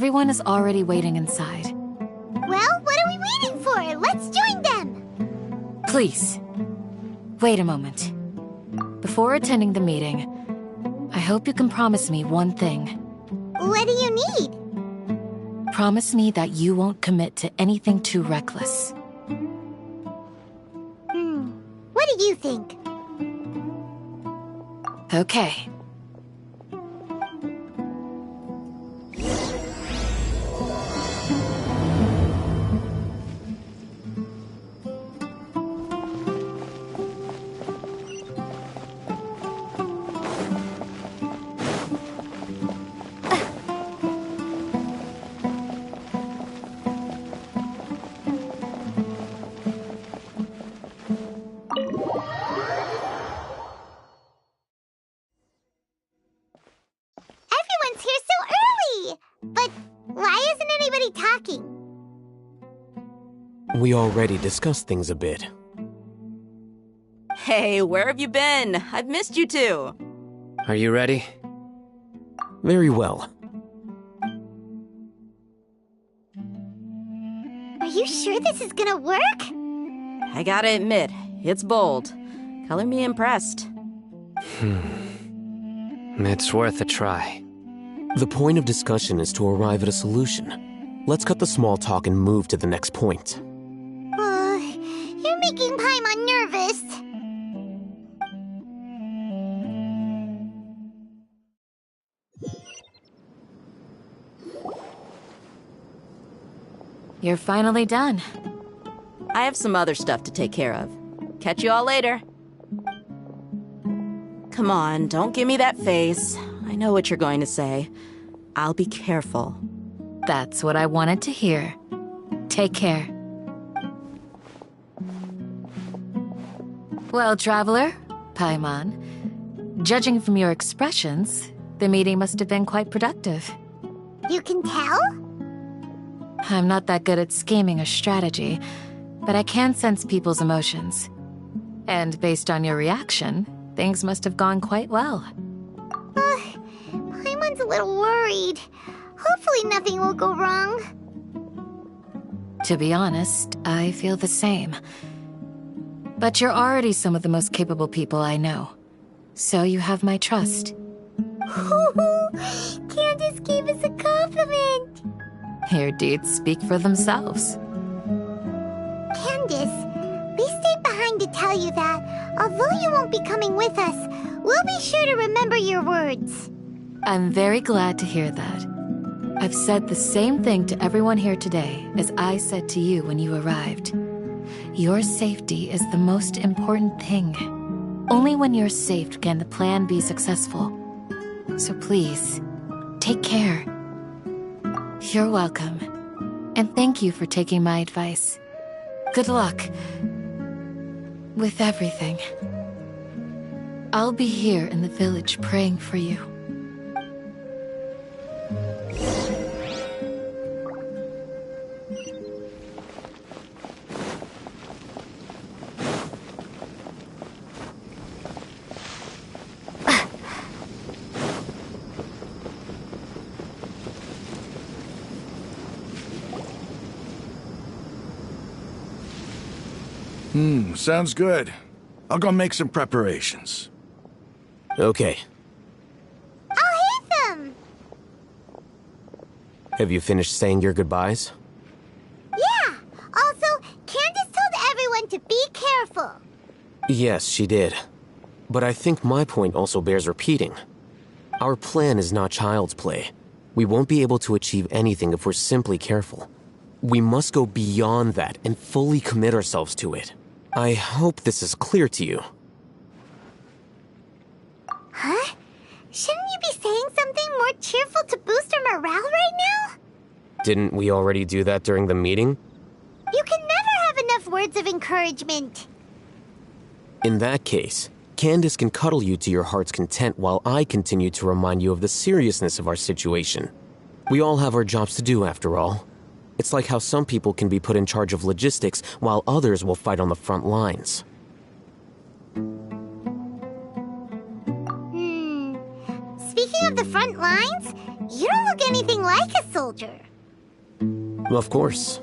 Everyone is already waiting inside. Well, what are we waiting for? Let's join them! Please, wait a moment. Before attending the meeting, I hope you can promise me one thing. What do you need? Promise me that you won't commit to anything too reckless. What do you think? Okay. Everyone's here so early! But why isn't anybody talking? We already discussed things a bit. Hey, where have you been? I've missed you two. Are you ready? Very well. Are you sure this is gonna work? I gotta admit, it's bold. Color me impressed. It's worth a try. The point of discussion is to arrive at a solution. Let's cut the small talk and move to the next point. You're making Paimon nervous. You're finally done. I have some other stuff to take care of. Catch you all later. Come on, don't give me that face. I know what you're going to say. I'll be careful. That's what I wanted to hear. Take care. Well, traveler, Paimon, judging from your expressions, the meeting must have been quite productive. You can tell? I'm not that good at scheming or strategy, but I can sense people's emotions. And based on your reaction, things must have gone quite well. Paimon's a little worried. Hopefully nothing will go wrong. To be honest, I feel the same. But you're already some of the most capable people I know. So you have my trust. Candace gave us a compliment. Your deeds speak for themselves. Candace, we stayed behind to tell you that, although you won't be coming with us, we'll be sure to remember your words. I'm very glad to hear that. I've said the same thing to everyone here today as I said to you when you arrived. Your safety is the most important thing. Only when you're safe can the plan be successful. So please, take care. You're welcome. And thank you for taking my advice. Good luck with everything. I'll be here in the village praying for you. Sounds good. I'll go make some preparations. Okay. I'll hit them! Have you finished saying your goodbyes? Yeah! Also, Candace told everyone to be careful. Yes, she did. But I think my point also bears repeating. Our plan is not child's play. We won't be able to achieve anything if we're simply careful. We must go beyond that and fully commit ourselves to it. I hope this is clear to you. Huh? Shouldn't you be saying something more cheerful to boost our morale right now? Didn't we already do that during the meeting? You can never have enough words of encouragement. In that case, Candace can cuddle you to your heart's content while I continue to remind you of the seriousness of our situation. We all have our jobs to do after all. It's like how some people can be put in charge of logistics while others will fight on the front lines. Speaking of the front lines, You don't look anything like a soldier. Of course.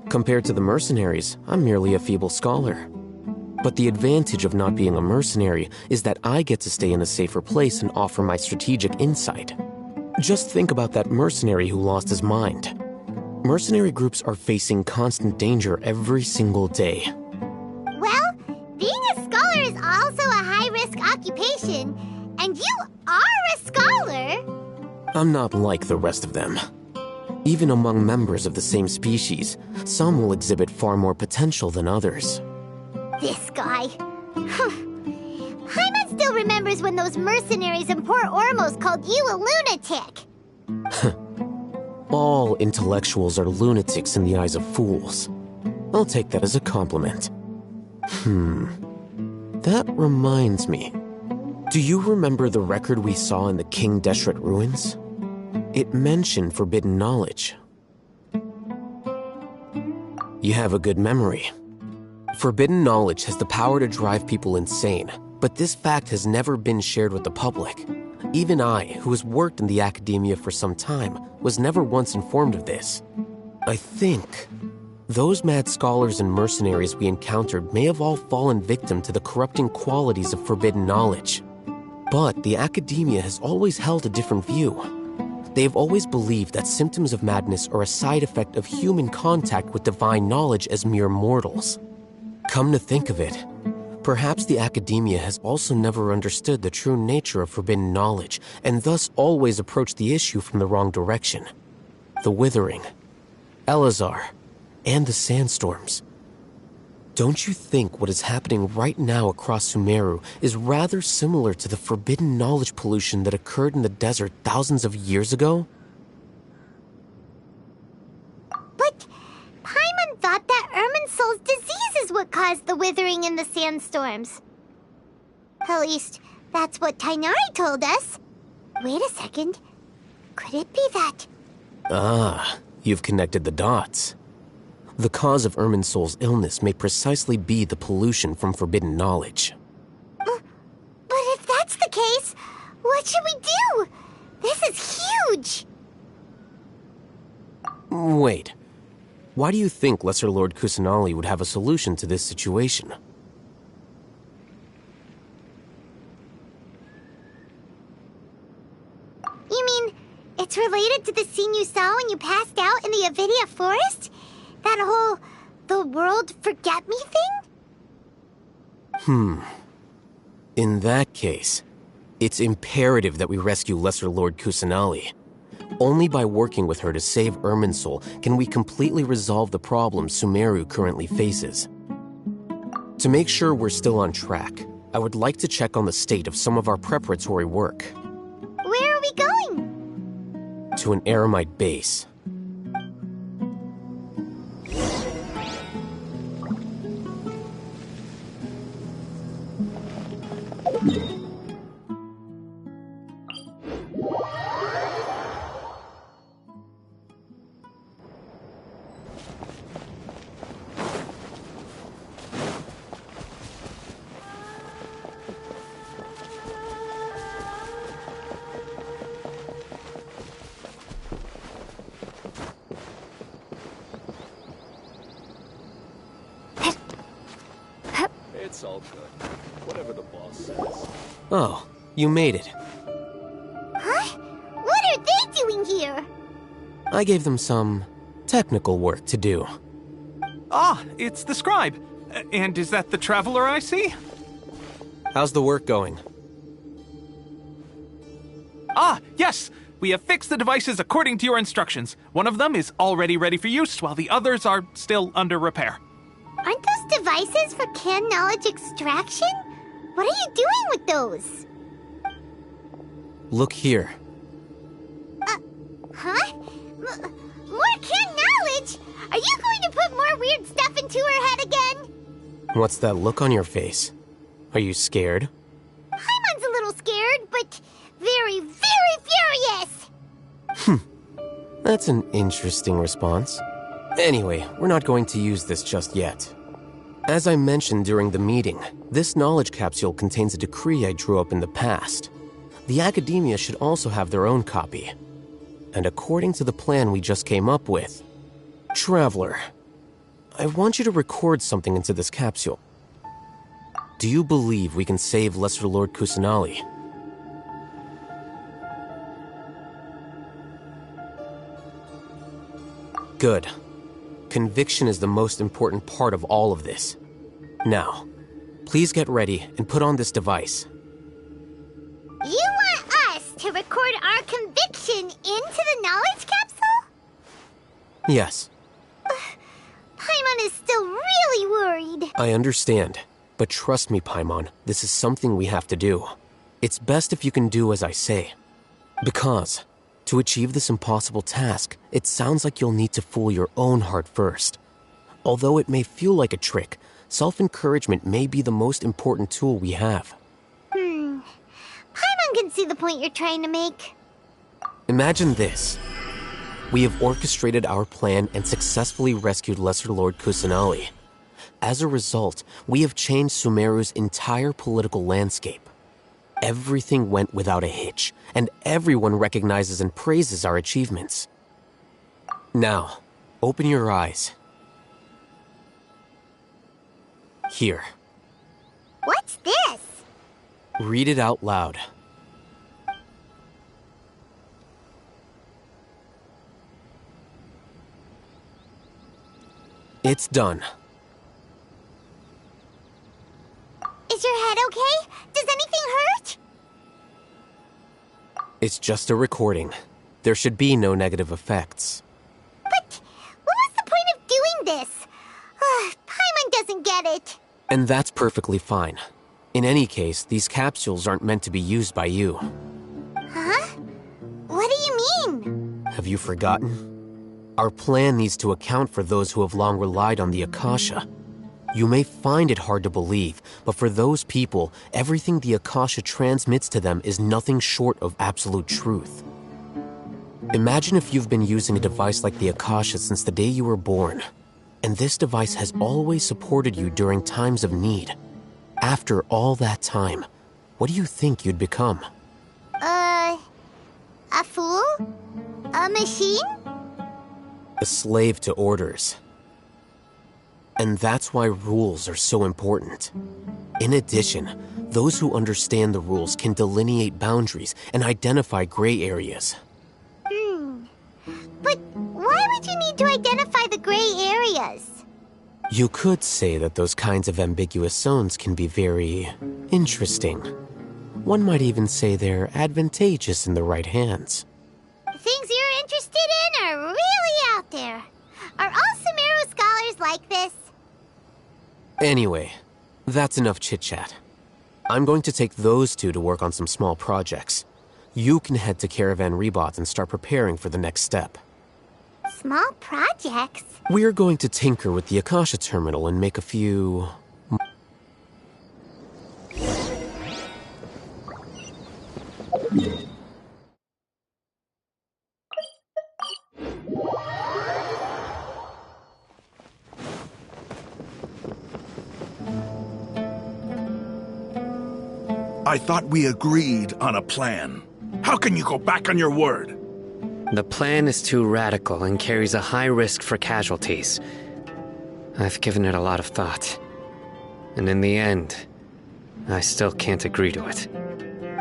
Compared to the mercenaries, I'm merely a feeble scholar. But the advantage of not being a mercenary is that I get to stay in a safer place and offer my strategic insight. Just think about that mercenary who lost his mind. Mercenary groups are facing constant danger every single day. Well, being a scholar is also a high-risk occupation, and you are a scholar. I'm not like the rest of them. Even among members of the same species, some will exhibit far more potential than others. This guy. Paimon still remembers when those mercenaries in Port Ormos called you a lunatic. All intellectuals are lunatics in the eyes of fools. I'll take that as a compliment. That reminds me. Do you remember the record we saw in the King Deshret ruins? It mentioned forbidden knowledge. You have a good memory. Forbidden knowledge has the power to drive people insane, but this fact has never been shared with the public. Even I, who has worked in the academia for some time, was never once informed of this. I think those mad scholars and mercenaries we encountered may have all fallen victim to the corrupting qualities of forbidden knowledge. But the academia has always held a different view. They have always believed that symptoms of madness are a side effect of human contact with divine knowledge as mere mortals. Come to think of it, perhaps the academia has also never understood the true nature of forbidden knowledge, and thus always approached the issue from the wrong direction. The Withering, Elazar, and the sandstorms. Don't you think what is happening right now across Sumeru is rather similar to the forbidden knowledge pollution that occurred in the desert thousands of years ago? But Paimon thought that Irminsul's disease is what caused the withering and the sandstorms. At least, that's what Tainari told us. Wait a second. Could it be that? Ah, you've connected the dots. The cause of Irminsul's illness may precisely be the pollution from forbidden knowledge. But if that's the case, what should we do? This is huge! Wait. Why do you think Lesser Lord Kusanali would have a solution to this situation? You mean, it's related to the scene you saw when you passed out in the Avidia forest? That whole, the world forget me thing? In that case, it's imperative that we rescue Lesser Lord Kusanali. Only by working with her to save Irminsul can we completely resolve the problems Sumeru currently faces. To make sure we're still on track, I would like to check on the state of some of our preparatory work. Where are we going? To an Eremite base. It's all good. Whatever the boss says. Oh, you made it. Huh? What are they doing here? I gave them some technical work to do. Ah, it's the scribe. And is that the traveler I see? How's the work going? Ah, yes! We have fixed the devices according to your instructions. One of them is already ready for use, while the others are still under repair. Aren't those devices for canned knowledge extraction? What are you doing with those? Look here. Huh? More canned knowledge? Are you going to put more weird stuff into her head again? What's that look on your face? Are you scared? Paimon's a little scared, but very, very furious! That's an interesting response. Anyway, we're not going to use this just yet. As I mentioned during the meeting, this knowledge capsule contains a decree I drew up in the past. The academia should also have their own copy. and according to the plan we just came up with. Traveler, I want you to record something into this capsule. Do you believe we can save Lesser Lord Kusanali? Good. Conviction is the most important part of all of this. Now, please get ready and put on this device. You want us to record our conviction into the knowledge capsule? Yes. Paimon is still really worried. I understand, but trust me, Paimon, this is something we have to do. It's best if you can do as I say. Because, to achieve this impossible task, it sounds like you'll need to fool your own heart first. Although it may feel like a trick, self-encouragement may be the most important tool we have. Paimon can see the point you're trying to make. Imagine this. We have orchestrated our plan and successfully rescued Lesser Lord Kusanali. As a result, we have changed Sumeru's entire political landscape. Everything went without a hitch, and everyone recognizes and praises our achievements. Now, open your eyes. Here. What's this? Read it out loud. It's done. Is your head okay? Does anything hurt? It's just a recording. There should be no negative effects. But what was the point of doing this? Paimon doesn't get it. And that's perfectly fine. In any case, these capsules aren't meant to be used by you. Huh? What do you mean? Have you forgotten? Our plan needs to account for those who have long relied on the Akasha. You may find it hard to believe, but for those people, everything the Akasha transmits to them is nothing short of absolute truth. Imagine if you've been using a device like the Akasha since the day you were born, and this device has always supported you during times of need. After all that time, what do you think you'd become? A fool? A machine? A slave to orders. And that's why rules are so important. In addition, those who understand the rules can delineate boundaries and identify gray areas. But why would you need to identify the gray areas? You could say that those kinds of ambiguous zones can be very interesting. One might even say they're advantageous in the right hands. Things you're interested in are really out there. Are all Sumeru scholars like this? Anyway, that's enough chit-chat. I'm going to take those two to work on some small projects. You can head to Caravan Rebot and start preparing for the next step. Small projects? We're going to tinker with the Akasha terminal and make a few... I thought we agreed on a plan. How can you go back on your word? The plan is too radical and carries a high risk for casualties. I've given it a lot of thought. And in the end, I still can't agree to it.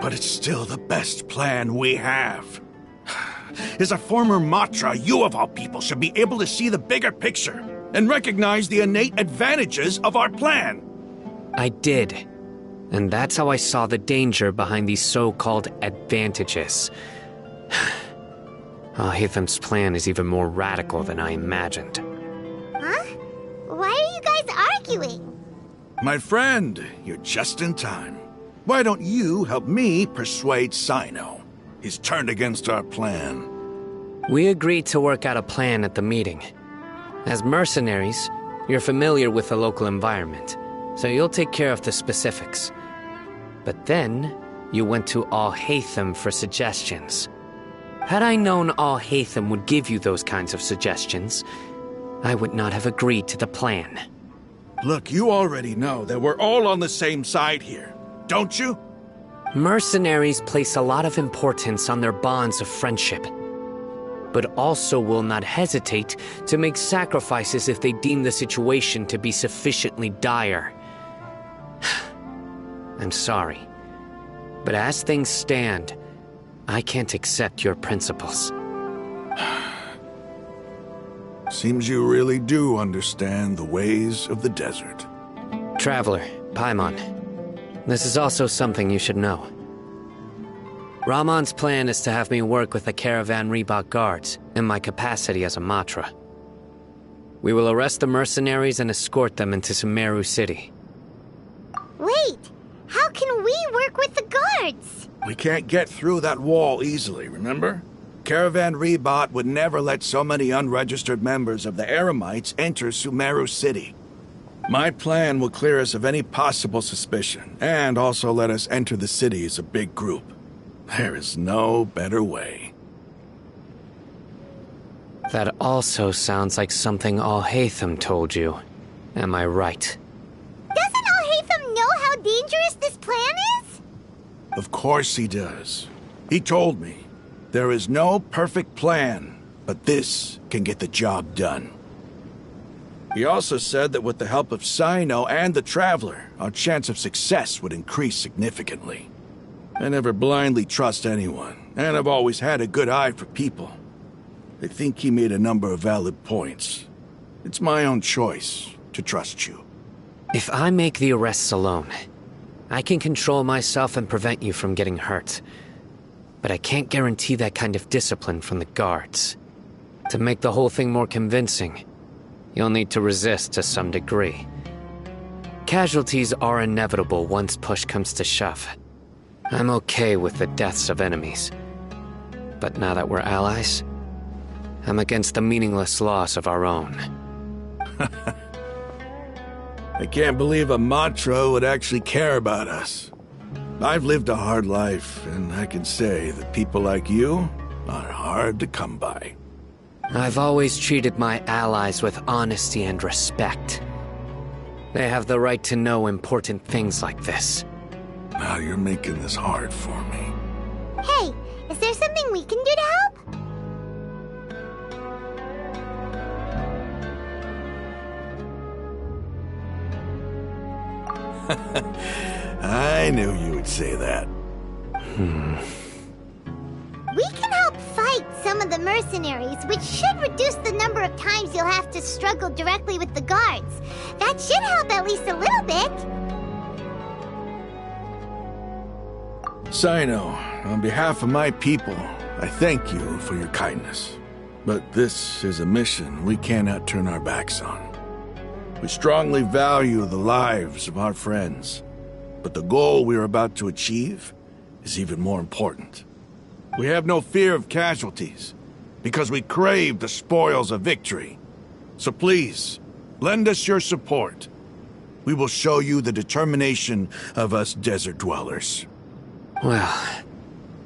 But it's still the best plan we have. As a former Matra, you of all people should be able to see the bigger picture and recognize the innate advantages of our plan. I did. And that's how I saw the danger behind these so-called advantages. Al-Haytham's plan is even more radical than I imagined. Huh? Why are you guys arguing? My friend, you're just in time. Why don't you help me persuade Sino? He's turned against our plan. We agreed to work out a plan at the meeting. As mercenaries, you're familiar with the local environment, so you'll take care of the specifics. But then, you went to Al-Haytham for suggestions. Had I known Al-Haytham would give you those kinds of suggestions, I would not have agreed to the plan. Look, you already know that we're all on the same side here, don't you? Mercenaries place a lot of importance on their bonds of friendship. but also will not hesitate to make sacrifices if they deem the situation to be sufficiently dire. I'm sorry, but as things stand, I can't accept your principles. Seems you really do understand the ways of the desert. Traveler, Paimon, this is also something you should know. Ramon's plan is to have me work with the Caravan Reebok guards in my capacity as a Matra. We will arrest the mercenaries and escort them into Sumeru City. Wait, how can we work with the guards? We can't get through that wall easily, remember? Caravan Reebok would never let so many unregistered members of the Eremites enter Sumeru City. My plan will clear us of any possible suspicion, and also let us enter the city as a big group. There is no better way. That also sounds like something Al-Haytham told you. Am I right? Doesn't Al-Haytham know how dangerous this plan is? Of course he does. He told me, there is no perfect plan, but this can get the job done. He also said that with the help of Cyno and the Traveler, our chance of success would increase significantly. I never blindly trust anyone, and I've always had a good eye for people. I think he made a number of valid points. It's my own choice to trust you. If I make the arrests alone, I can control myself and prevent you from getting hurt. But I can't guarantee that kind of discipline from the guards. To make the whole thing more convincing, you'll need to resist to some degree. Casualties are inevitable once push comes to shove. I'm okay with the deaths of enemies. But now that we're allies, I'm against the meaningless loss of our own. I can't believe a Matra would actually care about us. I've lived a hard life, and I can say that people like you are hard to come by. I've always treated my allies with honesty and respect. They have the right to know important things like this. Now you're making this hard for me. Hey, is there something we can do to help? I knew you would say that. We can help fight some of the mercenaries, which should reduce the number of times you'll have to struggle directly with the guards. That should help at least a little bit. Cyno, on behalf of my people, I thank you for your kindness. But this is a mission we cannot turn our backs on. We strongly value the lives of our friends, but the goal we are about to achieve is even more important. We have no fear of casualties, because we crave the spoils of victory. So please, lend us your support. We will show you the determination of us desert dwellers. Well,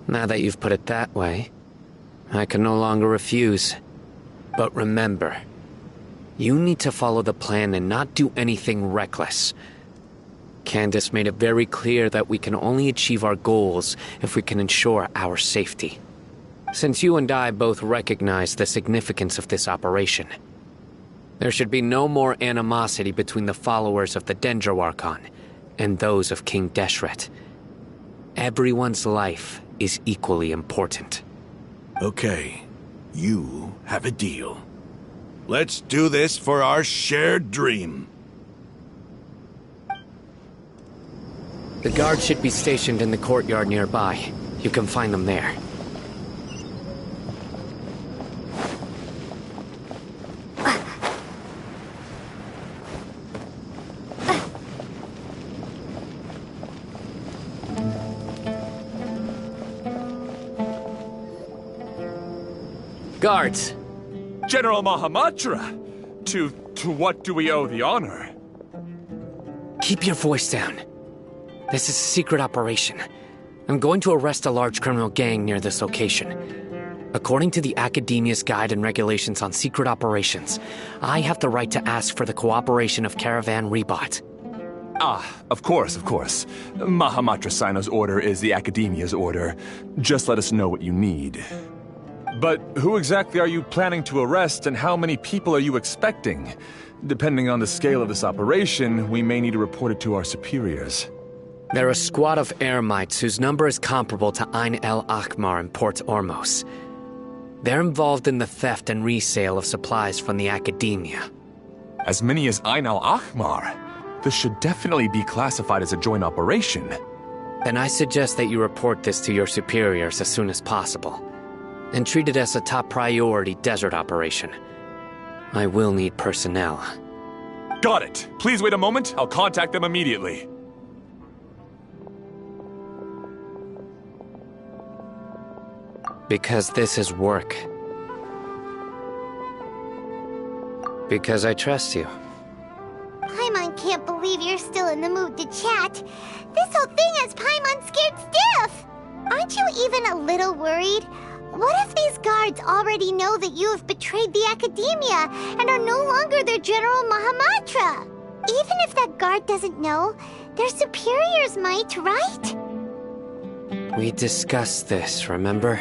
now that you've put it that way, I can no longer refuse. But remember, you need to follow the plan and not do anything reckless. Candace made it very clear that we can only achieve our goals if we can ensure our safety. Since you and I both recognize the significance of this operation, there should be no more animosity between the followers of the Dendro Archon and those of King Deshret. Everyone's life is equally important. Okay, you have a deal. Let's do this for our shared dream. The guards should be stationed in the courtyard nearby. You can find them there. Guards! General Mahamatra! To what do we owe the honor? Keep your voice down. This is a secret operation. I'm going to arrest a large criminal gang near this location. According to the Academia's Guide and Regulations on Secret Operations, I have the right to ask for the cooperation of Caravan Reebok. Ah, of course. Mahamatra Cyno's order is the Academia's order. Just let us know what you need. But who exactly are you planning to arrest, and how many people are you expecting? Depending on the scale of this operation, we may need to report it to our superiors. They're a squad of Eremites whose number is comparable to Ain el Akmar in Port Ormos. They're involved in the theft and resale of supplies from the Academia. As many as Ain al Akmar? This should definitely be classified as a joint operation. Then I suggest that you report this to your superiors as soon as possible, and treat it as a top priority desert operation. I will need personnel. Got it. Please wait a moment. I'll contact them immediately. Because this is work. Because I trust you. Paimon can't believe you're still in the mood to chat. This whole thing has Paimon scared stiff. Aren't you even a little worried? What if these guards already know that you have betrayed the Academia and are no longer their General Mahamatra? Even if that guard doesn't know, their superiors might, right? We discussed this, remember?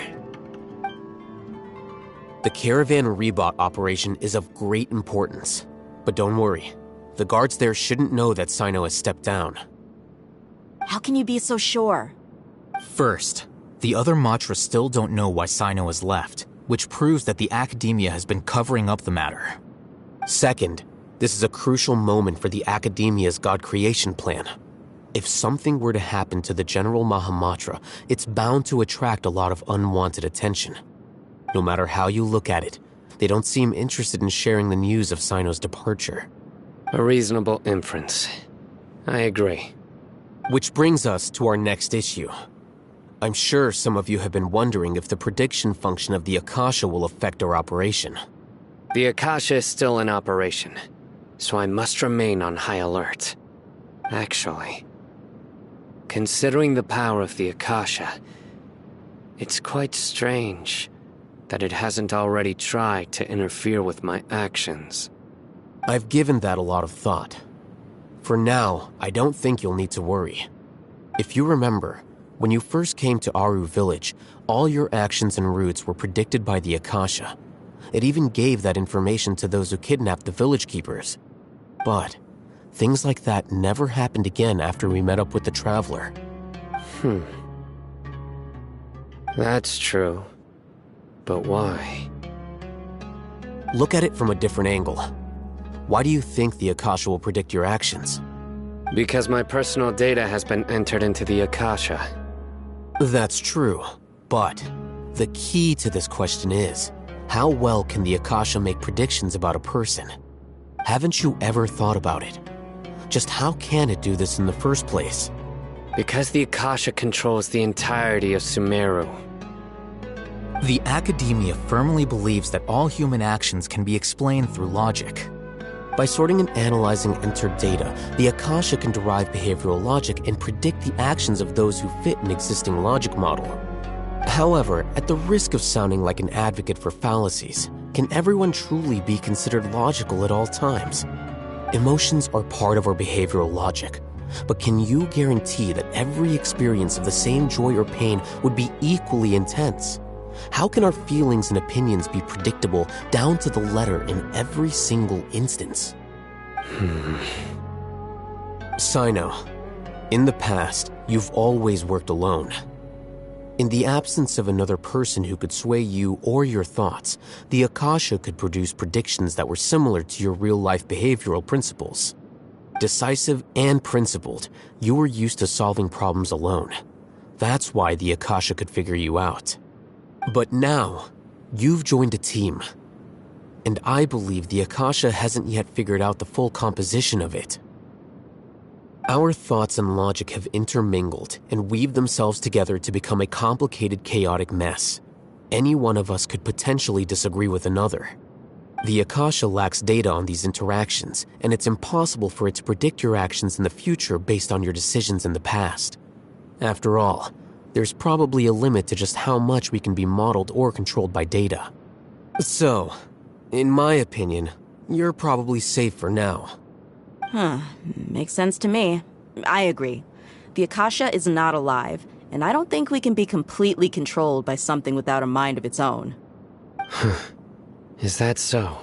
The Caravan Rebot operation is of great importance. But don't worry, the guards there shouldn't know that Sino has stepped down. How can you be so sure? First, the other Matra still don't know why Sino has left, which proves that the Academia has been covering up the matter. Second, this is a crucial moment for the Academia's God creation plan. If something were to happen to the General Mahamatra, it's bound to attract a lot of unwanted attention. No matter how you look at it, they don't seem interested in sharing the news of Sino's departure. A reasonable inference. I agree. Which brings us to our next issue. I'm sure some of you have been wondering if the prediction function of the Akasha will affect our operation. The Akasha is still in operation, so I must remain on high alert. Actually, considering the power of the Akasha, it's quite strange that it hasn't already tried to interfere with my actions. I've given that a lot of thought. For now, I don't think you'll need to worry. If you remember, when you first came to Aru Village, all your actions and routes were predicted by the Akasha. It even gave that information to those who kidnapped the village keepers. But things like that never happened again after we met up with the Traveler. That's true. But why? Look at it from a different angle. Why do you think the Akasha will predict your actions? Because my personal data has been entered into the Akasha. That's true, but the key to this question is, how well can the Akasha make predictions about a person? Haven't you ever thought about it? Just how can it do this in the first place? Because the Akasha controls the entirety of Sumeru. The Academia firmly believes that all human actions can be explained through logic. By sorting and analyzing entered data, the Akasha can derive behavioral logic and predict the actions of those who fit an existing logic model. However, at the risk of sounding like an advocate for fallacies, can everyone truly be considered logical at all times? Emotions are part of our behavioral logic, but can you guarantee that every experience of the same joy or pain would be equally intense? How can our feelings and opinions be predictable down to the letter in every single instance? Sino, in the past, you've always worked alone. In the absence of another person who could sway you or your thoughts, the Akasha could produce predictions that were similar to your real-life behavioral principles. Decisive and principled, you were used to solving problems alone. That's why the Akasha could figure you out. But now, you've joined a team. And I believe the Akasha hasn't yet figured out the full composition of it. Our thoughts and logic have intermingled and weaved themselves together to become a complicated, chaotic mess. Any one of us could potentially disagree with another. The Akasha lacks data on these interactions, and it's impossible for it to predict your actions in the future based on your decisions in the past. After all, there's probably a limit to just how much we can be modeled or controlled by data. So, in my opinion, you're probably safe for now. Makes sense to me. I agree. The Akasha is not alive, and I don't think we can be completely controlled by something without a mind of its own. Is that so?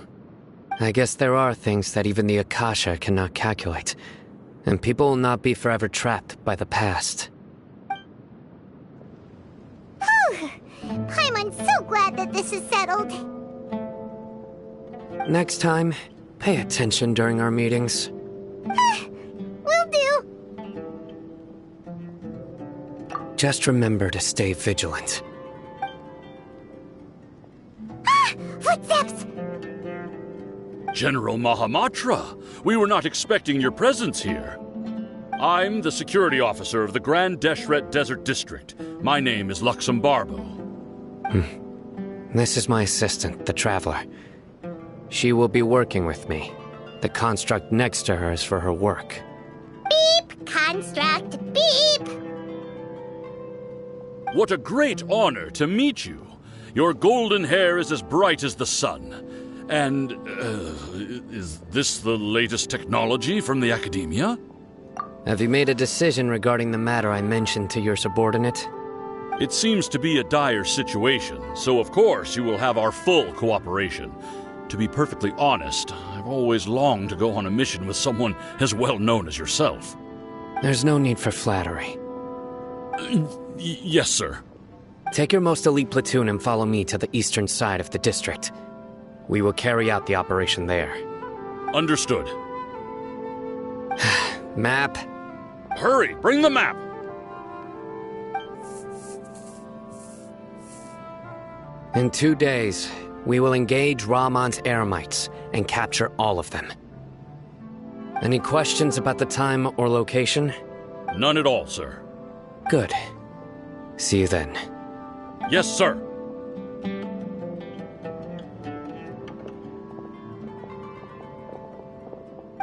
I guess there are things that even the Akasha cannot calculate, and people will not be forever trapped by the past. Whew! Paimon's so glad that this is settled. Next time, pay attention during our meetings. Will do. Just remember to stay vigilant. Footsteps! General Mahamatra, we were not expecting your presence here. I'm the security officer of the Grand Deshret Desert District. My name is Luxembarbo. This is my assistant, the Traveler. She will be working with me. The construct next to her is for her work. Beep! Construct, beep! What a great honor to meet you. Your golden hair is as bright as the sun. And, is this the latest technology from the Academia? Have you made a decision regarding the matter I mentioned to your subordinate? It seems to be a dire situation, so of course you will have our full cooperation. To be perfectly honest, I've always longed to go on a mission with someone as well known as yourself. There's no need for flattery. Yes, sir. Take your most elite platoon and follow me to the eastern side of the district. We will carry out the operation there. Understood. Map. Hurry, bring the map! In 2 days, we will engage Rahman's Eremites and capture all of them. Any questions about the time or location? None at all, sir. Good. See you then. Yes, sir.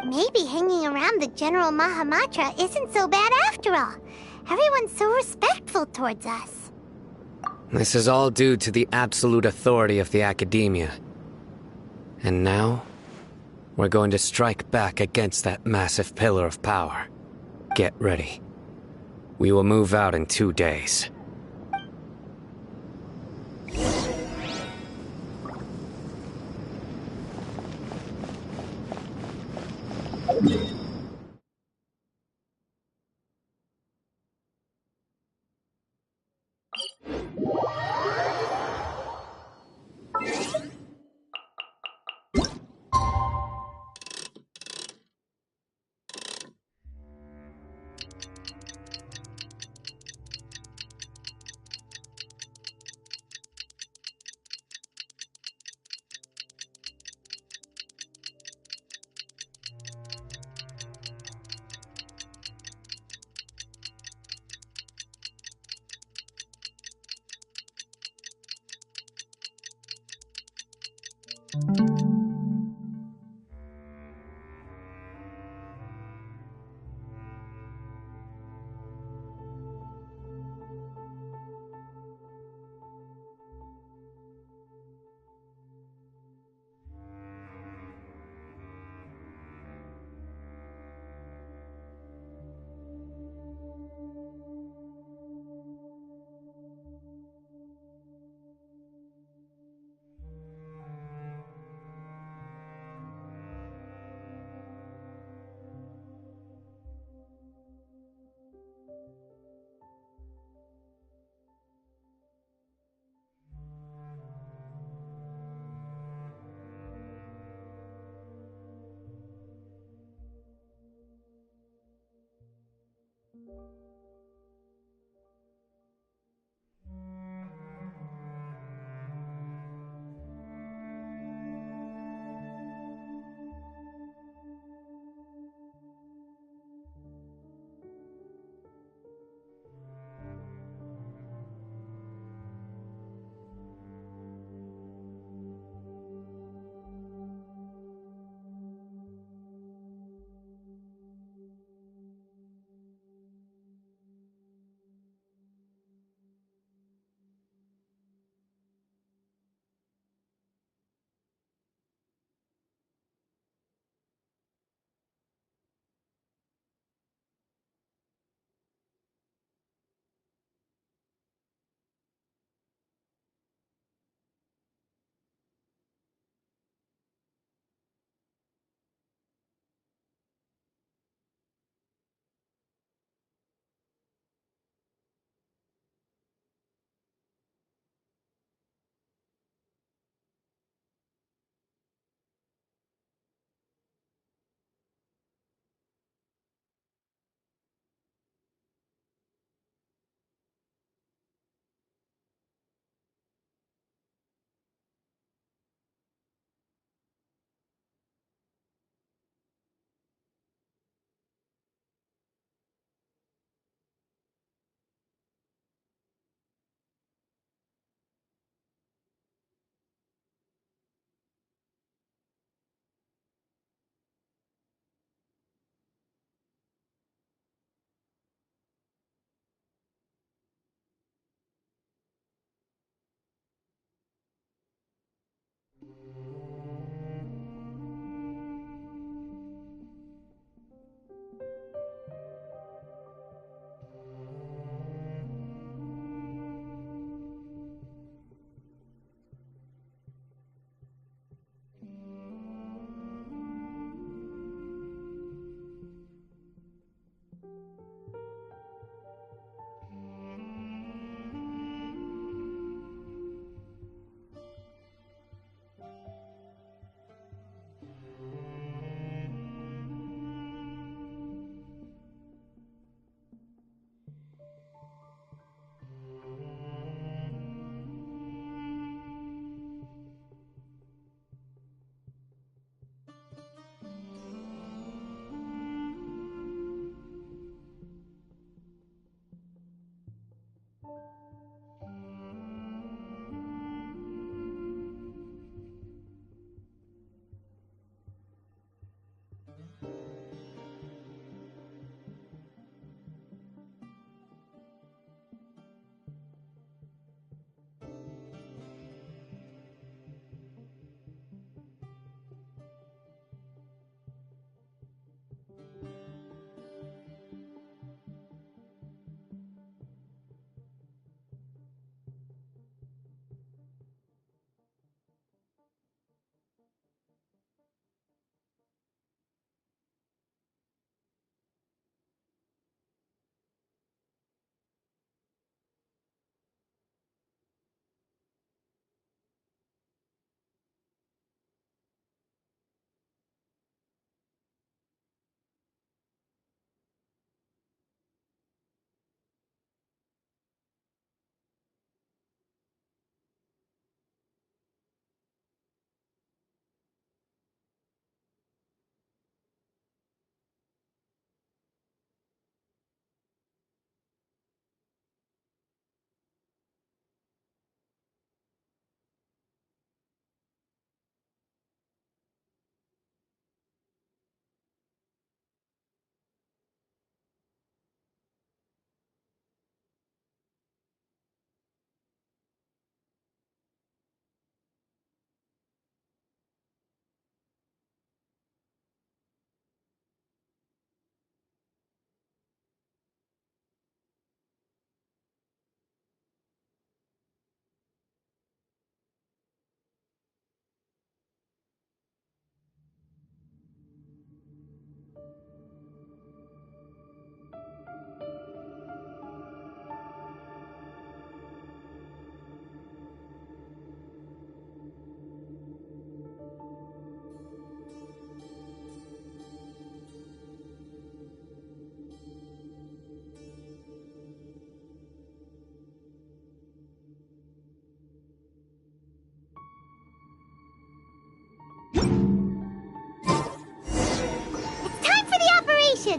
Maybe hanging around the General Mahamatra isn't so bad after all. Everyone's so respectful towards us. This is all due to the absolute authority of the Academia. And now, we're going to strike back against that massive pillar of power. Get ready. We will move out in 2 days.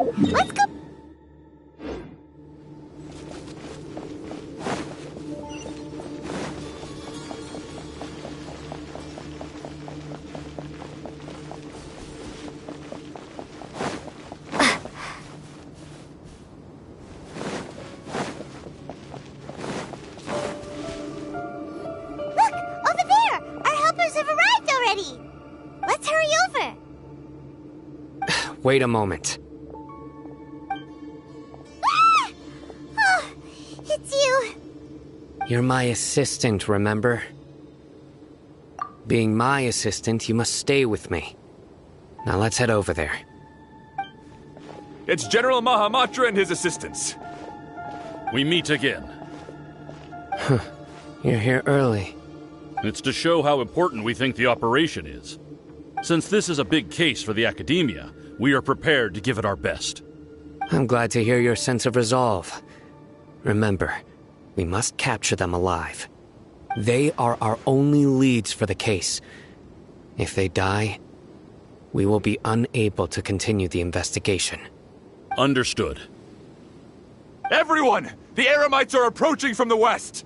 then. Let's go. Wait a moment. Ah! Oh, it's you. You're my assistant, remember? Being my assistant, you must stay with me. Now let's head over there. It's General Mahamatra and his assistants. We meet again. You're here early. It's to show how important we think the operation is. Since this is a big case for the Academia, we are prepared to give it our best. I'm glad to hear your sense of resolve. Remember, we must capture them alive. They are our only leads for the case. If they die, we will be unable to continue the investigation. Understood. Everyone! The Eremites are approaching from the west!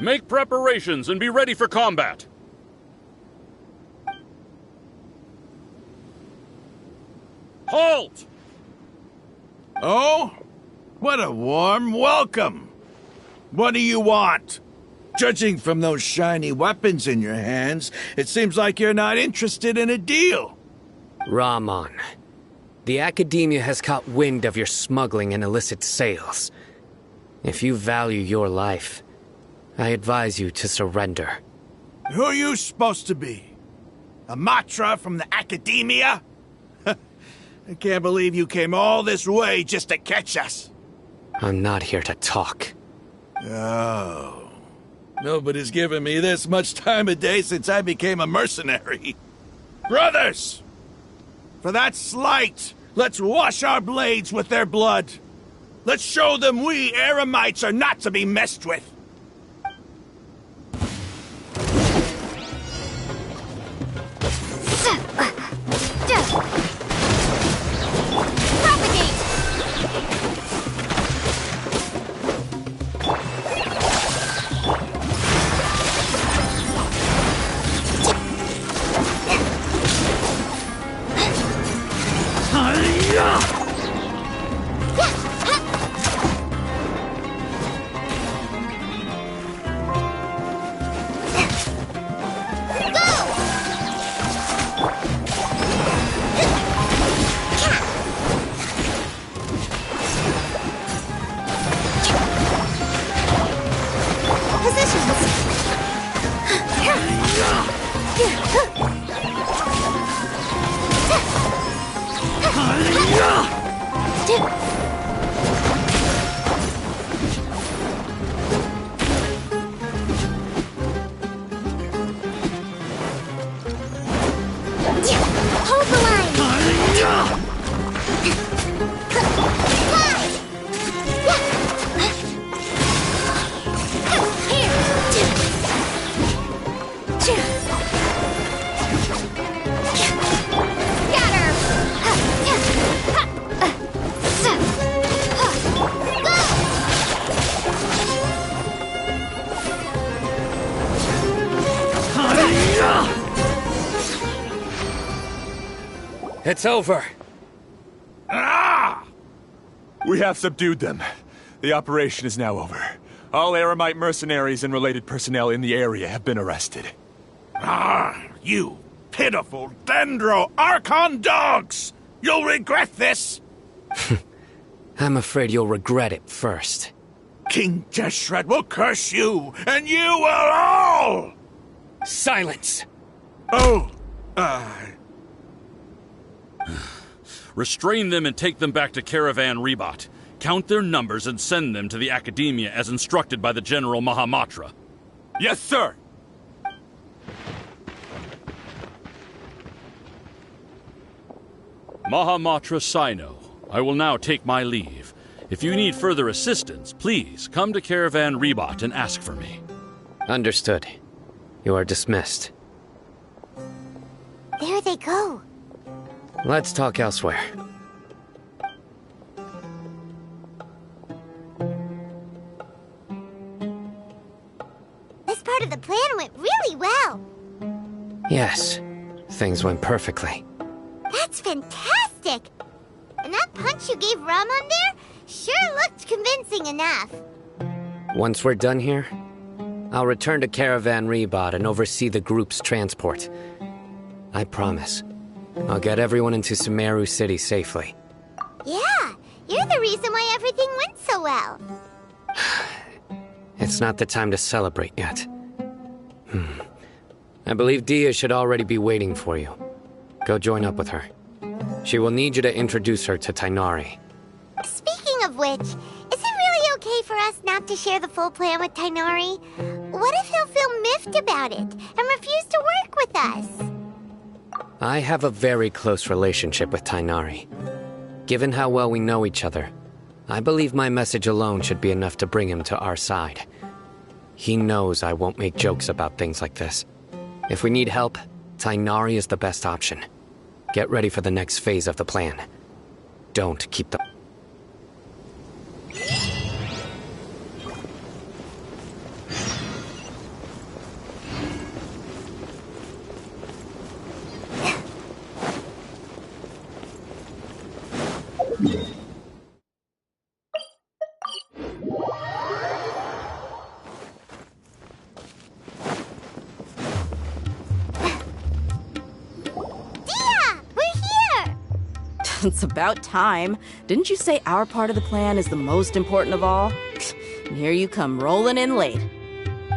Make preparations and be ready for combat! Halt! Oh? What a warm welcome! What do you want? Judging from those shiny weapons in your hands, it seems like you're not interested in a deal. Rahman, the Academia has caught wind of your smuggling and illicit sales. If you value your life, I advise you to surrender. Who are you supposed to be? A Matra from the Academia? I can't believe you came all this way just to catch us. I'm not here to talk. Oh. Nobody's given me this much time of day since I became a mercenary. Brothers! For that slight, let's wash our blades with their blood. Let's show them we Eremites are not to be messed with. Hold the line. It's over. Ah! We have subdued them. The operation is now over. All Eremite mercenaries and related personnel in the area have been arrested. Ah, you pitiful Dendro Archon dogs! You'll regret this! I'm afraid you'll regret it first. King Deshret will curse you, and you will all! Silence! Oh, Restrain them and take them back to Caravan Rebot. Count their numbers and send them to the Academia as instructed by the General Mahamatra. Yes, sir! Mahamatra Sino, I will now take my leave. If you need further assistance, please come to Caravan Rebot and ask for me. Understood. You are dismissed. There they go. Let's talk elsewhere. part of the plan went really well. Yes, things went perfectly. That's fantastic! And that punch you gave Ramon there sure looked convincing enough. Once we're done here, I'll return to Caravan Rebot and oversee the group's transport. I promise. I'll get everyone into Sumeru City safely. Yeah, you're the reason why everything went so well. It's not the time to celebrate yet. I believe Dia should already be waiting for you. Go join up with her. She will need you to introduce her to Tainari. Speaking of which, is it really okay for us not to share the full plan with Tainari? What if he'll feel miffed about it and refuse to work with us? I have a very close relationship with Tainari. Given how well we know each other, I believe my message alone should be enough to bring him to our side. He knows I won't make jokes about things like this. If we need help, Tainari is the best option. Get ready for the next phase of the plan. Don't keep the... It's about time. Didn't you say our part of the plan is the most important of all? And here you come rolling in late.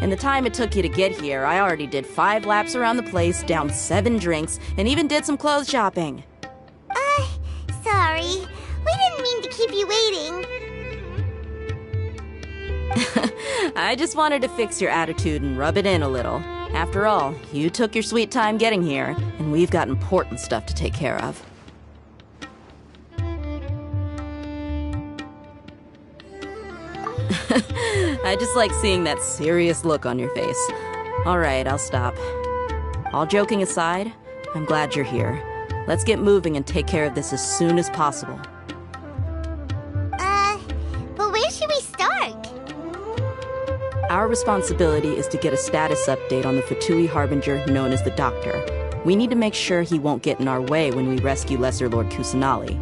In the time it took you to get here, I already did 5 laps around the place, downed 7 drinks, and even did some clothes shopping. Sorry. We didn't mean to keep you waiting. I just wanted to fix your attitude and rub it in a little. After all, you took your sweet time getting here, and we've got important stuff to take care of. I just like seeing that serious look on your face. All right, I'll stop. All joking aside, I'm glad you're here. Let's get moving and take care of this as soon as possible. But where should we start? Our responsibility is to get a status update on the Fatui Harbinger known as the Doctor. We need to make sure he won't get in our way when we rescue Lesser Lord Kusanali.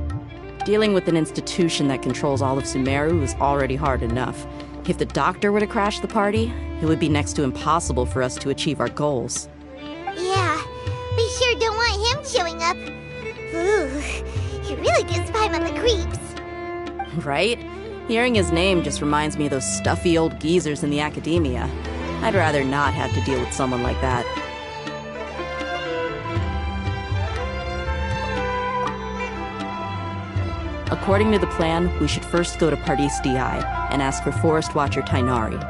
Dealing with an institution that controls all of Sumeru is already hard enough. If the Doctor were to crash the party, it would be next to impossible for us to achieve our goals. Yeah, we sure don't want him showing up. Ooh, he really gives Paimon the creeps. Right? Hearing his name just reminds me of those stuffy old geezers in the academia. I'd rather not have to deal with someone like that. According to the plan, we should first go to Pardis Di and ask for Forest Watcher Tainari.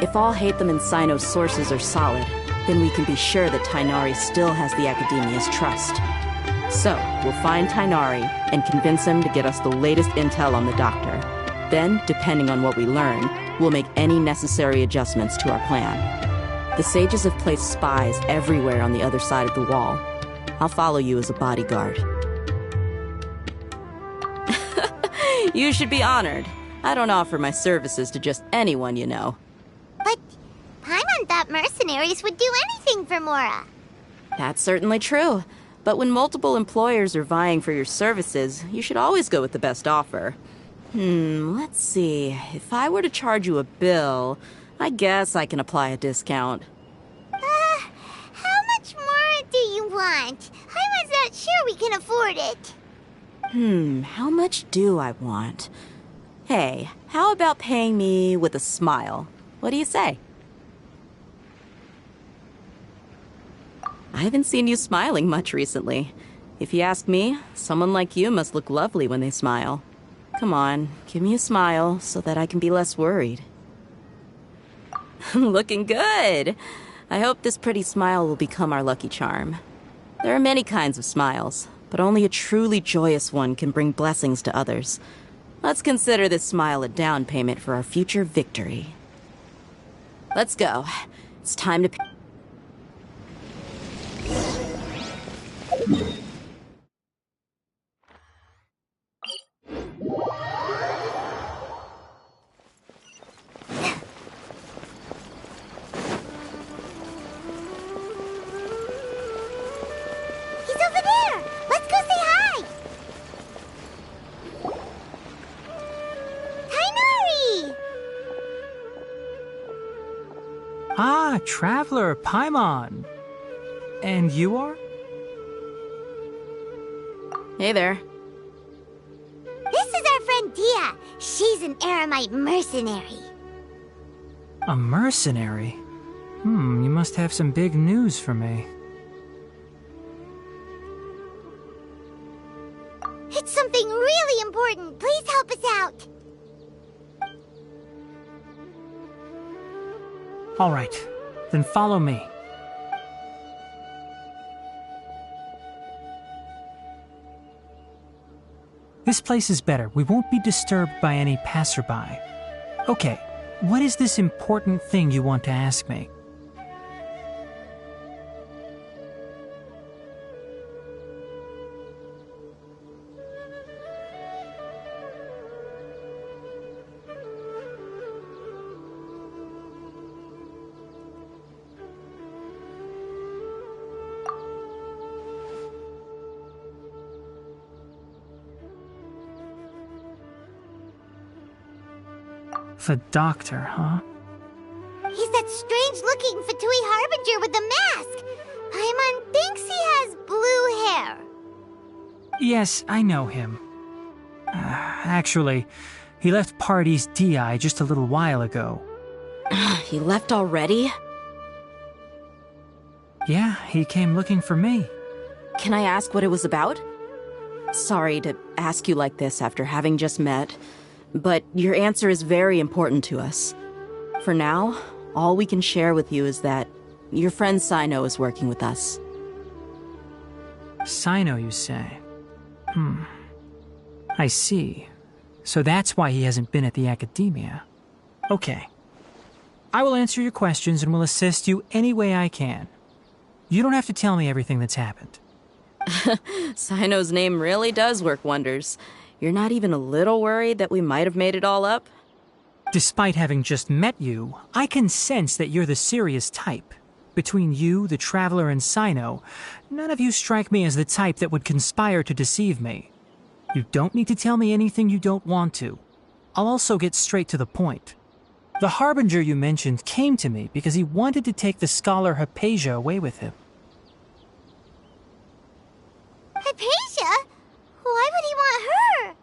If all Hatham and Sino's sources are solid, then we can be sure that Tainari still has the Academia's trust. So, we'll find Tainari and convince him to get us the latest intel on the Doctor. Then, depending on what we learn, we'll make any necessary adjustments to our plan. The sages have placed spies everywhere on the other side of the wall. I'll follow you as a bodyguard. You should be honored. I don't offer my services to just anyone you know. But Paimon thought mercenaries would do anything for Mora. That's certainly true. But when multiple employers are vying for your services, you should always go with the best offer. Let's see. If I were to charge you a bill, I guess I can apply a discount. How much more do you want? Paimon's not sure we can afford it. How much do I want? Hey, how about paying me with a smile? What do you say? I haven't seen you smiling much recently. If you ask me, someone like you must look lovely when they smile. Come on, give me a smile so that I can be less worried. Looking good! I hope this pretty smile will become our lucky charm. There are many kinds of smiles, but only a truly joyous one can bring blessings to others. Let's consider this smile a down payment for our future victory. Let's go. It's time to... Ah, Traveler, Paimon. And you are? Hey there. This is our friend Dia. She's an Eremite mercenary. A mercenary? You must have some big news for me. It's something really important. Please help us out. All right, then follow me. This place is better. We won't be disturbed by any passerby. Okay, what is this important thing you want to ask me? The doctor, huh? He's that strange-looking Fatui Harbinger with the mask. Paimon thinks he has blue hair. Yes, I know him. Actually, he left Party's DI just a little while ago. He left already? Yeah, he came looking for me. Can I ask what it was about? Sorry to ask you like this after having just met, but your answer is very important to us. For now, all we can share with you is that your friend Sino is working with us. Sino, you say? I see. So that's why he hasn't been at the academia. Okay. I will answer your questions and will assist you any way I can. You don't have to tell me everything that's happened. Sino's name really does work wonders. You're not even a little worried that we might have made it all up? Despite having just met you, I can sense that you're the serious type. Between you, the Traveler, and Sino, none of you strike me as the type that would conspire to deceive me. You don't need to tell me anything you don't want to. I'll also get straight to the point. The Harbinger you mentioned came to me because he wanted to take the scholar Hypatia away with him. Hypatia? Why would he want her?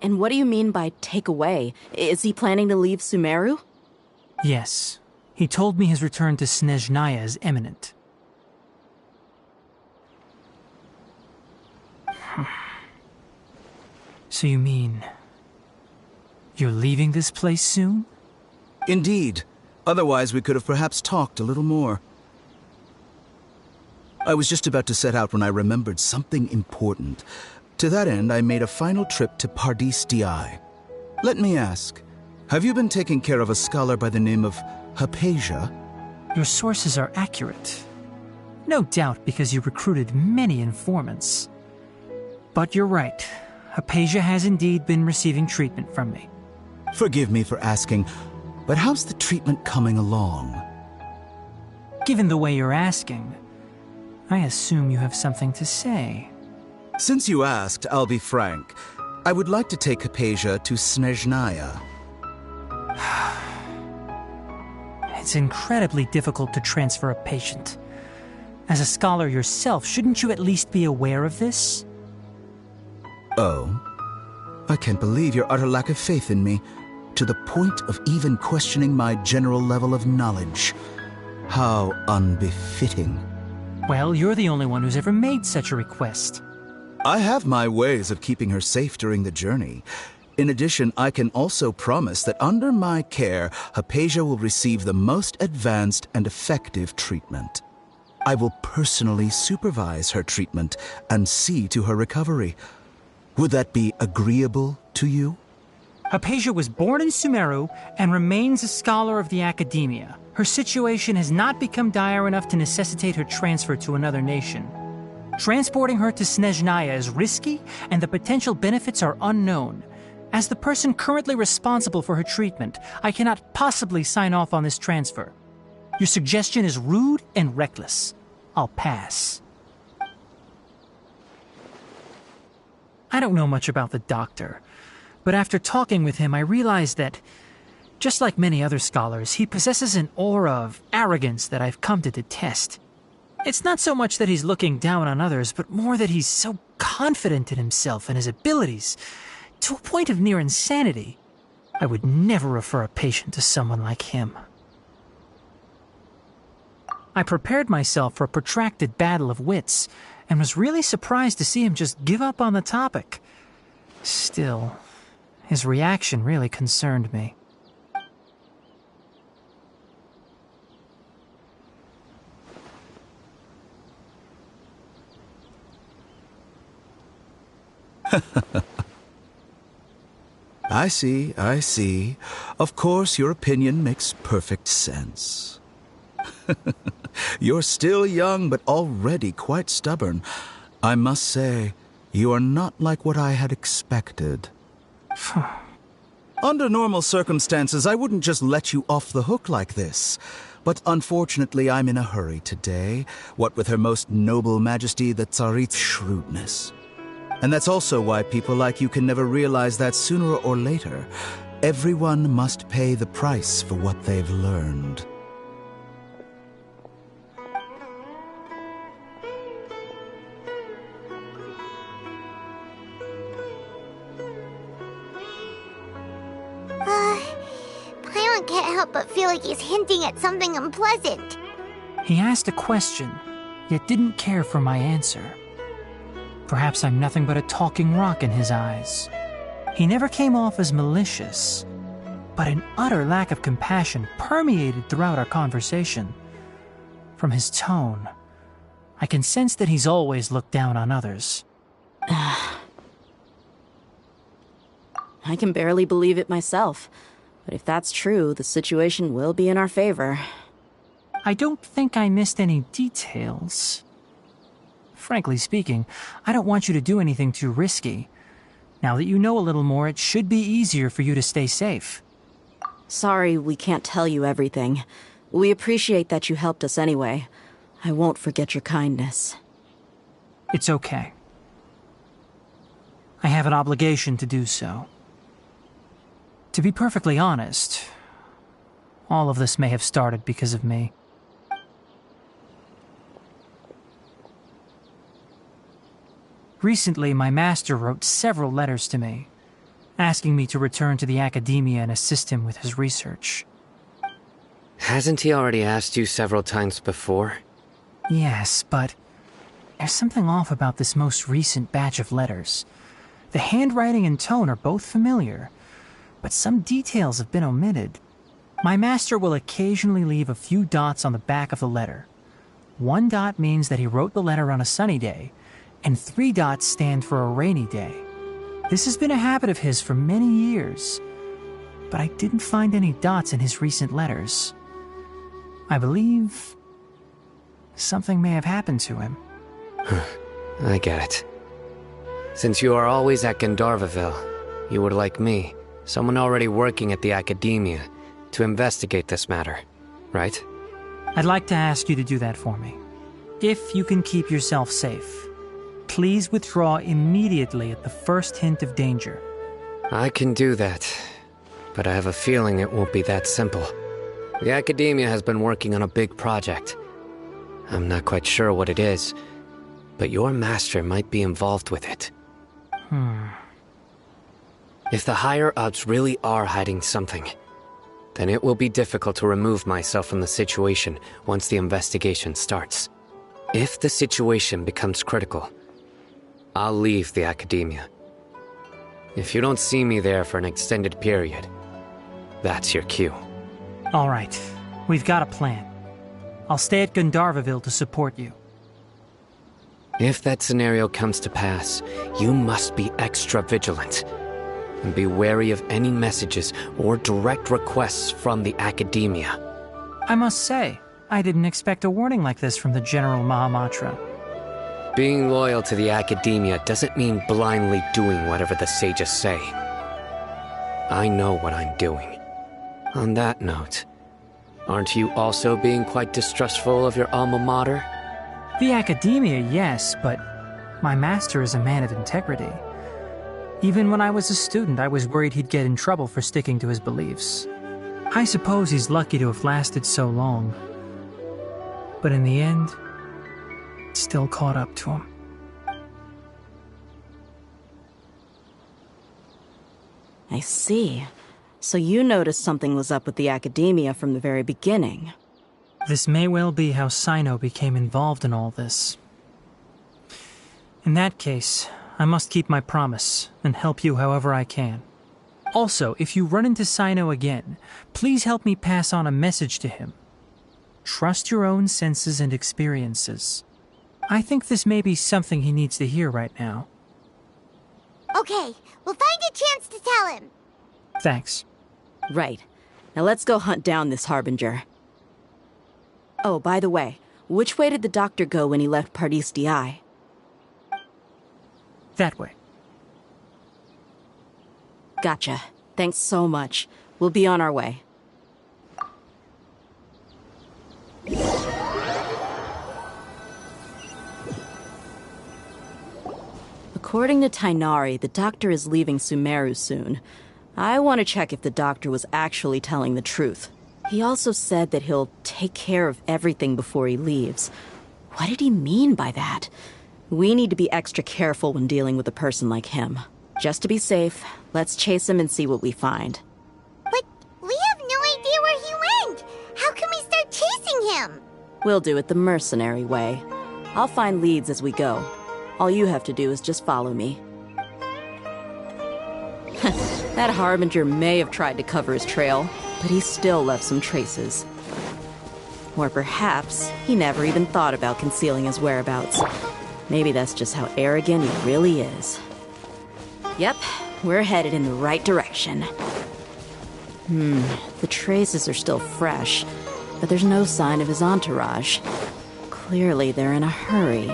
And what do you mean by take away? Is he planning to leave Sumeru? Yes. He told me his return to Snezhnaya is imminent. So you mean... you're leaving this place soon? Indeed. Otherwise, we could have perhaps talked a little more. I was just about to set out when I remembered something important. To that end, I made a final trip to Pardis Di. Let me ask, have you been taking care of a scholar by the name of Hypatia? Your sources are accurate. No doubt because you recruited many informants. But you're right. Hypatia has indeed been receiving treatment from me. Forgive me for asking, but how's the treatment coming along? Given the way you're asking, I assume you have something to say. Since you asked, I'll be frank. I would like to take Hypatia to Snezhnaya. It's incredibly difficult to transfer a patient. As a scholar yourself, shouldn't you at least be aware of this? Oh? I can't believe your utter lack of faith in me, to the point of even questioning my general level of knowledge. How unbefitting. Well, you're the only one who's ever made such a request. I have my ways of keeping her safe during the journey. In addition, I can also promise that under my care, Hypatia will receive the most advanced and effective treatment. I will personally supervise her treatment and see to her recovery. Would that be agreeable to you? Hypatia was born in Sumeru and remains a scholar of the academia. Her situation has not become dire enough to necessitate her transfer to another nation. Transporting her to Snezhnaya is risky, and the potential benefits are unknown. As the person currently responsible for her treatment, I cannot possibly sign off on this transfer. Your suggestion is rude and reckless. I'll pass. I don't know much about the doctor, but after talking with him, I realized that Just like many other scholars, he possesses an aura of arrogance that I've come to detest. It's not so much that he's looking down on others, but more that he's so confident in himself and his abilities, to a point of near insanity. I would never refer a patient to someone like him. I prepared myself for a protracted battle of wits, and was really surprised to see him just give up on the topic. Still, his reaction really concerned me. I see. Of course, your opinion makes perfect sense. You're still young, but already quite stubborn. I must say, you are not like what I had expected. Under normal circumstances, I wouldn't just let you off the hook like this. But unfortunately, I'm in a hurry today, what with Her Most Noble Majesty the Tsarit's shrewdness. And that's also why people like you can never realize that sooner or later, everyone must pay the price for what they've learned. Paimon can't help but feel like he's hinting at something unpleasant. He asked a question, yet didn't care for my answer. Perhaps I'm nothing but a talking rock in his eyes. He never came off as malicious, but an utter lack of compassion permeated throughout our conversation. From his tone, I can sense that he's always looked down on others. I can barely believe it myself, but if that's true, the situation will be in our favor. I don't think I missed any details. Frankly speaking, I don't want you to do anything too risky. Now that you know a little more, it should be easier for you to stay safe. Sorry we can't tell you everything. We appreciate that you helped us anyway. I won't forget your kindness. It's okay. I have an obligation to do so. To be perfectly honest, all of this may have started because of me. Recently, my master wrote several letters to me, asking me to return to the academia and assist him with his research. Hasn't he already asked you several times before? Yes, but there's something off about this most recent batch of letters. The handwriting and tone are both familiar, but some details have been omitted. My master will occasionally leave a few dots on the back of the letter. 1 dot means that he wrote the letter on a sunny day, and 3 dots stand for a rainy day. This has been a habit of his for many years, but I didn't find any dots in his recent letters. I believe something may have happened to him. I get it. Since you are always at Gandharvaville, you would like me, someone already working at the academia, to investigate this matter, right? I'd like to ask you to do that for me. If you can keep yourself safe, please withdraw immediately at the first hint of danger. I can do that, but I have a feeling it won't be that simple. The academia has been working on a big project. I'm not quite sure what it is, but your master might be involved with it. If the higher-ups really are hiding something, then it will be difficult to remove myself from the situation once the investigation starts. If the situation becomes critical, I'll leave the academia. If you don't see me there for an extended period, that's your cue. All right, we've got a plan. I'll stay at Gandharvaville to support you. If that scenario comes to pass, you must be extra vigilant. And be wary of any messages or direct requests from the academia. I must say, I didn't expect a warning like this from the General Mahamatra. Being loyal to the academia doesn't mean blindly doing whatever the sages say. I know what I'm doing. On that note, aren't you also being quite distrustful of your alma mater? The academia, yes, but my master is a man of integrity. Even when I was a student, I was worried he'd get in trouble for sticking to his beliefs. I suppose he's lucky to have lasted so long. But in the end, it still caught up to him. I see. So you noticed something was up with the Academia from the very beginning. This may well be how Sino became involved in all this. In that case, I must keep my promise and help you however I can. Also, if you run into Sino again, please help me pass on a message to him. Trust your own senses and experiences. I think this may be something he needs to hear right now. Okay, we'll find a chance to tell him. Thanks. Right. Now let's go hunt down this Harbinger. Oh, by the way, which way did the doctor go when he left Pardis DI? That way. Gotcha. Thanks so much. We'll be on our way. According to Tighnari, the doctor is leaving Sumeru soon. I want to check if the doctor was actually telling the truth. He also said that he'll take care of everything before he leaves. What did he mean by that? We need to be extra careful when dealing with a person like him. Just to be safe, let's chase him and see what we find. But we have no idea where he went. How can we start chasing him? We'll do it the mercenary way. I'll find leads as we go. All you have to do is just follow me. That Harbinger may have tried to cover his trail, but he still left some traces. Or perhaps he never even thought about concealing his whereabouts. Maybe that's just how arrogant he really is. Yep, we're headed in the right direction. The traces are still fresh, but there's no sign of his entourage. Clearly they're in a hurry.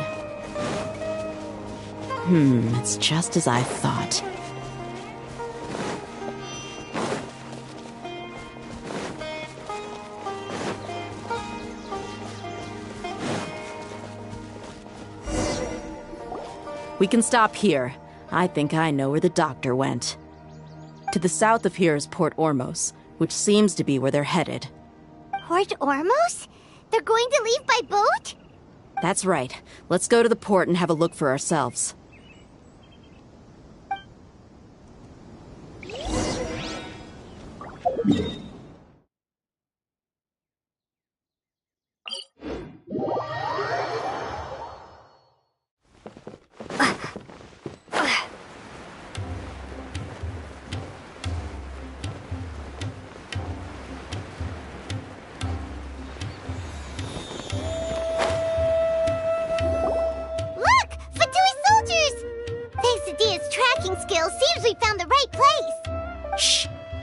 It's just as I thought. We can stop here. I think I know where the doctor went. To the south of here is Port Ormos, which seems to be where they're headed. Port Ormos? They're going to leave by boat? That's right. Let's go to the port and have a look for ourselves.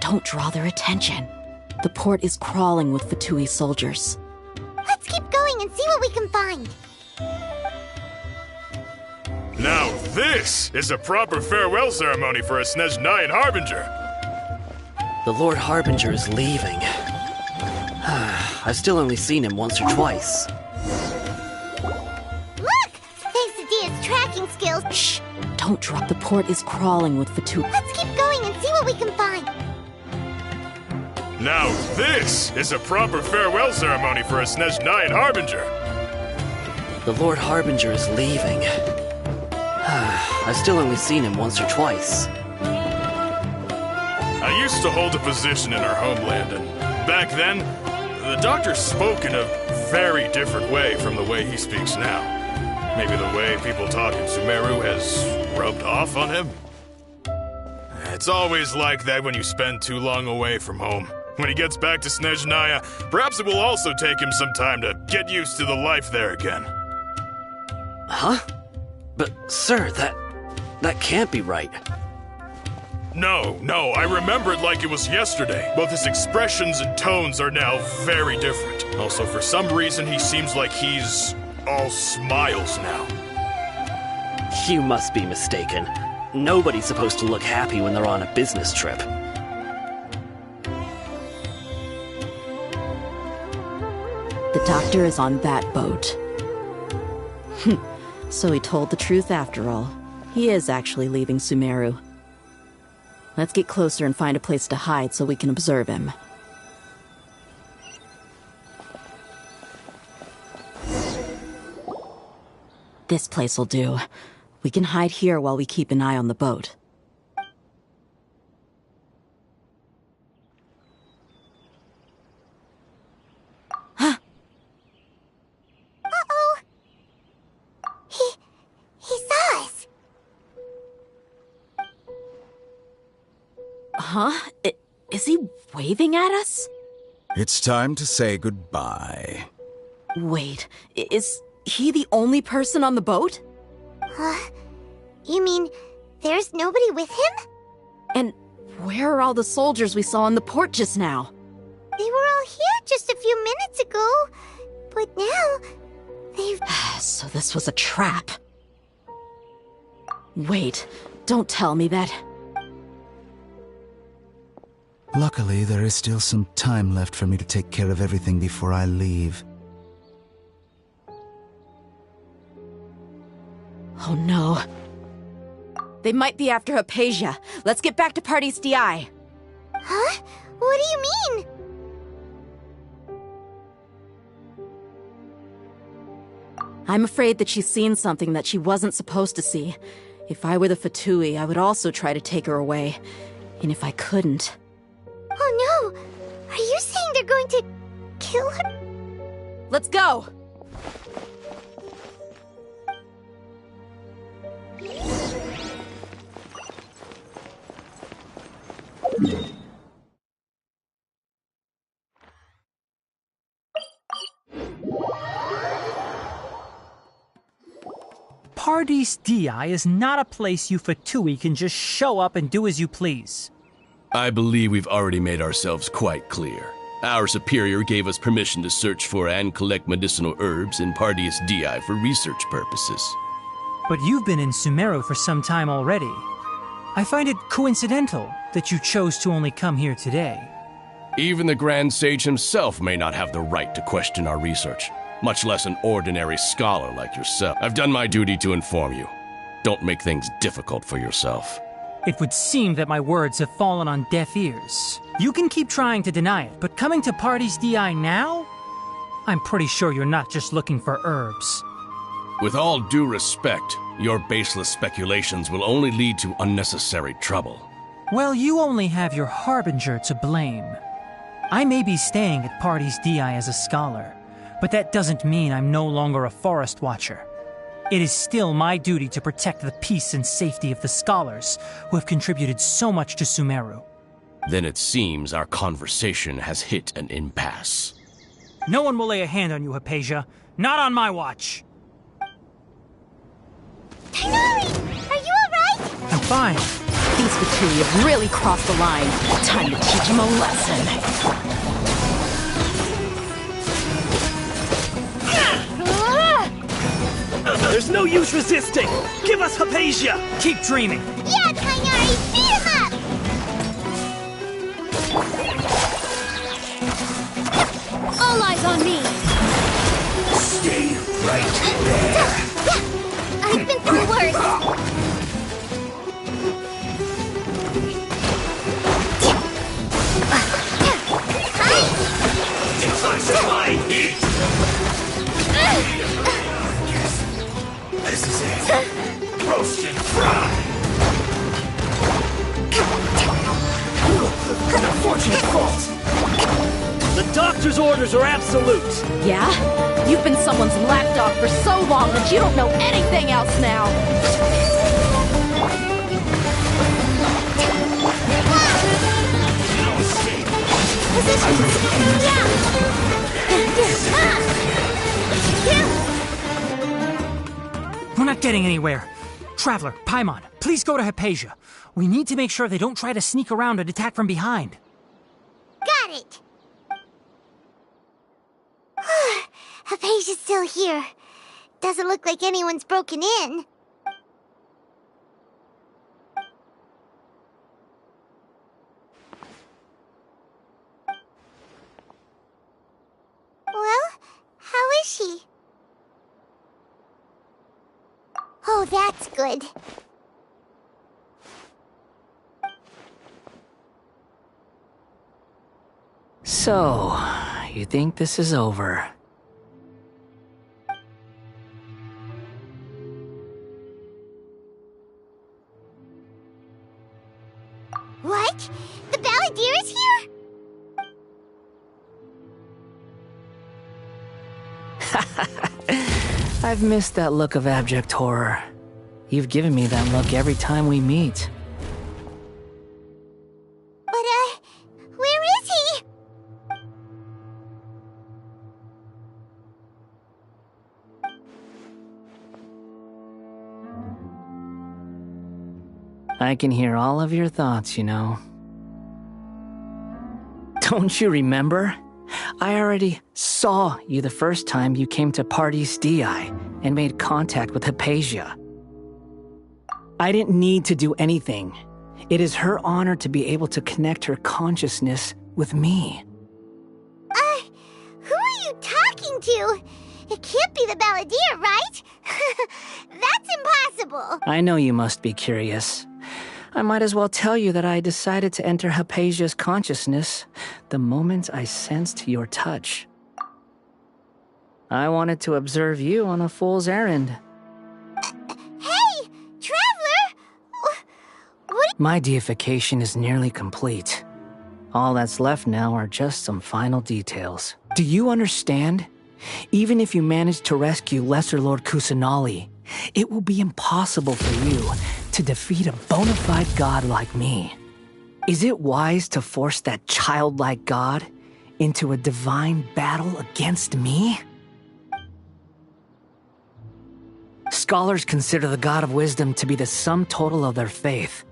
Don't draw their attention. The port is crawling with Fatui soldiers. Let's keep going and see what we can find. Now this is a proper farewell ceremony for a Snezhnayan Harbinger. The Lord Harbinger is leaving. I've still only seen him once or twice. Look! Thanks to Dia's tracking skills... Shh! Don't drop. The port is crawling with Fatui. Let's keep going and see what we can find. Now this is a proper farewell ceremony for a Snezhnayan Harbinger. The Lord Harbinger is leaving. I've still only seen him once or twice. I used to hold a position in our homeland, and back then, the doctor spoke in a very different way from the way he speaks now. Maybe the way people talk in Sumeru has rubbed off on him? It's always like that when you spend too long away from home. When he gets back to Snezhnaya, perhaps it will also take him some time to get used to the life there again. Huh? But, sir, that can't be right. No, I remember it like it was yesterday. Both his expressions and tones are now very different. Also, for some reason, he seems like he's all smiles now. You must be mistaken. Nobody's supposed to look happy when they're on a business trip. The doctor is on that boat. So he told the truth after all. He is actually leaving Sumeru. Let's get closer and find a place to hide so we can observe him. This place'll do. We can hide here while we keep an eye on the boat. Uh-oh. He saw us. Huh? Is he waving at us? It's time to say goodbye. Wait, is he the only person on the boat? You mean there's nobody with him? And where are all the soldiers we saw in the port just now? They were all here just a few minutes ago, but now they've... So this was a trap. Wait, don't tell me that... Luckily, there is still some time left for me to take care of everything before I leave. Oh no. They might be after Hypatia. Let's get back to Party's DI. Huh? What do you mean? I'm afraid that she's seen something that she wasn't supposed to see. If I were the Fatui, I would also try to take her away. And if I couldn't... Oh no! Are you saying they're going to kill her? Let's go! Party's DI is not a place you Fatui can just show up and do as you please. I believe we've already made ourselves quite clear. Our superior gave us permission to search for and collect medicinal herbs in Party's DI for research purposes. But you've been in Sumeru for some time already. I find it coincidental that you chose to only come here today. Even the Grand Sage himself may not have the right to question our research, much less an ordinary scholar like yourself. I've done my duty to inform you. Don't make things difficult for yourself. It would seem that my words have fallen on deaf ears. You can keep trying to deny it, but coming to Party's DI now? I'm pretty sure you're not just looking for herbs. With all due respect, your baseless speculations will only lead to unnecessary trouble. Well, you only have your Harbinger to blame. I may be staying at Party's DI as a scholar, but that doesn't mean I'm no longer a forest watcher. It is still my duty to protect the peace and safety of the scholars who have contributed so much to Sumeru. Then it seems our conversation has hit an impasse. No one will lay a hand on you, Hypatia. Not on my watch. Tighnari! Are you alright? I'm fine. These Fatui have really crossed the line. Time to teach them a lesson. There's no use resisting! Give us Hypatia! Keep dreaming! Yeah, Tighnari! Beat him up! All eyes on me! Stay right there! I've been through worse! It's my heat! This is it. Roast and fry. An unfortunate fault. The doctor's orders are absolute. Yeah? You've been someone's lapdog for so long that you don't know anything else now. No escape. We're not getting anywhere. Traveler, Paimon, please go to Hypatia. We need to make sure they don't try to sneak around and attack from behind. Got it! Hypatia's still here. Doesn't look like anyone's broken in. Well, how is she? Oh, that's good. So, you think this is over? What? The Balladeer is here? I've missed that look of abject horror. You've given me that look every time we meet. But, where is he? I can hear all of your thoughts, you know. Don't you remember? I already saw you the first time you came to Parties DI and made contact with Hypatia. I didn't need to do anything. It is her honor to be able to connect her consciousness with me. Who are you talking to? It can't be the Balladeer, right? That's impossible. I know you must be curious. I might as well tell you that I decided to enter Hypatia's consciousness the moment I sensed your touch. I wanted to observe you on a fool's errand. Hey, Traveler! What? My deification is nearly complete. All that's left now are just some final details. Do you understand? Even if you manage to rescue Lesser Lord Kusanali, it will be impossible for you to defeat a bona fide god like me. Is it wise to force that childlike god into a divine battle against me? Scholars consider the god of wisdom to be the sum total of their faith.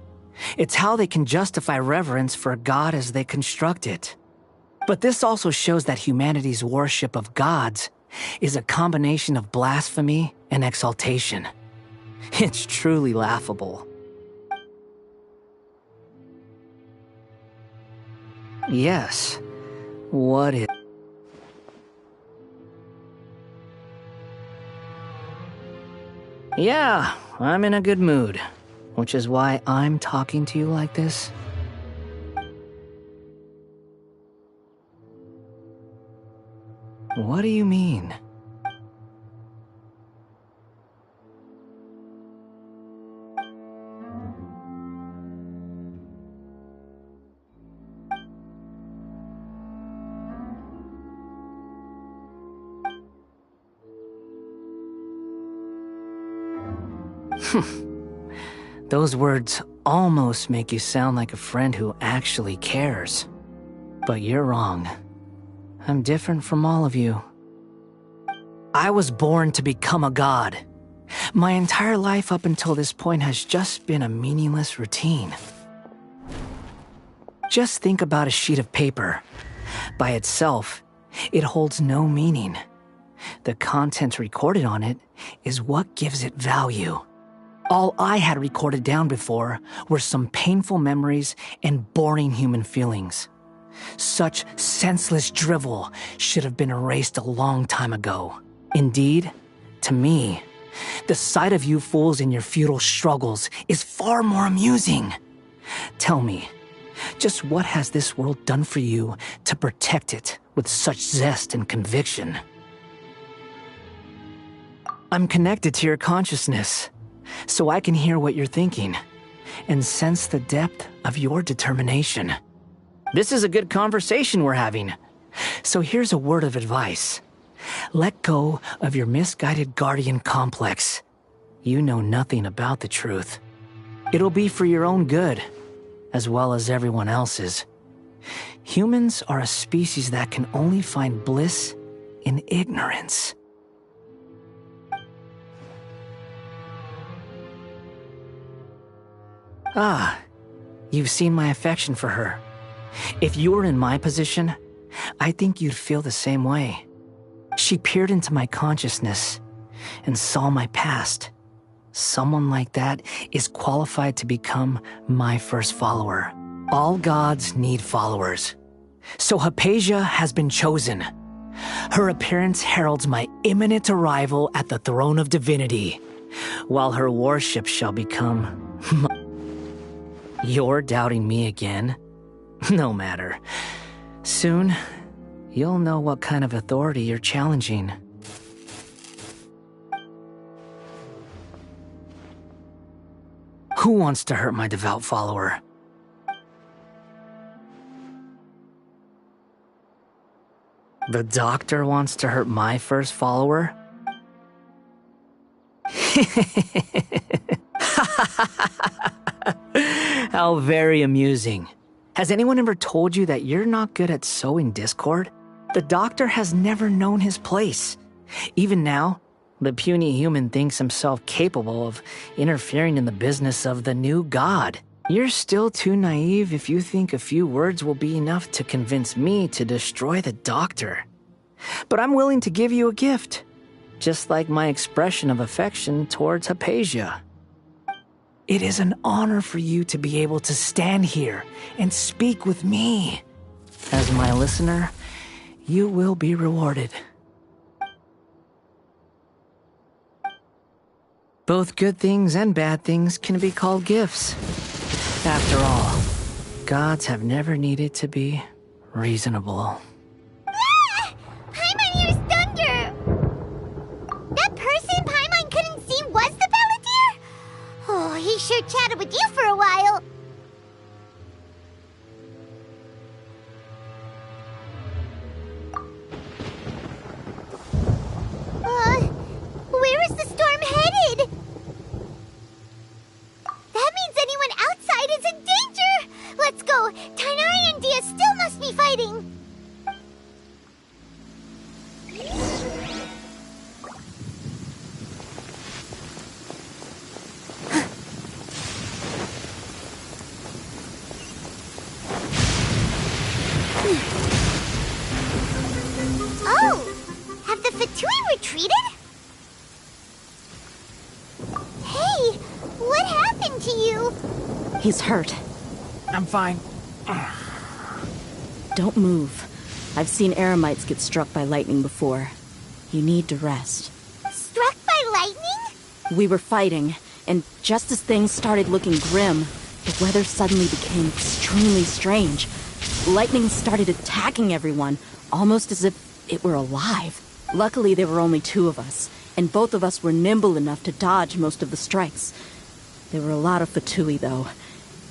It's how they can justify reverence for a god as they construct it. But this also shows that humanity's worship of gods is a combination of blasphemy and exaltation. It's truly laughable. Yes. What is... Yeah, I'm in a good mood, which is why I'm talking to you like this. What do you mean? Those words almost make you sound like a friend who actually cares. But you're wrong. I'm different from all of you. I was born to become a god. My entire life up until this point has just been a meaningless routine. Just think about a sheet of paper. By itself, it holds no meaning. The content recorded on it is what gives it value. All I had recorded down before were some painful memories and boring human feelings. Such senseless drivel should have been erased a long time ago. Indeed, to me, the sight of you fools in your futile struggles is far more amusing. Tell me, just what has this world done for you to protect it with such zest and conviction? I'm connected to your consciousness, so I can hear what you're thinking and sense the depth of your determination. This is a good conversation we're having. So here's a word of advice. Let go of your misguided guardian complex. You know nothing about the truth. It'll be for your own good, as well as everyone else's. Humans are a species that can only find bliss in ignorance. Ah, you've seen my affection for her. If you were in my position, I think you'd feel the same way. She peered into my consciousness and saw my past. Someone like that is qualified to become my first follower. All gods need followers. So Hypatia has been chosen. Her appearance heralds my imminent arrival at the throne of divinity, while her worship shall become... You're doubting me again? No matter. Soon, you'll know what kind of authority you're challenging. Who wants to hurt my devout follower? The doctor wants to hurt my first follower? How very amusing. Has anyone ever told you that you're not good at sowing discord? The doctor has never known his place. Even now, the puny human thinks himself capable of interfering in the business of the new god. You're still too naive if you think a few words will be enough to convince me to destroy the doctor. But I'm willing to give you a gift, just like my expression of affection towards Hypatia. It is an honor for you to be able to stand here and speak with me. As my listener, you will be rewarded. Both good things and bad things can be called gifts. After all, gods have never needed to be reasonable. Ah! Paimon hears thunder! That person Paimon couldn't see was the Balladeer? Oh, he sure chatted with you for a while. Where is the storm headed? That means anyone outside is in danger! Let's go! Tainari and Dia still must be fighting! Oh! Have the Fatui retreated? Hey! What happened to you? He's hurt. I'm fine. Don't move. I've seen eremites get struck by lightning before. You need to rest. Struck by lightning? We were fighting, and just as things started looking grim, the weather suddenly became extremely strange. Lightning started attacking everyone, almost as if it were alive. Luckily, there were only two of us, and both of us were nimble enough to dodge most of the strikes. There were a lot of Fatui, though,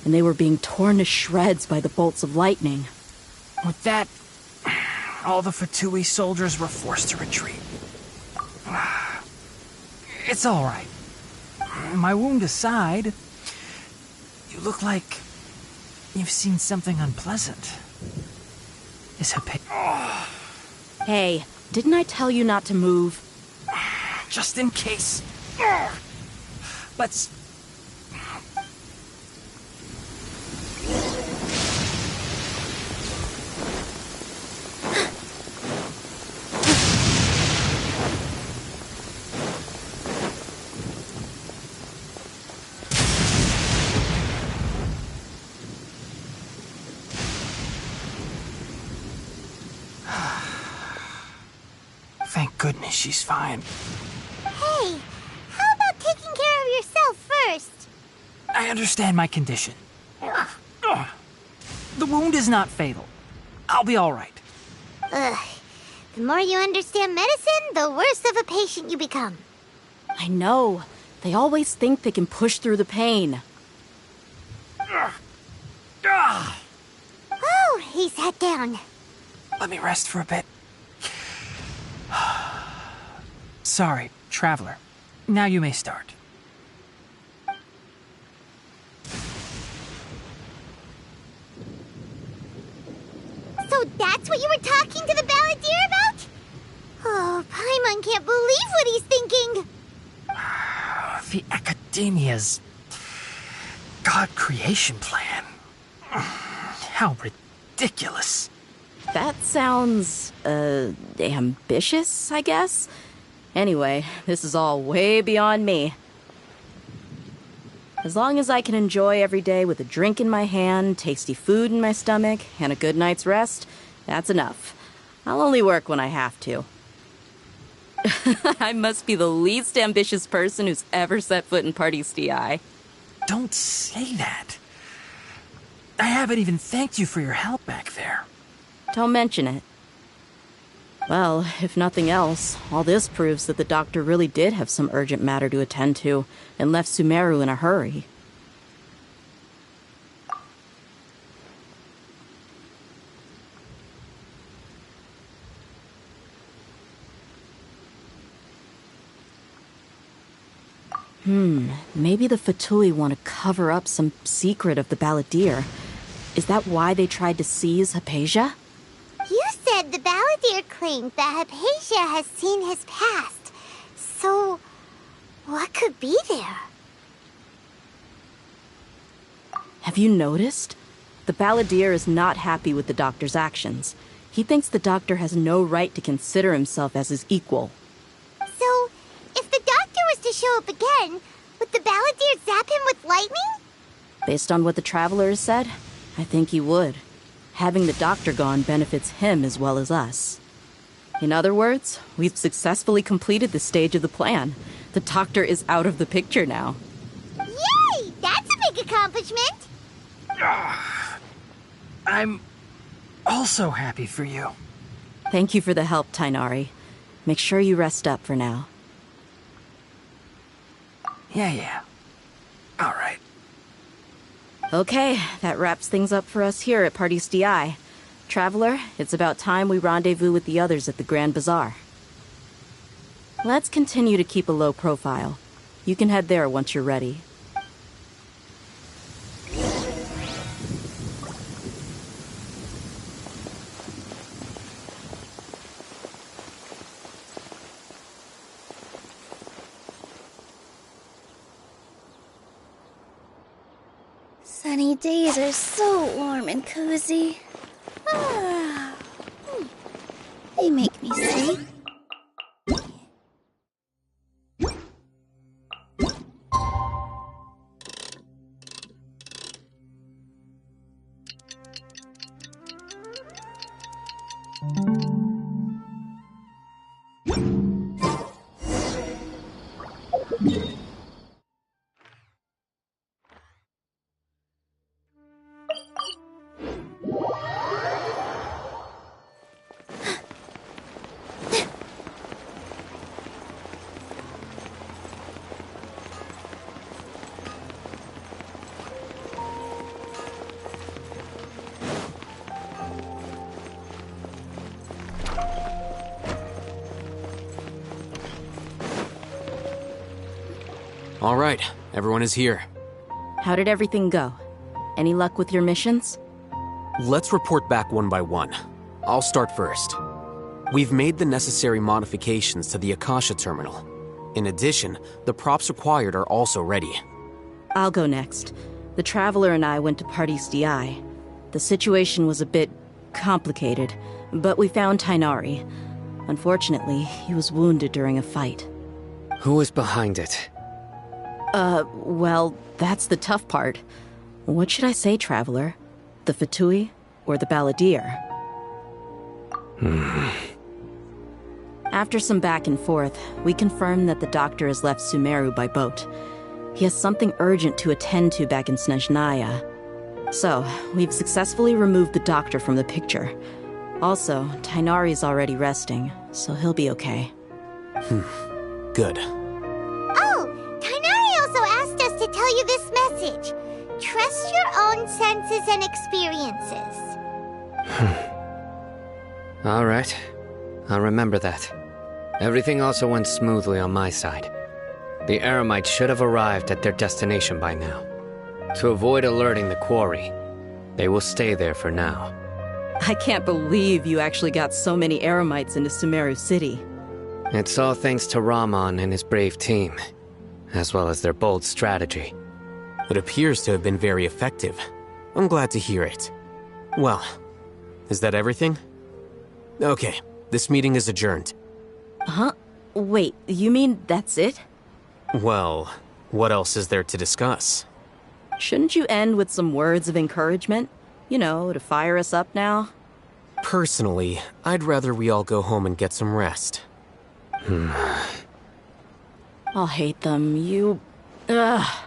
and they were being torn to shreds by the bolts of lightning. With that, all the Fatui soldiers were forced to retreat. It's all right. My wound aside, you look like you've seen something unpleasant. Is Hypatia... Hey, didn't I tell you not to move? Just in case. Let's... Thank goodness she's fine. Hey, how about taking care of yourself first? I understand my condition. The wound is not fatal. I'll be all right. Ugh. The more you understand medicine, the worse of a patient you become. I know. They always think they can push through the pain. Oh, he sat down. Let me rest for a bit. Sorry, traveler. Now you may start. So that's what you were talking to the Balladeer about? Oh, Paimon can't believe what he's thinking. The Academia's God creation plan. How ridiculous. That sounds, ambitious, I guess? Anyway, this is all way beyond me. As long as I can enjoy every day with a drink in my hand, tasty food in my stomach, and a good night's rest, that's enough. I'll only work when I have to. I must be the least ambitious person who's ever set foot in Party's DI. Don't say that. I haven't even thanked you for your help back there. Don't mention it. Well, if nothing else, all this proves that the doctor really did have some urgent matter to attend to, and left Sumeru in a hurry. Maybe the Fatui want to cover up some secret of the Balladeer. Is that why they tried to seize Hypatia? You said the Balladeer claimed that Hypatia has seen his past. So, what could be there? Have you noticed? The Balladeer is not happy with the Doctor's actions. He thinks the Doctor has no right to consider himself as his equal. So, if the Doctor was to show up again, would the Balladeer zap him with lightning? Based on what the Traveler has said, I think he would. Having the Doctor gone benefits him as well as us. In other words, we've successfully completed this stage of the plan. The Doctor is out of the picture now. Yay! That's a big accomplishment! I'm also happy for you. Thank you for the help, Tainari. Make sure you rest up for now. Yeah. All right. Okay, that wraps things up for us here at Parties DI. Traveler, it's about time we rendezvous with the others at the Grand Bazaar. Let's continue to keep a low profile. You can head there once you're ready. Sunny days are so warm and cozy. They make me sleep. All right, everyone is here. How did everything go? Any luck with your missions? Let's report back one by one. I'll start first. We've made the necessary modifications to the Akasha terminal. In addition, the props required are also ready. I'll go next. The Traveler and I went to Parties DI. The situation was a bit complicated, but we found Tainari. Unfortunately, he was wounded during a fight. Who was behind it? Well, that's the tough part. What should I say, Traveler? The Fatui or the Balladeer? After some back and forth, we confirmed that the Doctor has left Sumeru by boat. He has something urgent to attend to back in Snezhnaya. So, we've successfully removed the Doctor from the picture. Also, Tainari's already resting, so he'll be okay. Good. To tell you this message. Trust your own senses and experiences. All right. I'll remember that. Everything also went smoothly on my side. The Eremites should have arrived at their destination by now. To avoid alerting the quarry, they will stay there for now. I can't believe you actually got so many Eremites into Sumeru City. It's all thanks to Rahman and his brave team, as well as their bold strategy. It appears to have been very effective. I'm glad to hear it. Well, is that everything? Okay, this meeting is adjourned. Huh? Wait, you mean that's it? Well, what else is there to discuss? Shouldn't you end with some words of encouragement? You know, to fire us up now? Personally, I'd rather we all go home and get some rest. I'll hate them, Ugh.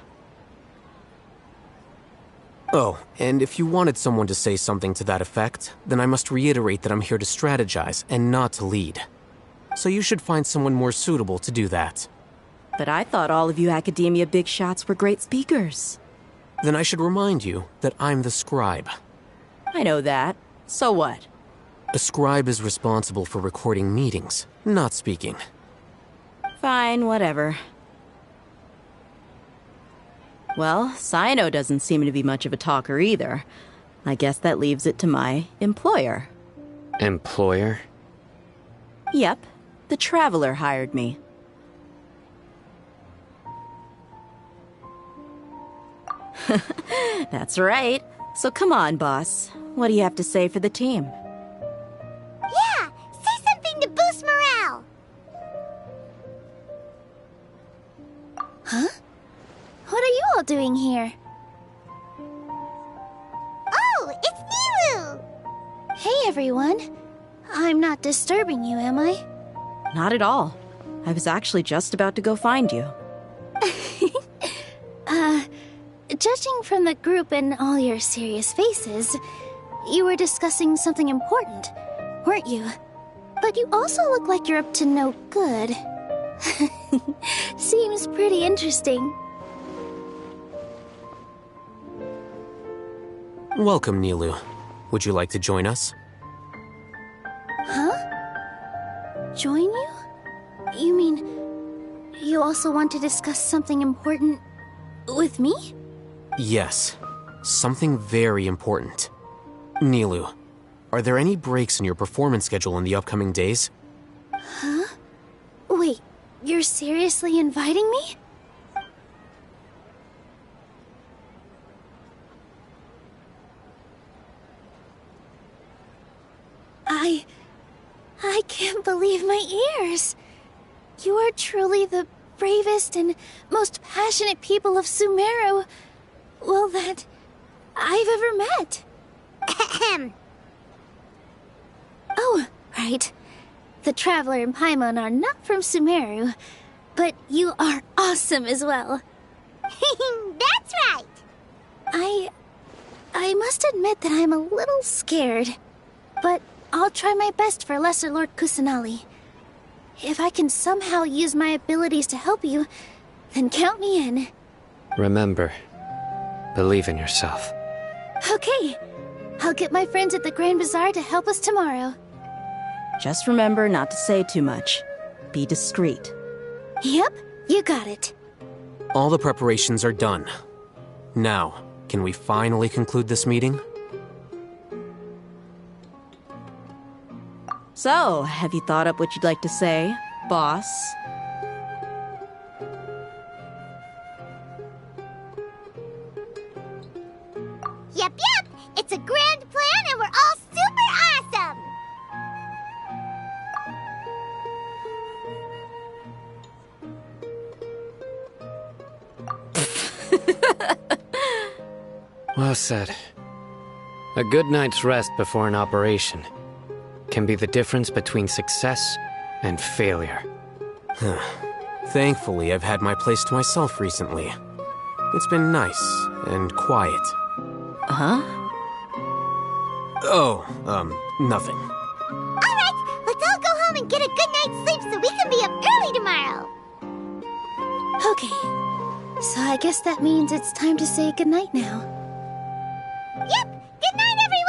Oh, and if you wanted someone to say something to that effect, then I must reiterate that I'm here to strategize and not to lead. So you should find someone more suitable to do that. But I thought all of you Academia big shots were great speakers. Then I should remind you that I'm the scribe. I know that. So what? A scribe is responsible for recording meetings, not speaking. Fine, whatever. Well, Sino doesn't seem to be much of a talker either. I guess that leaves it to my employer. Employer? Yep, the Traveler hired me. That's right. So come on, boss. What do you have to say for the team? Yeah! Say something to boost morale! Huh? What are you all doing here? Oh, it's Nilu! Hey, everyone. I'm not disturbing you, am I? Not at all. I was actually just about to go find you. Judging from the group and all your serious faces, you were discussing something important, weren't you? But you also look like you're up to no good. Seems pretty interesting. Welcome, Nilu. Would you like to join us? Huh? Join you? You mean, you also want to discuss something important with me? Yes. Something very important. Nilu, are there any breaks in your performance schedule in the upcoming days? Huh? Wait, you're seriously inviting me? I can't believe my ears. You are truly the bravest and most passionate people of Sumeru, well, that I've ever met. Ahem. Oh, right. The Traveler and Paimon are not from Sumeru, but you are awesome as well. That's right. I must admit that I'm a little scared, but I'll try my best for Lesser Lord Kusanali. If I can somehow use my abilities to help you, then count me in. Remember, believe in yourself. Okay, I'll get my friends at the Grand Bazaar to help us tomorrow. Just remember not to say too much. Be discreet. Yep, you got it. All the preparations are done. Now, can we finally conclude this meeting? So, have you thought up what you'd like to say, boss? Yep. It's a grand plan and we're all super awesome! Well said. A good night's rest before an operation can be the difference between success and failure. Thankfully, I've had my place to myself recently. It's been nice and quiet. Huh? Oh, nothing. Alright, let's all go home and get a good night's sleep so we can be up early tomorrow. Okay, so I guess that means it's time to say goodnight now. Yep, good night, everyone!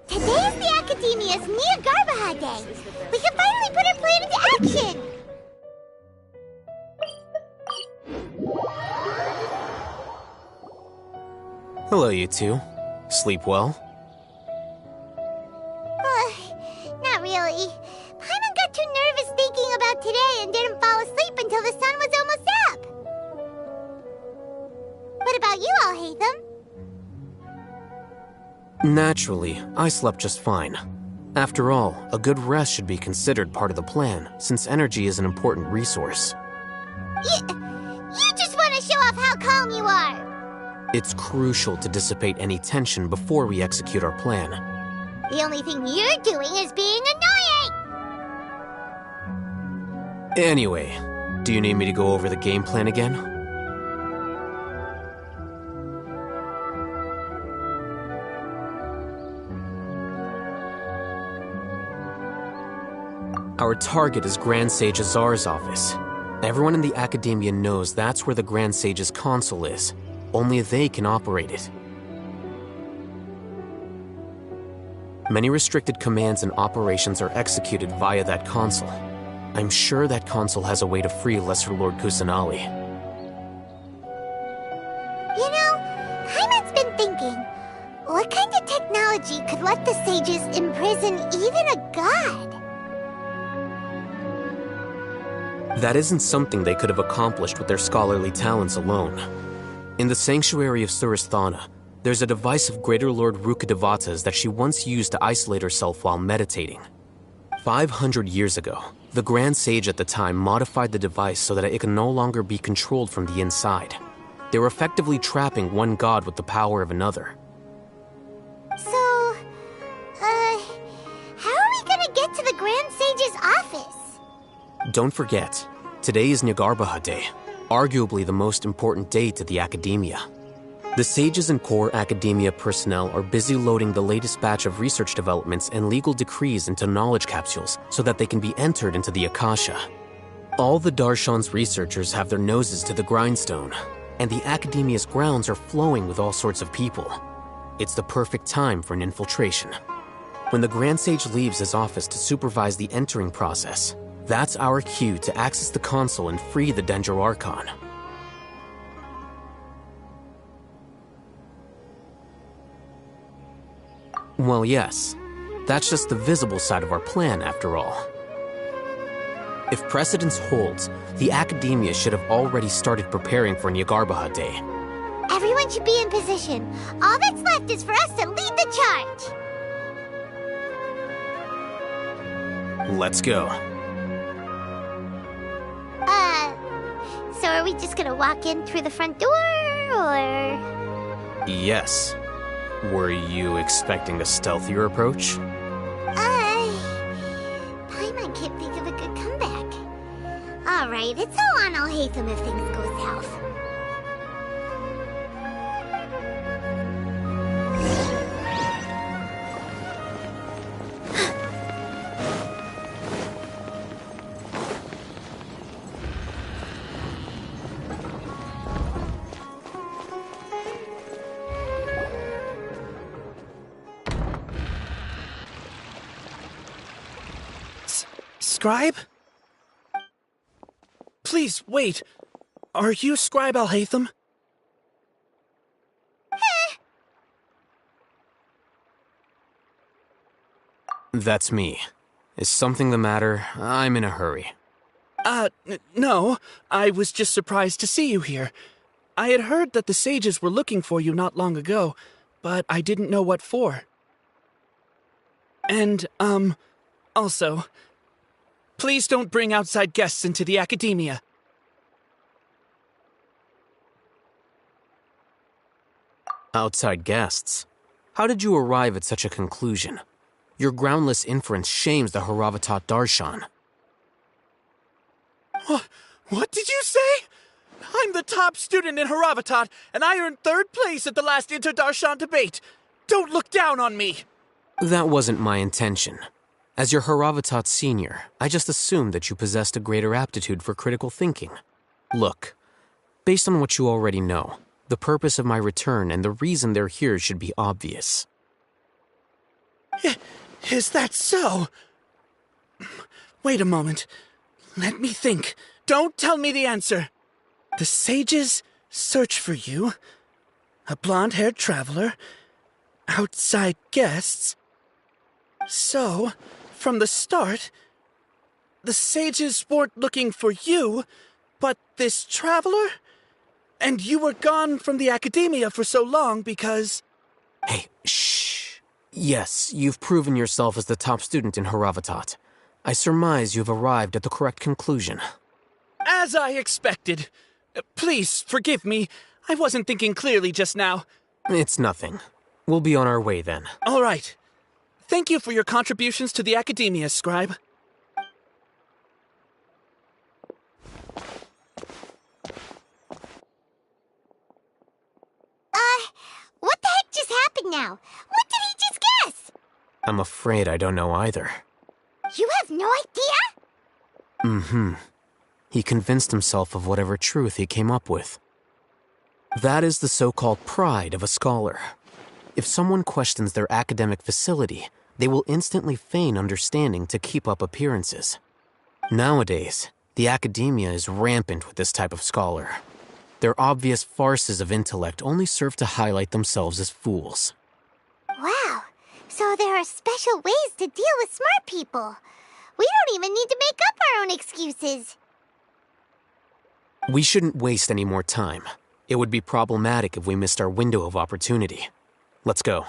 Today's the Academia's Nia Garbaha Day. We can finally put our plan into action. Hello, you two. Sleep well? Not really. Paimon got too nervous thinking about today and didn't fall asleep until the sun was almost up. What about you, Alhaitham? Naturally, I slept just fine. After all, a good rest should be considered part of the plan, since energy is an important resource. You just want to show off how calm you are. It's crucial to dissipate any tension before we execute our plan. The only thing you're doing is being annoying! Anyway, do you need me to go over the game plan again? Our target is Grand Sage Azar's office. Everyone in the Academia knows that's where the Grand Sage's console is. Only they can operate it. Many restricted commands and operations are executed via that console. I'm sure that console has a way to free Lesser Lord Kusanali. You know, Paimon's been thinking, what kind of technology could let the sages imprison even a god? That isn't something they could have accomplished with their scholarly talents alone. In the sanctuary of Suristhana, there's a device of Greater Lord Rukkhadevata's that she once used to isolate herself while meditating. 500 years ago, the Grand Sage at the time modified the device so that it could no longer be controlled from the inside. They were effectively trapping one god with the power of another. So, how are we gonna get to the Grand Sage's office? Don't forget, today is Nyagarbha Day, arguably the most important day to the Academia. The sages and core Academia personnel are busy loading the latest batch of research developments and legal decrees into knowledge capsules so that they can be entered into the Akasha. All the Darshan's researchers have their noses to the grindstone, and the Academia's grounds are flowing with all sorts of people. It's the perfect time for an infiltration. When the Grand Sage leaves his office to supervise the entering process, that's our cue to access the console and free the Dendro Archon. Well, yes. That's just the visible side of our plan, after all. If precedence holds, the Academia should have already started preparing for Nyagarbha Day. Everyone should be in position. All that's left is for us to lead the charge. Let's go. So are we just gonna walk in through the front door, or...? Yes. Were you expecting a stealthier approach? Paimon can't think of a good comeback. Alright, it's all on Alhaitham if things go south. Scribe? Please, wait. Are you Scribe Alhaitham? That's me. Is something the matter? I'm in a hurry. No. I was just surprised to see you here. I had heard that the sages were looking for you not long ago, but I didn't know what for. And, also, please don't bring outside guests into the Academia. Outside guests? How did you arrive at such a conclusion? Your groundless inference shames the Haravatat Darshan. What did you say? I'm the top student in Haravatat, and I earned 3rd place at the last Inter-Darshan debate. Don't look down on me! That wasn't my intention. As your Haravatat senior, I just assumed that you possessed a greater aptitude for critical thinking. Look, based on what you already know, the purpose of my return and the reason they're here should be obvious. Is that so? Wait a moment. Let me think. Don't tell me the answer. The sages search for you, a blonde-haired traveler, outside guests. So, from the start, the sages weren't looking for you, but this traveler? And you were gone from the academia for so long because... Hey, shh. Yes, you've proven yourself as the top student in Haravatat. I surmise you've arrived at the correct conclusion. As I expected. Please, forgive me. I wasn't thinking clearly just now. It's nothing. We'll be on our way then. All right. Thank you for your contributions to the academia, Scribe. What the heck just happened now? What did he just guess? I'm afraid I don't know either. You have no idea? Mm-hmm. He convinced himself of whatever truth he came up with. That is the so-called pride of a scholar. If someone questions their academic facility, they will instantly feign understanding to keep up appearances. Nowadays, the academia is rampant with this type of scholar. Their obvious farces of intellect only serve to highlight themselves as fools. Wow, so there are special ways to deal with smart people. We don't even need to make up our own excuses. We shouldn't waste any more time. It would be problematic if we missed our window of opportunity. Let's go.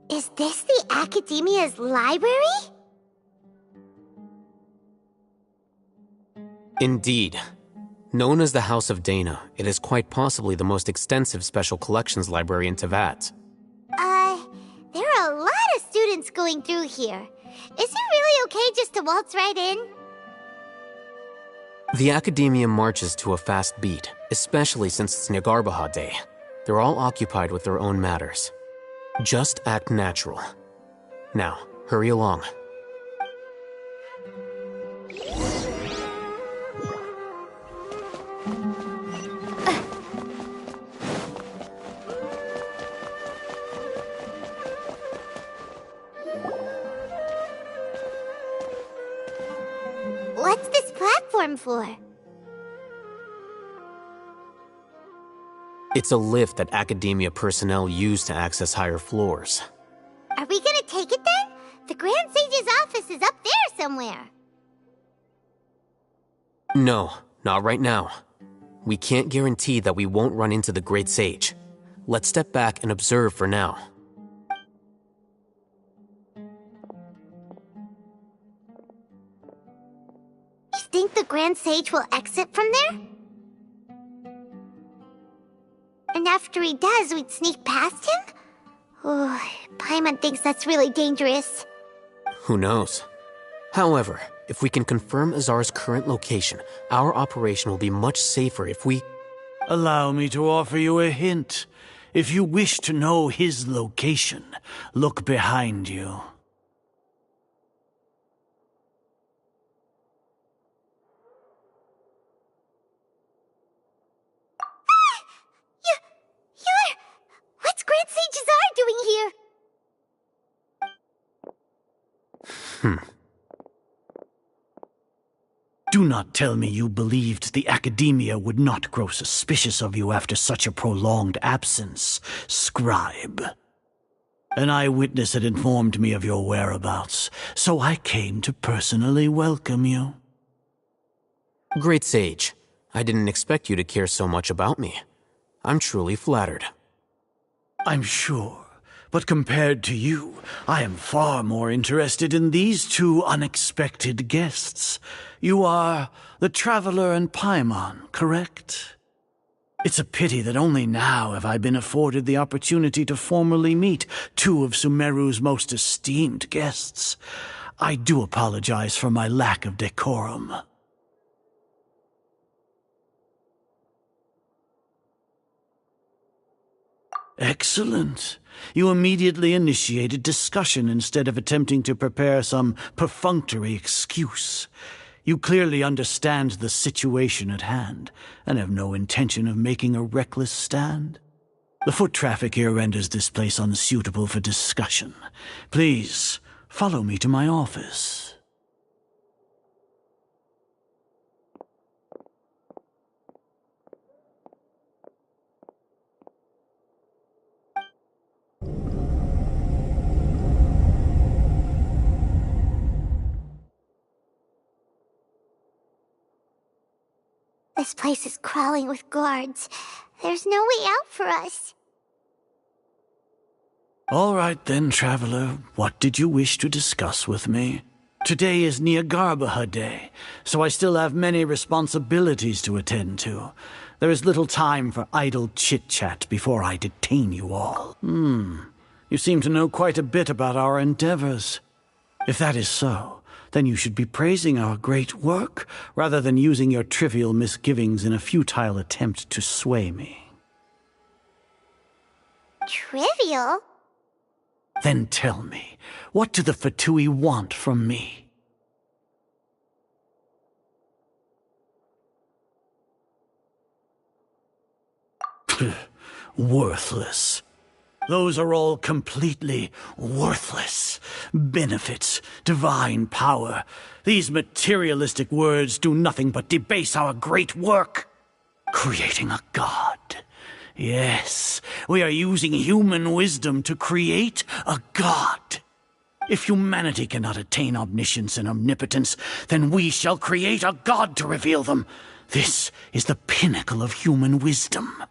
Is this the Academia's library? Indeed. Known as the House of Dana, it is quite possibly the most extensive special collections library in Teyvat. There are a lot of students going through here. Is it really okay just to waltz right in? The Academia marches to a fast beat, especially since it's Nagarbaha Day. They're all occupied with their own matters. Just act natural. Now, hurry along. What's this platform for? It's a lift that Academia personnel use to access higher floors. Are we gonna take it then? The Grand Sage's office is up there somewhere. No, not right now. We can't guarantee that we won't run into the Great Sage. Let's step back and observe for now. You think the Grand Sage will exit from there? And after he does, we'd sneak past him? Oh, Paimon thinks that's really dangerous. Who knows? However, if we can confirm Azar's current location, our operation will be much safer if we... Allow me to offer you a hint. If you wish to know his location, look behind you. What's Grand Sage Azar doing here? Do not tell me you believed the Academia would not grow suspicious of you after such a prolonged absence, Scribe. An eyewitness had informed me of your whereabouts, so I came to personally welcome you. Great Sage, I didn't expect you to care so much about me. I'm truly flattered. I'm sure, but compared to you, I am far more interested in these two unexpected guests. You are the Traveler and Paimon, correct? It's a pity that only now have I been afforded the opportunity to formally meet two of Sumeru's most esteemed guests. I do apologize for my lack of decorum. Excellent. You immediately initiated discussion instead of attempting to prepare some perfunctory excuse. You clearly understand the situation at hand, and have no intention of making a reckless stand. The foot traffic here renders this place unsuitable for discussion. Please, follow me to my office. This place is crawling with guards. There's no way out for us. All right then, traveler. What did you wish to discuss with me? Today is Niagarbaha Day, so I still have many responsibilities to attend to. There is little time for idle chit-chat before I detain you all. You seem to know quite a bit about our endeavors. If that is so, then you should be praising our great work, rather than using your trivial misgivings in a futile attempt to sway me. Trivial? Then tell me, what do the Fatui want from me? Worthless. Those are all completely worthless. Benefits, divine power. These materialistic words do nothing but debase our great work. Creating a god. Yes, we are using human wisdom to create a god. If humanity cannot attain omniscience and omnipotence, then we shall create a god to reveal them. This is the pinnacle of human wisdom.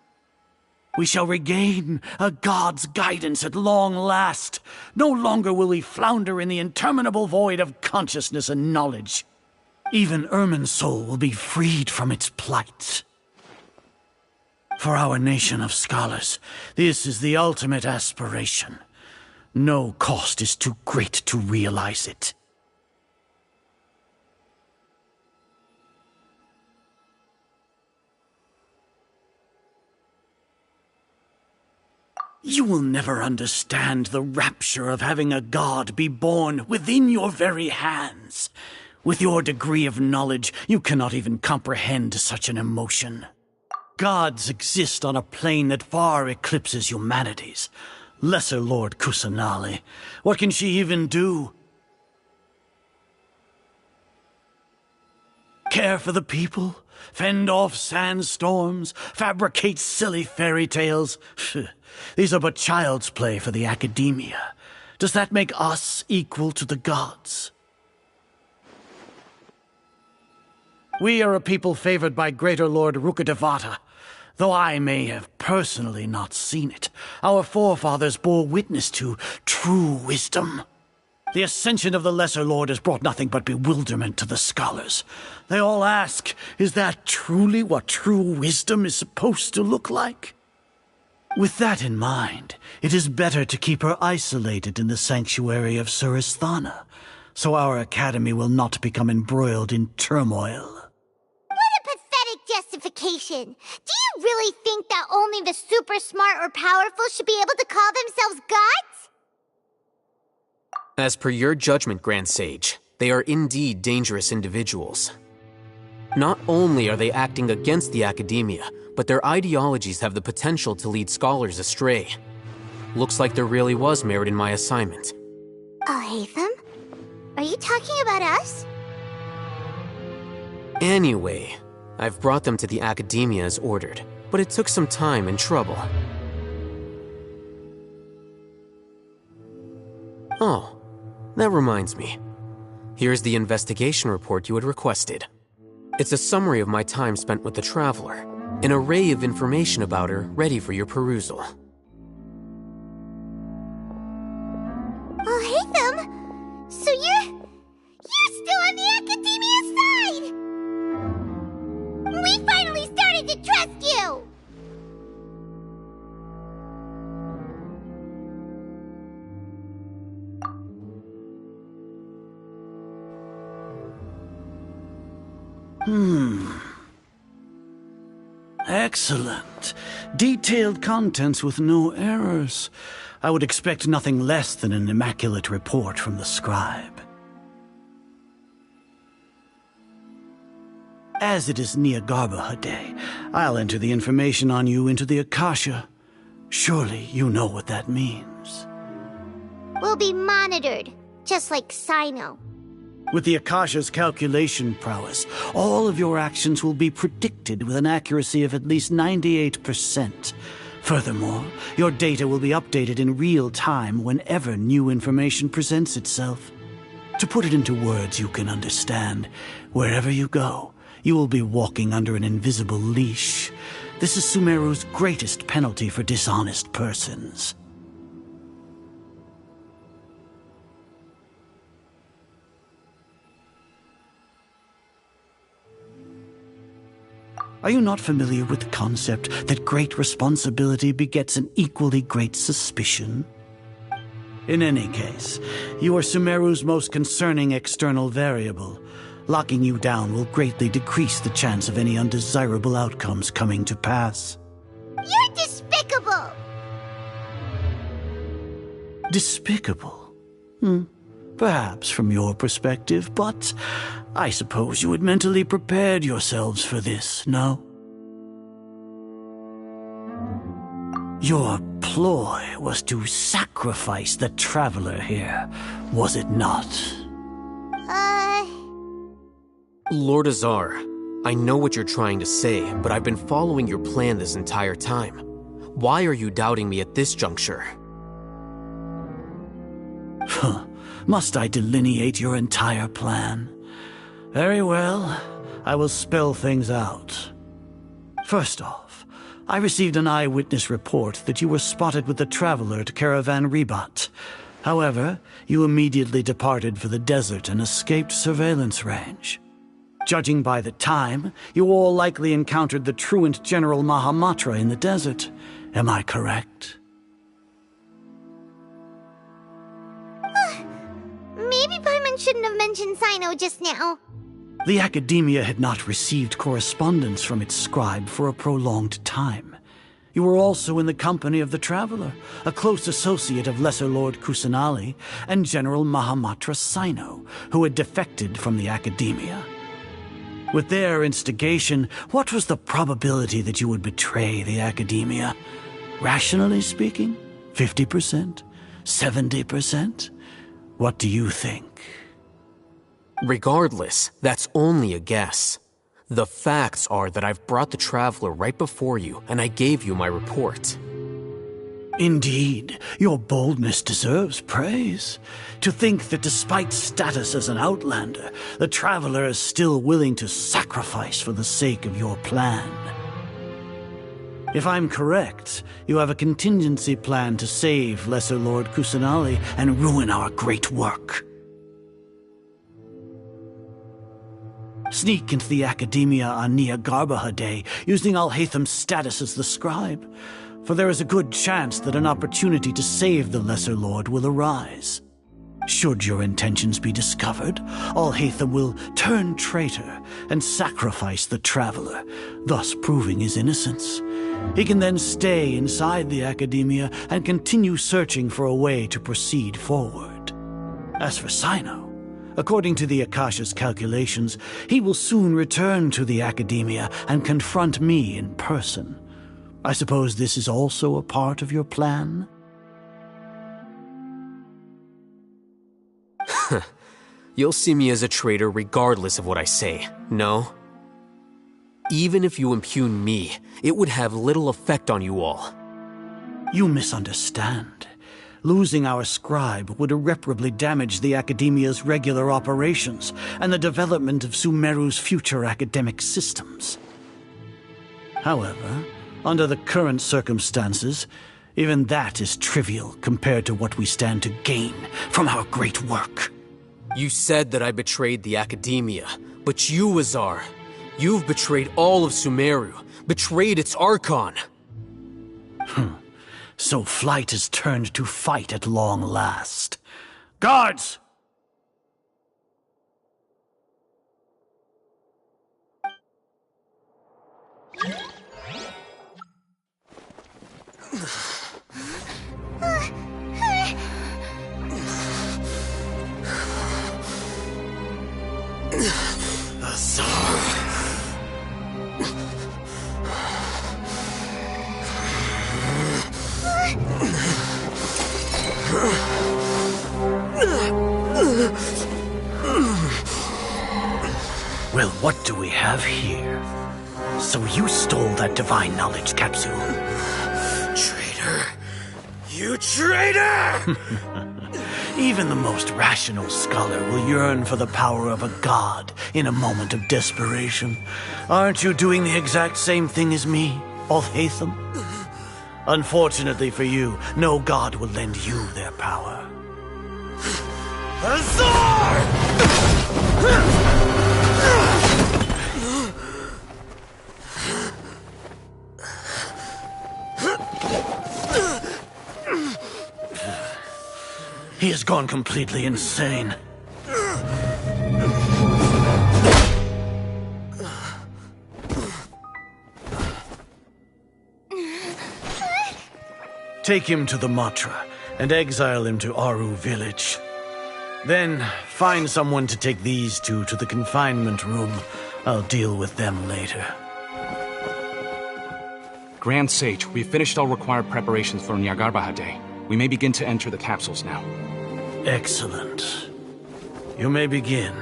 We shall regain a god's guidance at long last. No longer will we flounder in the interminable void of consciousness and knowledge. Even Ermin's soul will be freed from its plight. For our nation of scholars, this is the ultimate aspiration. No cost is too great to realize it. You will never understand the rapture of having a god be born within your very hands. With your degree of knowledge, you cannot even comprehend such an emotion. Gods exist on a plane that far eclipses humanity's. Lesser Lord Kusanali, what can she even do? Care for the people? Fend off sandstorms? Fabricate silly fairy tales? These are but child's play for the academia. Does that make us equal to the gods? We are a people favored by Greater Lord Rukadevata. Though I may have personally not seen it, our forefathers bore witness to true wisdom. The ascension of the Lesser Lord has brought nothing but bewilderment to the scholars. They all ask, is that truly what true wisdom is supposed to look like? With that in mind, it is better to keep her isolated in the sanctuary of Suristhana, so our academy will not become embroiled in turmoil. Justification. Do you really think that only the super smart or powerful should be able to call themselves gods? As per your judgment, Grand Sage, they are indeed dangerous individuals. Not only are they acting against the academia, but their ideologies have the potential to lead scholars astray. Looks like there really was merit in my assignment. Alhaitham? Are you talking about us? Anyway, I've brought them to the academia as ordered, but it took some time and trouble. Oh, that reminds me. Here's the investigation report you had requested. It's a summary of my time spent with the Traveler, an array of information about her ready for your perusal. Alhaitham? So you're still on the academia side! We finally started to trust you! Excellent. Detailed contents with no errors. I would expect nothing less than an immaculate report from the scribe. As it is Niagarbaha Day, I'll enter the information on you into the Akasha. Surely you know what that means. We'll be monitored, just like Sino. With the Akasha's calculation prowess, all of your actions will be predicted with an accuracy of at least 98%. Furthermore, your data will be updated in real time whenever new information presents itself. To put it into words you can understand, wherever you go, you will be walking under an invisible leash. This is Sumeru's greatest penalty for dishonest persons. Are you not familiar with the concept that great responsibility begets an equally great suspicion? In any case, you are Sumeru's most concerning external variable. Locking you down will greatly decrease the chance of any undesirable outcomes coming to pass. You're despicable! Despicable? Perhaps from your perspective, but I suppose you had mentally prepared yourselves for this, no? Your ploy was to sacrifice the traveler here, was it not? Lord Azar, I know what you're trying to say, but I've been following your plan this entire time. Why are you doubting me at this juncture? Must I delineate your entire plan? Very well, I will spell things out. First off, I received an eyewitness report that you were spotted with the traveler at Caravan Ribat. However, you immediately departed for the desert and escaped surveillance range. Judging by the time, you all likely encountered the truant General Mahamatra in the desert. Am I correct? Maybe Paimon shouldn't have mentioned Sino just now. The Academia had not received correspondence from its scribe for a prolonged time. You were also in the company of the Traveler, a close associate of Lesser Lord Kusanali and General Mahamatra Sino, who had defected from the Academia. With their instigation, what was the probability that you would betray the Academia? Rationally speaking, 50%? 70%? What do you think? Regardless, that's only a guess. The facts are that I've brought the Traveler right before you, and I gave you my report. Indeed, your boldness deserves praise. To think that despite status as an outlander, the Traveler is still willing to sacrifice for the sake of your plan. If I'm correct, you have a contingency plan to save Lesser Lord Kusanali and ruin our great work. Sneak into the Academia on Niagarbaha Day, using Alhaitham's status as the scribe, for there is a good chance that an opportunity to save the Lesser Lord will arise. Should your intentions be discovered, Alhaitham will turn traitor and sacrifice the Traveler, thus proving his innocence. He can then stay inside the Academia and continue searching for a way to proceed forward. As for Sino, according to the Akasha's calculations, he will soon return to the Academia and confront me in person. I suppose this is also a part of your plan? You'll see me as a traitor regardless of what I say, no? Even if you impugn me, it would have little effect on you all. You misunderstand. Losing our scribe would irreparably damage the Academia's regular operations and the development of Sumeru's future academic systems. However, under the current circumstances, even that is trivial compared to what we stand to gain from our great work. You said that I betrayed the Academia, but you, Azar, you've betrayed all of Sumeru, betrayed its Archon. So flight has turned to fight at long last. Guards! Well, what do we have here? So you stole that divine knowledge capsule. Traitor! You traitor! Even the most rational scholar will yearn for the power of a god in a moment of desperation. Aren't you doing the exact same thing as me, Alhaitham? Unfortunately for you, no god will lend you their power. Azar! He has gone completely insane. Take him to the Matra and exile him to Aru village. Then find someone to take these two to the confinement room. I'll deal with them later. Grand Sage, we've finished all required preparations for Nyagarbha Day. We may begin to enter the capsules now. Excellent. You may begin.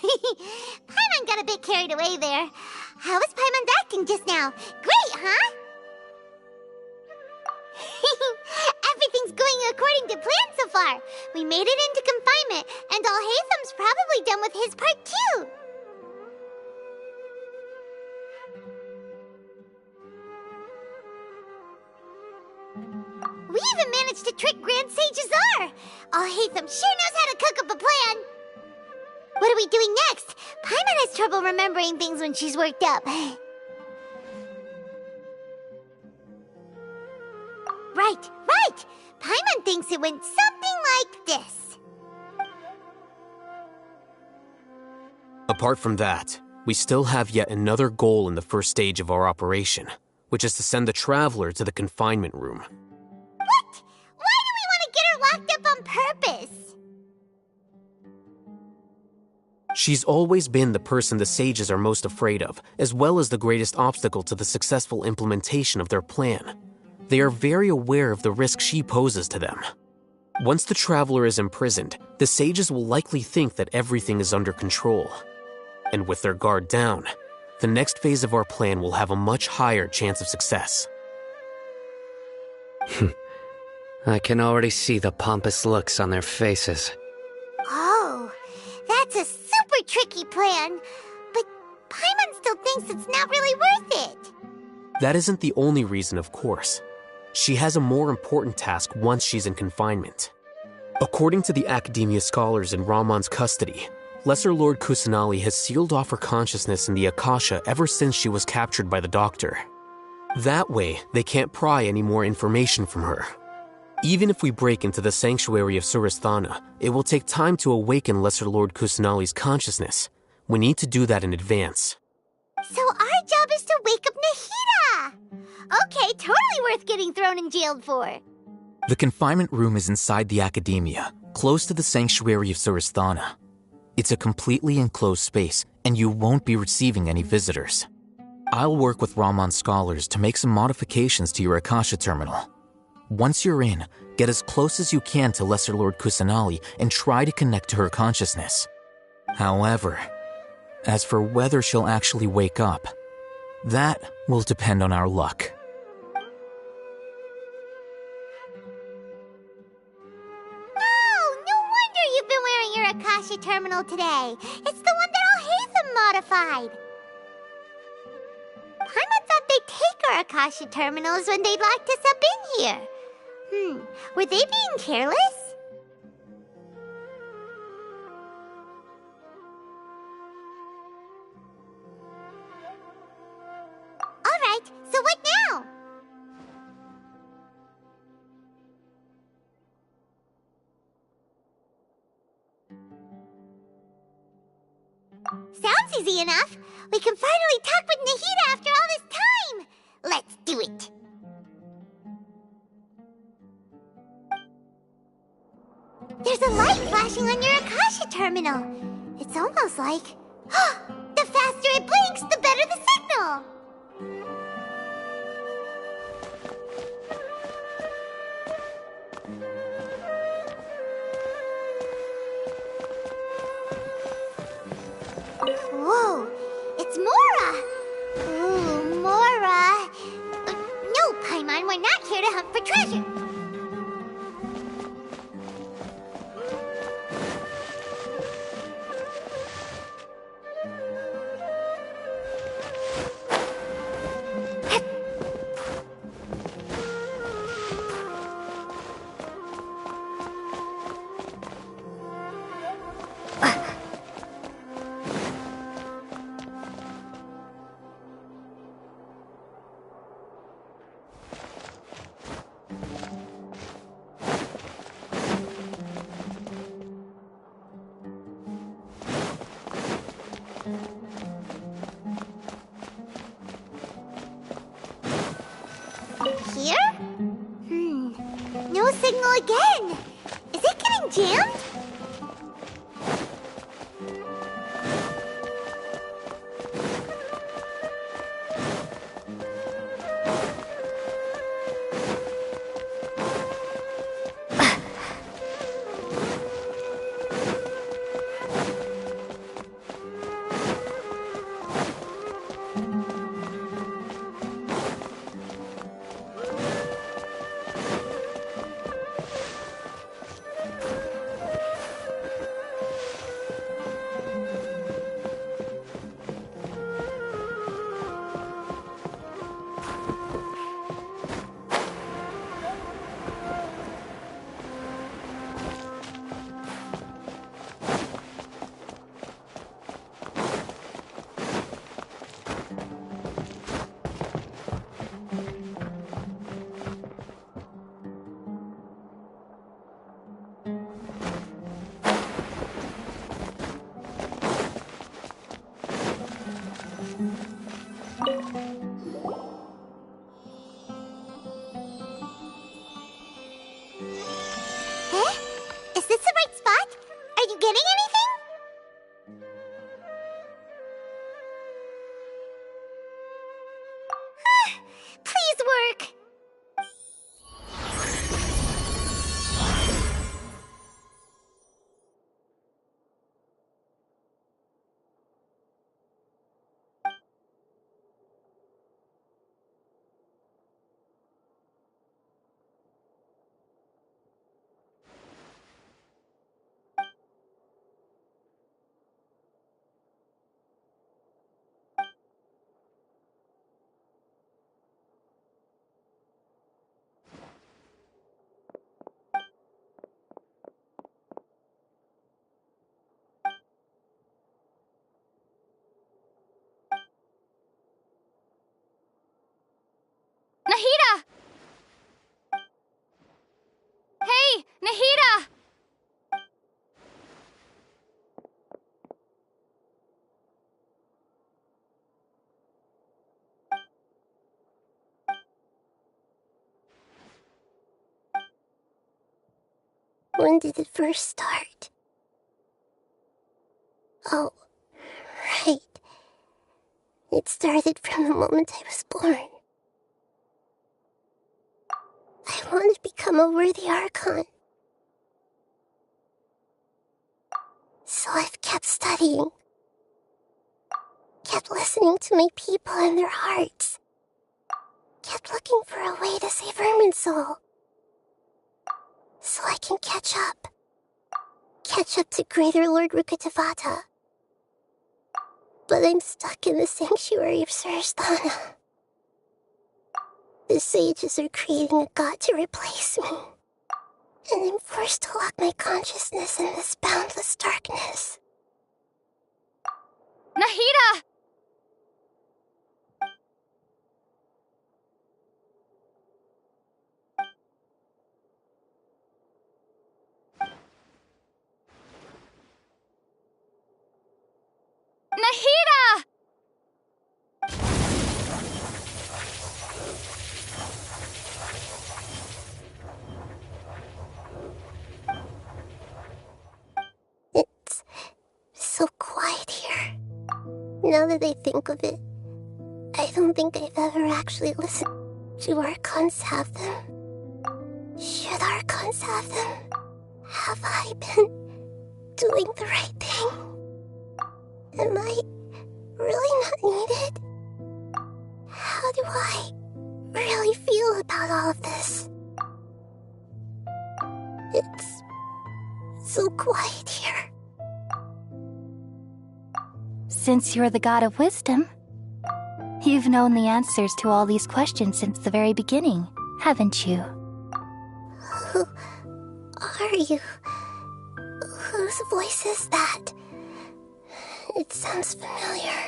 Paimon got a bit carried away there. How was Paimon's acting just now? Great, huh? Everything's going according to plan so far. We made it into confinement, and Alhaitham's probably done with his part too. We even managed to trick Grand Sage Azar. Alhaitham sure knows how to cook up a plan. What are we doing next? Paimon has trouble remembering things when she's worked up. Right. Paimon thinks it went something like this. Apart from that, we still have yet another goal in the first stage of our operation, which is to send the Traveler to the confinement room. What? Why do we want to get her locked up on purpose? She's always been the person the sages are most afraid of, as well as the greatest obstacle to the successful implementation of their plan. They are very aware of the risk she poses to them. Once the Traveler is imprisoned, the sages will likely think that everything is under control. And with their guard down, the next phase of our plan will have a much higher chance of success. I can already see the pompous looks on their faces. Oh, that's a super tricky plan. But Paimon still thinks it's not really worth it. That isn't the only reason, of course. She has a more important task once she's in confinement. According to the Academia scholars in Ramon's custody, Lesser Lord Kusanali has sealed off her consciousness in the Akasha ever since she was captured by the Doctor. That way, they can't pry any more information from her. Even if we break into the sanctuary of Surasthana, it will take time to awaken Lesser Lord Kusanali's consciousness. We need to do that in advance. So our job is to wake up Nahida! Okay, totally worth getting thrown in jail for. The confinement room is inside the Academia, close to the sanctuary of Surasthana. It's a completely enclosed space, and you won't be receiving any visitors. I'll work with Ramon's scholars to make some modifications to your Akasha terminal. Once you're in, get as close as you can to Lesser Lord Kusanali and try to connect to her consciousness. However, as for whether she'll actually wake up, that will depend on our luck. Oh, no wonder you've been wearing your Akasha terminal today. It's the one that them modified. Paimon thought they'd take our Akasha terminals when they locked us up in here. Were they being careless? Alright, so what now? Sounds easy enough. We can finally talk with Nahida after all this time. Let's do it. There's a light flashing on your Akasha terminal. It's almost like... the faster it blinks, the better the signal. Whoa, it's Mora! Ooh, Mora! No, Paimon, we're not here to hunt for treasure. Here? No signal again. Is it getting jammed? Is this the right spot? Are you getting anything? Please work! Nahida! Hey, Nahida! When did it first start? Oh, right. It started from the moment I was born. I want to become a worthy Archon. So I've kept studying. Kept listening to my people and their hearts. Kept looking for a way to save Irminsul. So I can catch up. Catch up to Greater Lord Rukkhadevata. But I'm stuck in the sanctuary of Surasthana. The sages are creating a god to replace me. And I'm forced to lock my consciousness in this boundless darkness. Nahida! Nahida! It's so quiet here. Now that I think of it, I don't think I've ever actually listened. Do Archons have them? Should Archons have them? Have I been doing the right thing? Am I really not needed? How do I really feel about all of this? It's so quiet here. Since you're the god of wisdom, you've known the answers to all these questions since the very beginning, haven't you? Who are you? Whose voice is that? It sounds familiar.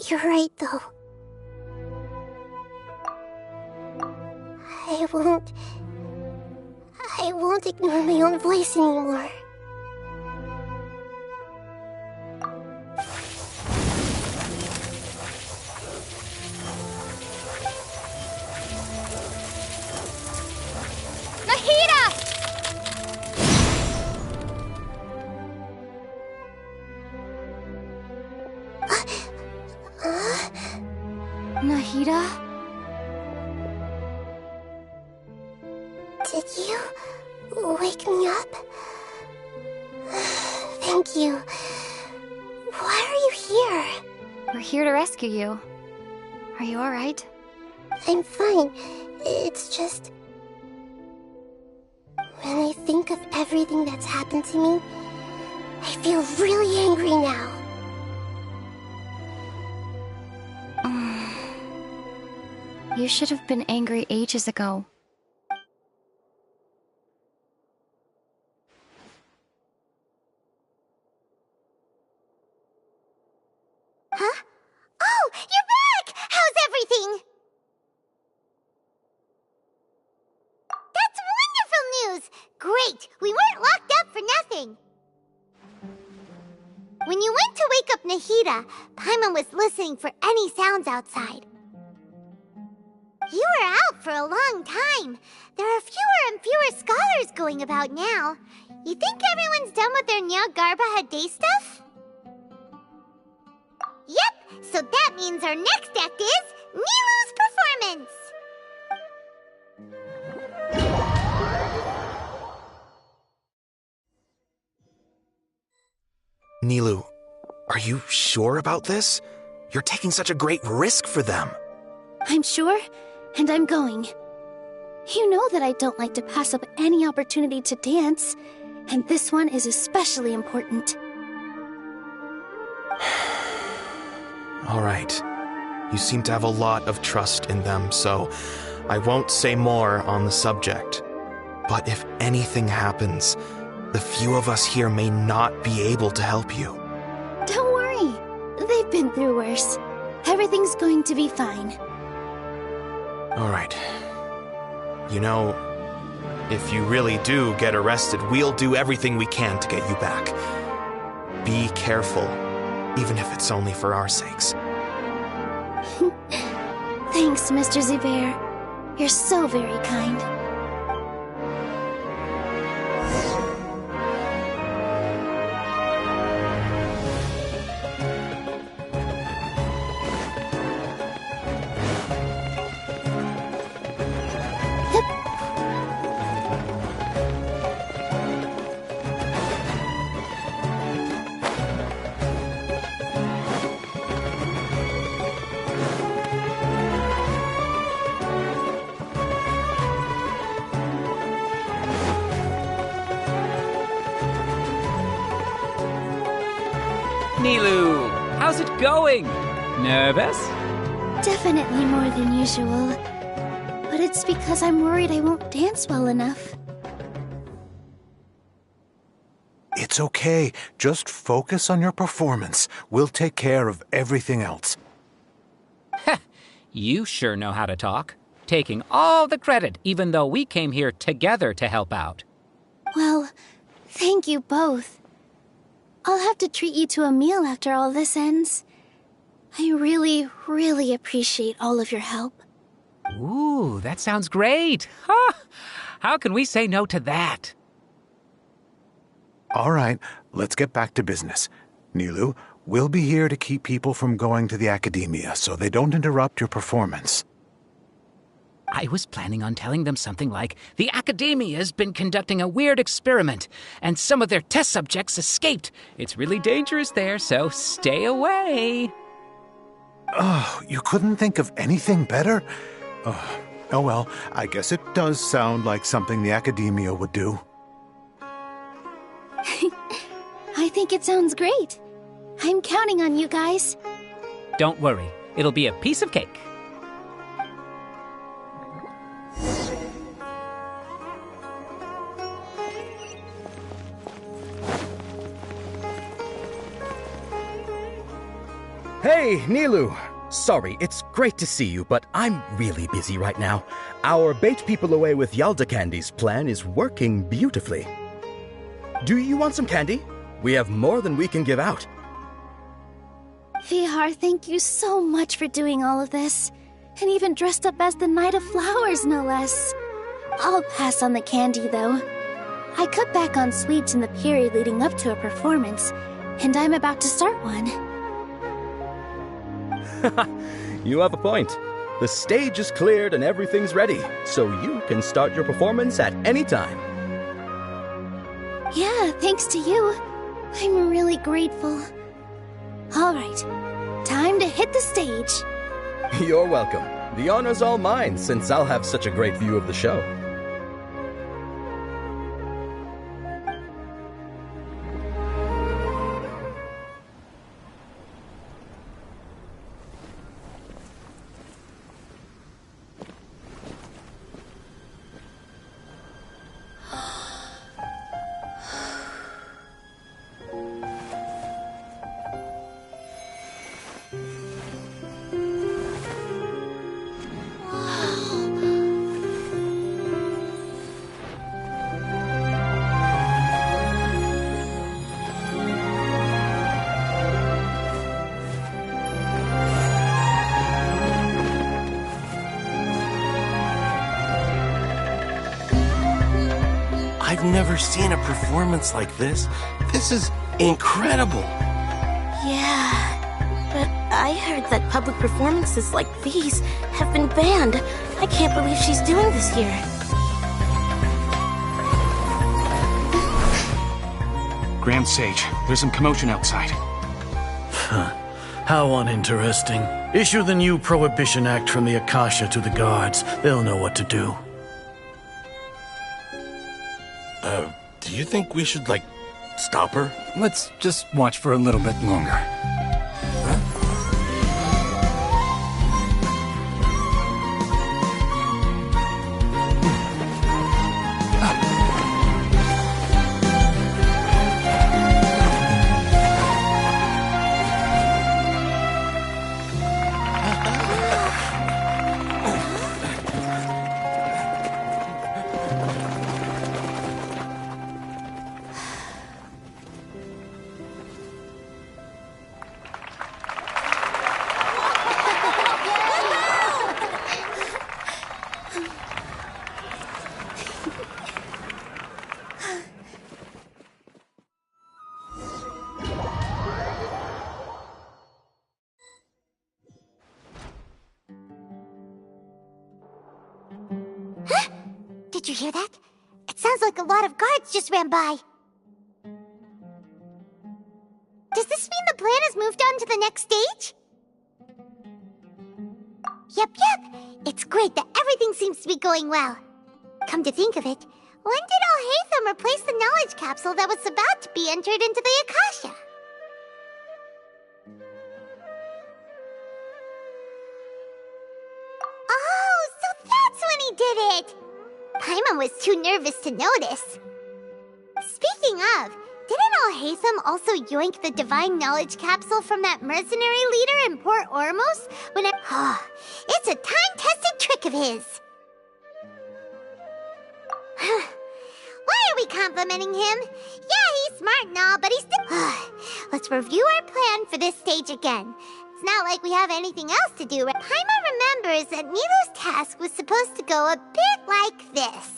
You're right, though. I won't ignore my own voice anymore. Nahida? Did you wake me up? Thank you. Why are you here? We're here to rescue you. Are you alright? I'm fine. It's just... when I think of everything that's happened to me, I feel really angry now. You should have been angry ages ago. Huh? Oh, you're back! How's everything? That's wonderful news! Great! We weren't locked up for nothing! When you went to wake up Nahida, Paimon was listening for any sounds outside. You were out for a long time. There are fewer and fewer scholars going about now. You think everyone's done with their Nyagarbaha day stuff? Yep, so that means our next act is Nilu's performance! Nilu, are you sure about this? You're taking such a great risk for them. I'm sure, and I'm going. You know that I don't like to pass up any opportunity to dance, and this one is especially important. All right. You seem to have a lot of trust in them, so I won't say more on the subject. But if anything happens, the few of us here may not be able to help you. Don't worry. They've been through worse. Everything's going to be fine. All right. You know, if you really do get arrested, we'll do everything we can to get you back. Be careful, even if it's only for our sakes. Thanks, Mr. Zubair. You're so very kind. Nilou! How's it going? Nervous? Definitely more than usual. But it's because I'm worried I won't dance well enough. It's okay. Just focus on your performance. We'll take care of everything else. You sure know how to talk. Taking all the credit, even though we came here together to help out. Well, thank you both. I'll have to treat you to a meal after all this ends. I really, really appreciate all of your help. Ooh, that sounds great. Huh? How can we say no to that? All right, let's get back to business. Nilou, we'll be here to keep people from going to the Academia so they don't interrupt your performance. I was planning on telling them something like, the Academia's been conducting a weird experiment, and some of their test subjects escaped. It's really dangerous there, so stay away. Oh, you couldn't think of anything better? Oh well, I guess it does sound like something the Academia would do. I think it sounds great. I'm counting on you guys. Don't worry, it'll be a piece of cake. Hey, Nilou! Sorry, it's great to see you, but I'm really busy right now. Our bait people away with Yalda Candy's plan is working beautifully. Do you want some candy? We have more than we can give out. Vihar, thank you so much for doing all of this. And even dressed up as the Knight of Flowers, no less. I'll pass on the candy, though. I cut back on sweets in the period leading up to a performance, and I'm about to start one. You have a point. The stage is cleared and everything's ready, so you can start your performance at any time. Yeah, thanks to you. I'm really grateful. All right, time to hit the stage. You're welcome. The honor's all mine, since I'll have such a great view of the show. I've never seen a performance like this. This is incredible. Yeah, but I heard that public performances like these have been banned. I can't believe she's doing this here. Grand Sage, there's some commotion outside. How uninteresting. Issue the new Prohibition Act from the Akasha to the guards. They'll know what to do. Do you think we should, stop her? Let's just watch for a little bit longer. Did you hear that? It sounds like a lot of guards just ran by. Does this mean the plan has moved on to the next stage? Yep. It's great that everything seems to be going well. Come to think of it, when did Alhaitham replace the knowledge capsule that was about to be entered into the Akasha? did it! Paimon was too nervous to notice. Speaking of, didn't Alhaitham also yoink the divine knowledge capsule from that mercenary leader in Port Ormos when it... it's a time-tested trick of his. Why are we complimenting him? Yeah, he's smart and all, but he's still... Let's review our plan for this stage again. It's not like we have anything else to do. Paimon remembers that Nilu's task was supposed to go a bit like this.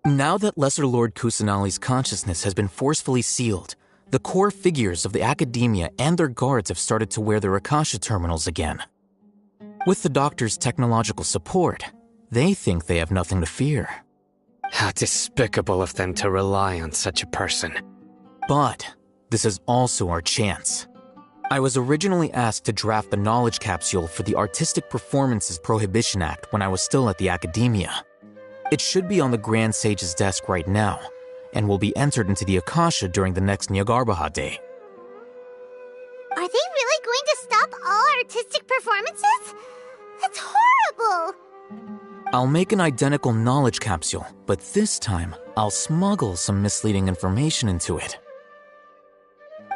Now that Lesser Lord Kusanali's consciousness has been forcefully sealed, the core figures of the Academia and their guards have started to wear their Akasha terminals again. With the Doctor's technological support, they think they have nothing to fear. How despicable of them to rely on such a person. But this is also our chance. I was originally asked to draft the knowledge capsule for the Artistic Performances Prohibition Act when I was still at the Academia. It should be on the Grand Sage's desk right now, and will be entered into the Akasha during the next Nyargarbaha Day. Are they really going to stop all artistic performances? That's horrible! I'll make an identical knowledge capsule, but this time, I'll smuggle some misleading information into it.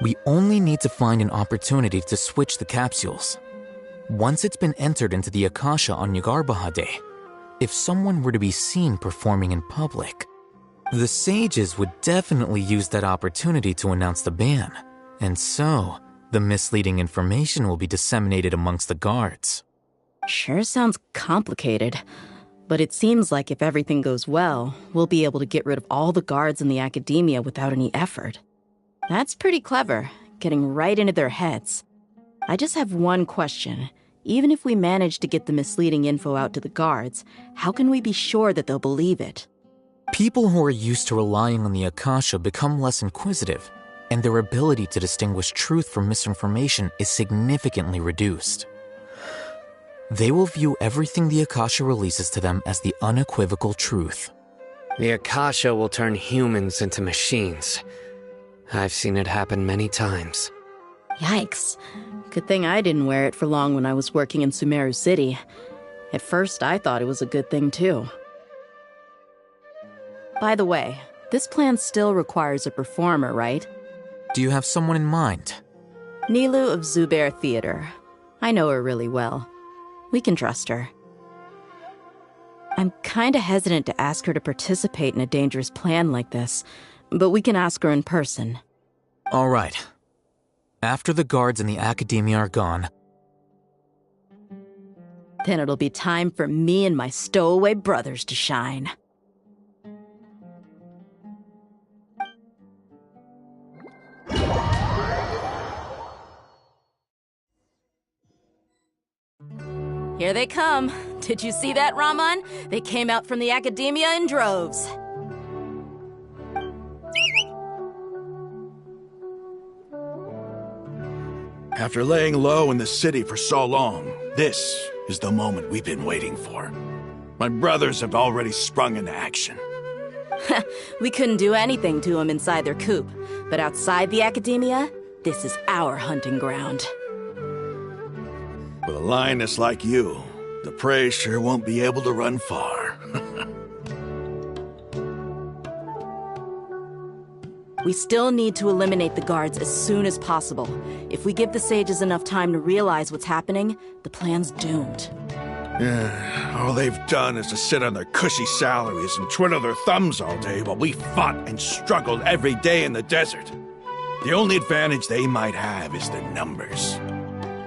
We only need to find an opportunity to switch the capsules. Once it's been entered into the Akasha on Nyargarbaha Day, if someone were to be seen performing in public, the sages would definitely use that opportunity to announce the ban, and so the misleading information will be disseminated amongst the guards. Sure sounds complicated, but it seems like if everything goes well, we'll be able to get rid of all the guards in the Academia without any effort. That's pretty clever, getting right into their heads. I just have one question. Even if we manage to get the misleading info out to the guards, how can we be sure that they'll believe it? People who are used to relying on the Akasha become less inquisitive, and their ability to distinguish truth from misinformation is significantly reduced. They will view everything the Akasha releases to them as the unequivocal truth. The Akasha will turn humans into machines. I've seen it happen many times. Yikes. Good thing I didn't wear it for long when I was working in Sumeru City. At first, I thought it was a good thing, too. By the way, this plan still requires a performer, right? Do you have someone in mind? Nilu of Zubair Theater. I know her really well. We can trust her. I'm kinda hesitant to ask her to participate in a dangerous plan like this, but we can ask her in person. All right. After the guards in the Academia are gone, then it'll be time for me and my stowaway brothers to shine. Here they come. Did you see that, Raman? They came out from the Academia in droves. After laying low in the city for so long, this is the moment we've been waiting for. My brothers have already sprung into action. We couldn't do anything to them inside their coop, but outside the Academia, this is our hunting ground. With a lioness like you, the prey sure won't be able to run far. We still need to eliminate the guards as soon as possible. If we give the sages enough time to realize what's happening, the plan's doomed. All they've done is to sit on their cushy salaries and twiddle their thumbs all day while we fought and struggled every day in the desert. The only advantage they might have is their numbers.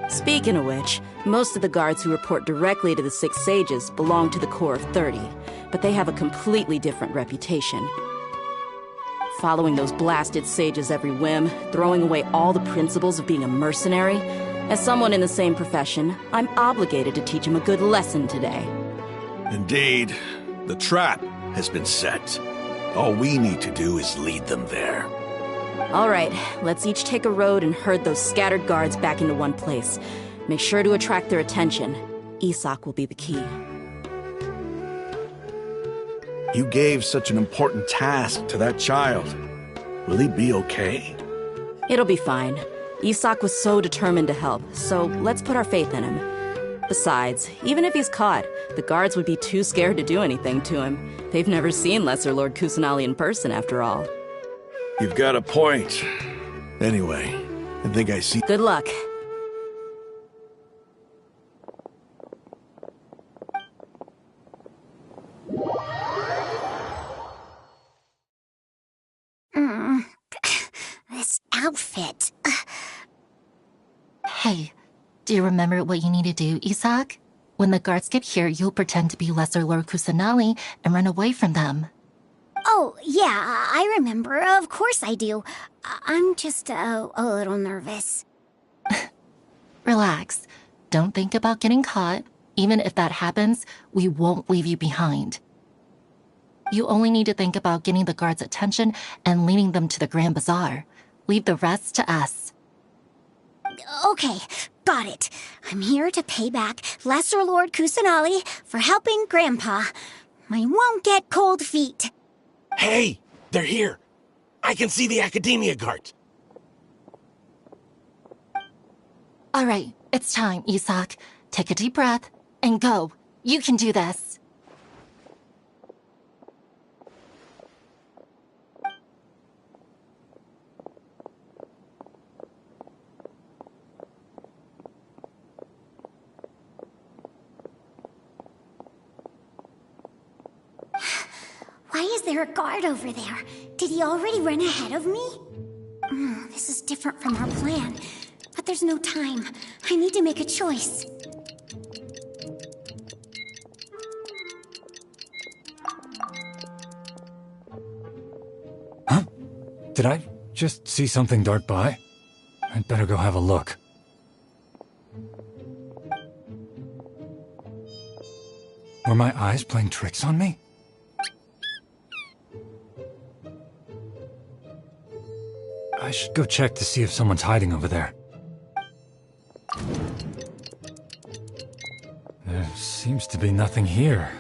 Speaking of which, most of the guards who report directly to the 6 sages belong to the Corps of 30, but they have a completely different reputation. Following those blasted sages every whim, throwing away all the principles of being a mercenary. As someone in the same profession, I'm obligated to teach them a good lesson today. Indeed, the trap has been set. All we need to do is lead them there. All right, let's each take a road and herd those scattered guards back into one place. Make sure to attract their attention. Isak will be the key. You gave such an important task to that child. Will he be okay? It'll be fine. Isak was so determined to help, so let's put our faith in him. Besides, even if he's caught, the guards would be too scared to do anything to him. They've never seen Lesser Lord Kusanali in person, after all. You've got a point. Anyway, I think I see... Good luck. This outfit. Hey, do you remember what you need to do, Isaac? When the guards get here, you'll pretend to be Lesser Lord Kusanali and run away from them. Oh, yeah, I remember. Of course I do. I'm just a little nervous. Relax. Don't think about getting caught. Even if that happens, we won't leave you behind. You only need to think about getting the guards' attention and leading them to the Grand Bazaar. Leave the rest to us. Okay, got it. I'm here to pay back Lesser Lord Kusanali for helping Grandpa. I won't get cold feet. Hey, they're here. I can see the Academia guard. All right, it's time, Isaac. Take a deep breath and go. You can do this. Why is there a guard over there? Did he already run ahead of me? This is different from our plan. But there's no time. I need to make a choice. Huh? Did I just see something dart by? I'd better go have a look. Were my eyes playing tricks on me? I should go check to see if someone's hiding over there. There seems to be nothing here.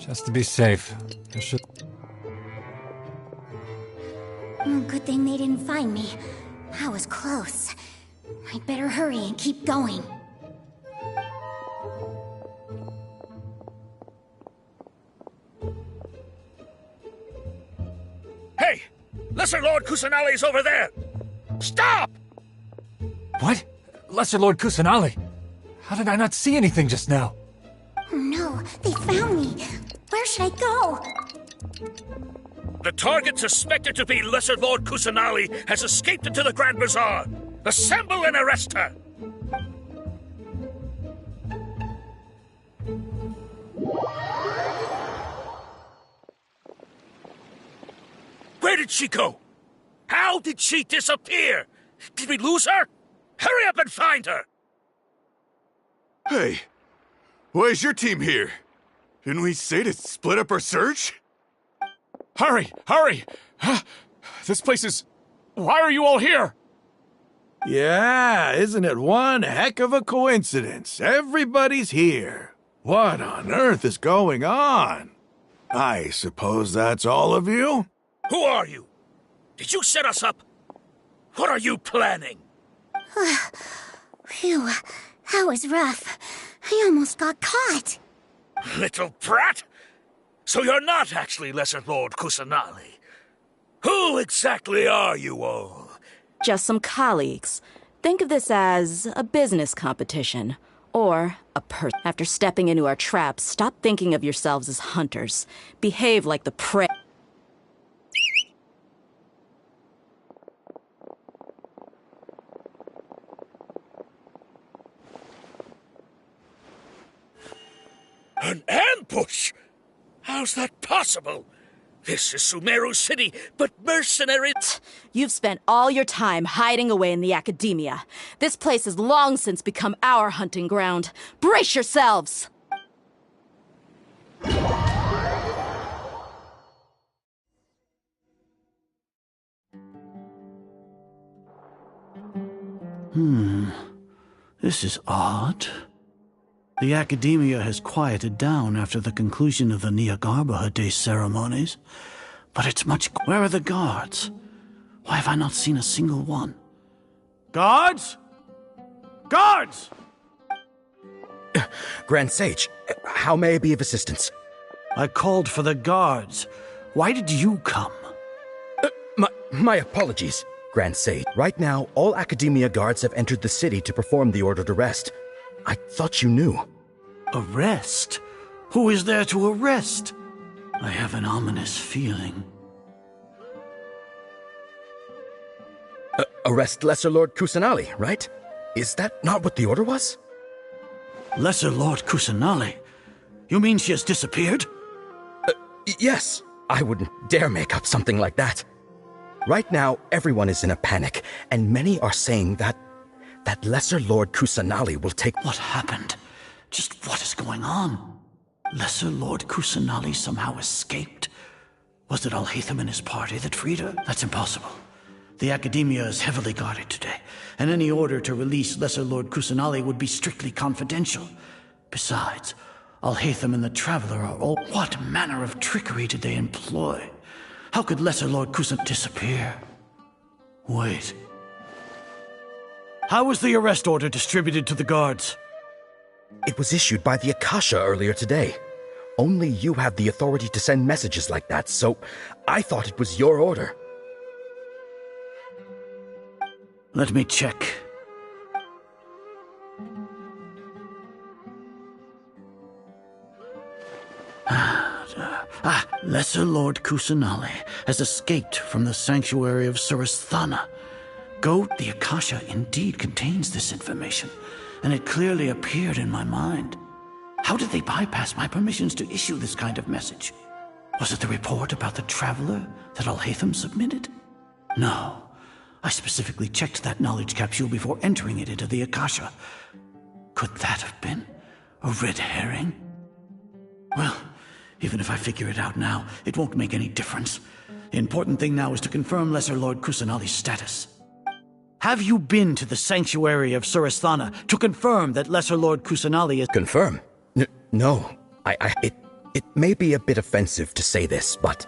Just to be safe, I should... Good thing they didn't find me. I was close. I'd better hurry and keep going. Hey! Lesser Lord Kusanali's over there! Stop! What? Lesser Lord Kusanali? How did I not see anything just now? Oh no, they found me. Where should I go? The target suspected to be Lesser Lord Kusanali has escaped into the Grand Bazaar. Assemble and arrest her! Where did she go? How did she disappear? Did we lose her? Hurry up and find her! Hey, why is your team here? Didn't we say to split up our search? Hurry! Hurry! This place is... Why are you all here? Yeah, isn't it one heck of a coincidence? Everybody's here. What on earth is going on? I suppose that's all of you? Who are you? Did you set us up? What are you planning? Phew, that was rough. I almost got caught. Little brat! So you're not actually Lesser Lord Kusanali. Who exactly are you all? Just some colleagues. Think of this as a business competition. Or a person. After stepping into our traps, stop thinking of yourselves as hunters. Behave like the prey. An ambush? How's that possible? This is Sumeru City, but mercenaries... You've spent all your time hiding away in the Academia. This place has long since become our hunting ground. Brace yourselves! This is odd. The Academia has quieted down after the conclusion of the Niagarbha Day ceremonies, but it's much... Where are the guards? Why have I not seen a single one? Guards? Guards! Grand Sage, how may I be of assistance? I called for the guards. Why did you come? My apologies, Grand Sage. Right now, all Academia guards have entered the city to perform the order to rest. I thought you knew. Arrest? Who is there to arrest? I have an ominous feeling. Arrest Lesser Lord Kusanali, right? Is that not what the order was? Lesser Lord Kusanali? You mean she has disappeared? Yes. I wouldn't dare make up something like that. Right now, everyone is in a panic, and many are saying that Lesser Lord Kusanali will take... What happened? Just what is going on? Lesser Lord Kusanali somehow escaped? Was it Alhaitham and his party that freed her? That's impossible. The Academia is heavily guarded today, and any order to release Lesser Lord Kusanali would be strictly confidential. Besides, Alhaitham and the Traveler are all... What manner of trickery did they employ? How could Lesser Lord Kusan disappear? Wait. How was the arrest order distributed to the guards? It was issued by the Akasha earlier today. Only you have the authority to send messages like that, so I thought it was your order. Let me check. Lesser Lord Kusanali has escaped from the sanctuary of Surasthana. The Akasha indeed contains this information, and it clearly appeared in my mind. How did they bypass my permissions to issue this kind of message? Was it the report about the Traveler that Alhaitham submitted? No. I specifically checked that knowledge capsule before entering it into the Akasha. Could that have been a red herring? Well, even if I figure it out now, it won't make any difference. The important thing now is to confirm Lesser Lord Kusanali's status. Have you been to the sanctuary of Surasthana to confirm that Lesser Lord Kusanali is... Confirm? No. It may be a bit offensive to say this, but...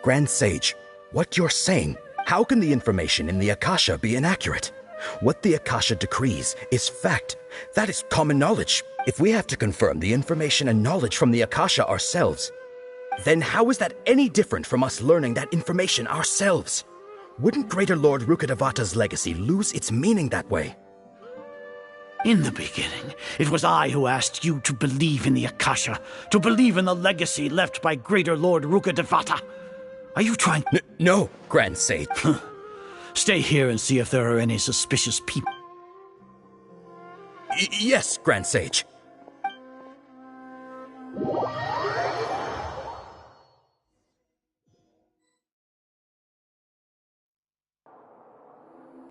Grand Sage, what you're saying, how can the information in the Akasha be inaccurate? What the Akasha decrees is fact. That is common knowledge. If we have to confirm the information and knowledge from the Akasha ourselves, then how is that any different from us learning that information ourselves? Wouldn't Greater Lord Rukkhadevata's legacy lose its meaning that way? In the beginning, it was I who asked you to believe in the Akasha, to believe in the legacy left by Greater Lord Rukkhadevata. Are you trying... No, Grand Sage. Stay here and see if there are any suspicious people. Yes, Grand Sage.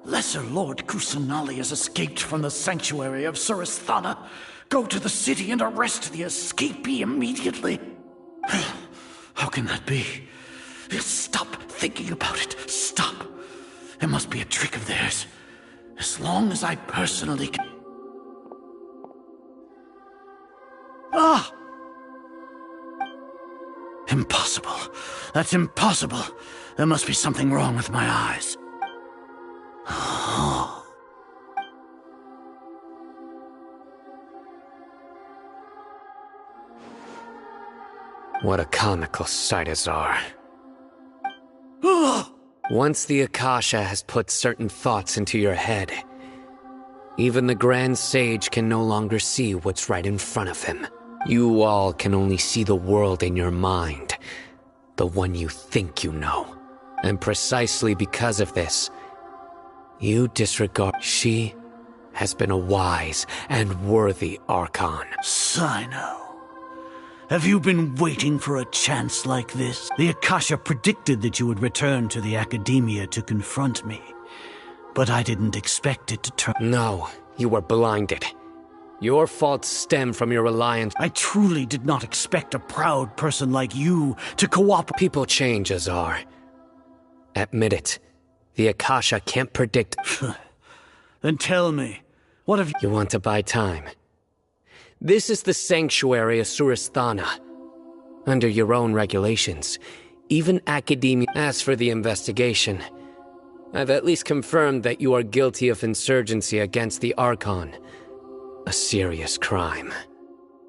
Lesser Lord Kusanali has escaped from the sanctuary of Surasthana. Go to the city and arrest the escapee immediately. How can that be? Stop thinking about it. Stop. It must be a trick of theirs. As long as I personally can... Ah! Impossible. That's impossible. There must be something wrong with my eyes. What a comical sight, Azar. Once the Akasha has put certain thoughts into your head, even the Grand Sage can no longer see what's right in front of him. You all can only see the world in your mind, the one you think you know. And precisely because of this, you disregard... She has been a wise and worthy Archon. Sino, have you been waiting for a chance like this? The Akasha predicted that you would return to the Academia to confront me, but I didn't expect it to turn... No, you were blinded. Your faults stem from your reliance... I truly did not expect a proud person like you to cooperate... People change, Azar. Admit it. The Akasha can't predict... Then tell me, what have you... You want to buy time? This is the sanctuary of Surasthana. Under your own regulations, even Academia... As for the investigation, I've at least confirmed that you are guilty of insurgency against the Archon. A serious crime.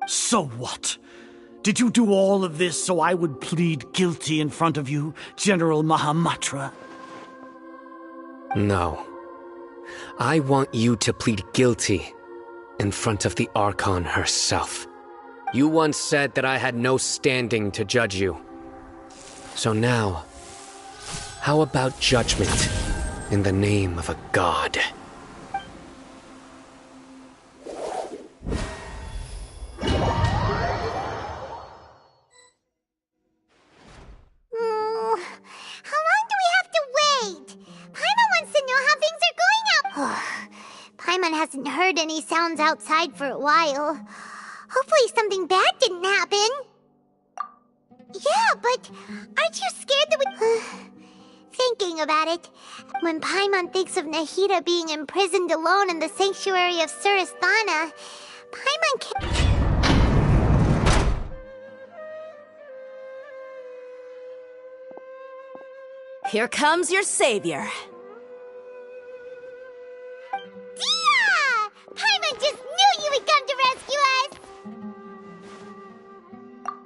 So what? Did you do all of this so I would plead guilty in front of you, General Mahamatra? No. I want you to plead guilty in front of the Archon herself. You once said that I had no standing to judge you. So now, how about judgment in the name of a god? How long do we have to wait? Paimon wants to know how things are going out. Paimon hasn't heard any sounds outside for a while. Hopefully something bad didn't happen. Yeah, but aren't you scared that we... Thinking about it, when Paimon thinks of Nahida being imprisoned alone in the sanctuary of Surasthana, Paimon can... Here comes your savior. Dia! Paimon just knew you would come to rescue us!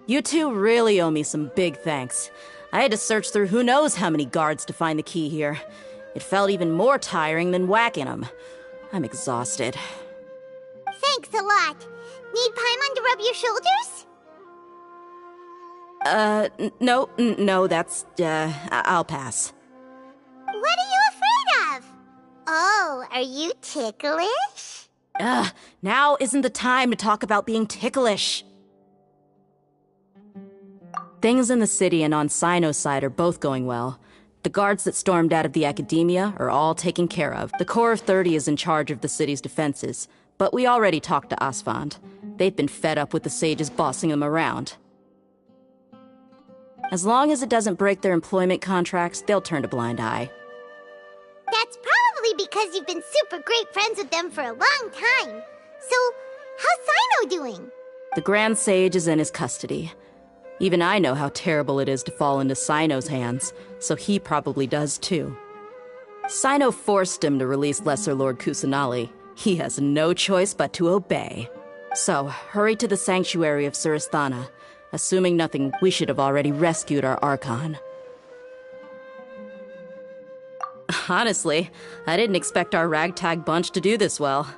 You two really owe me some big thanks. I had to search through who knows how many guards to find the key here. It felt even more tiring than whacking them. I'm exhausted. Thanks a lot. Need Paimon to rub your shoulders? No, that's, I'll pass. What are you afraid of? Oh, are you ticklish? Now isn't the time to talk about being ticklish. Things in the city and on Sino's side are both going well. The guards that stormed out of the Academia are all taken care of. The Corps of 30 is in charge of the city's defenses, but we already talked to Asfand. They've been fed up with the sages bossing them around. As long as it doesn't break their employment contracts, they'll turn a blind eye. That's probably because you've been super great friends with them for a long time. So, how's Sino doing? The Grand Sage is in his custody. Even I know how terrible it is to fall into Sino's hands, so he probably does too. Sino forced him to release Lesser Lord Kusanali. He has no choice but to obey. So, hurry to the sanctuary of Surasthana. Assuming nothing, we should have already rescued our Archon. Honestly, I didn't expect our ragtag bunch to do this well.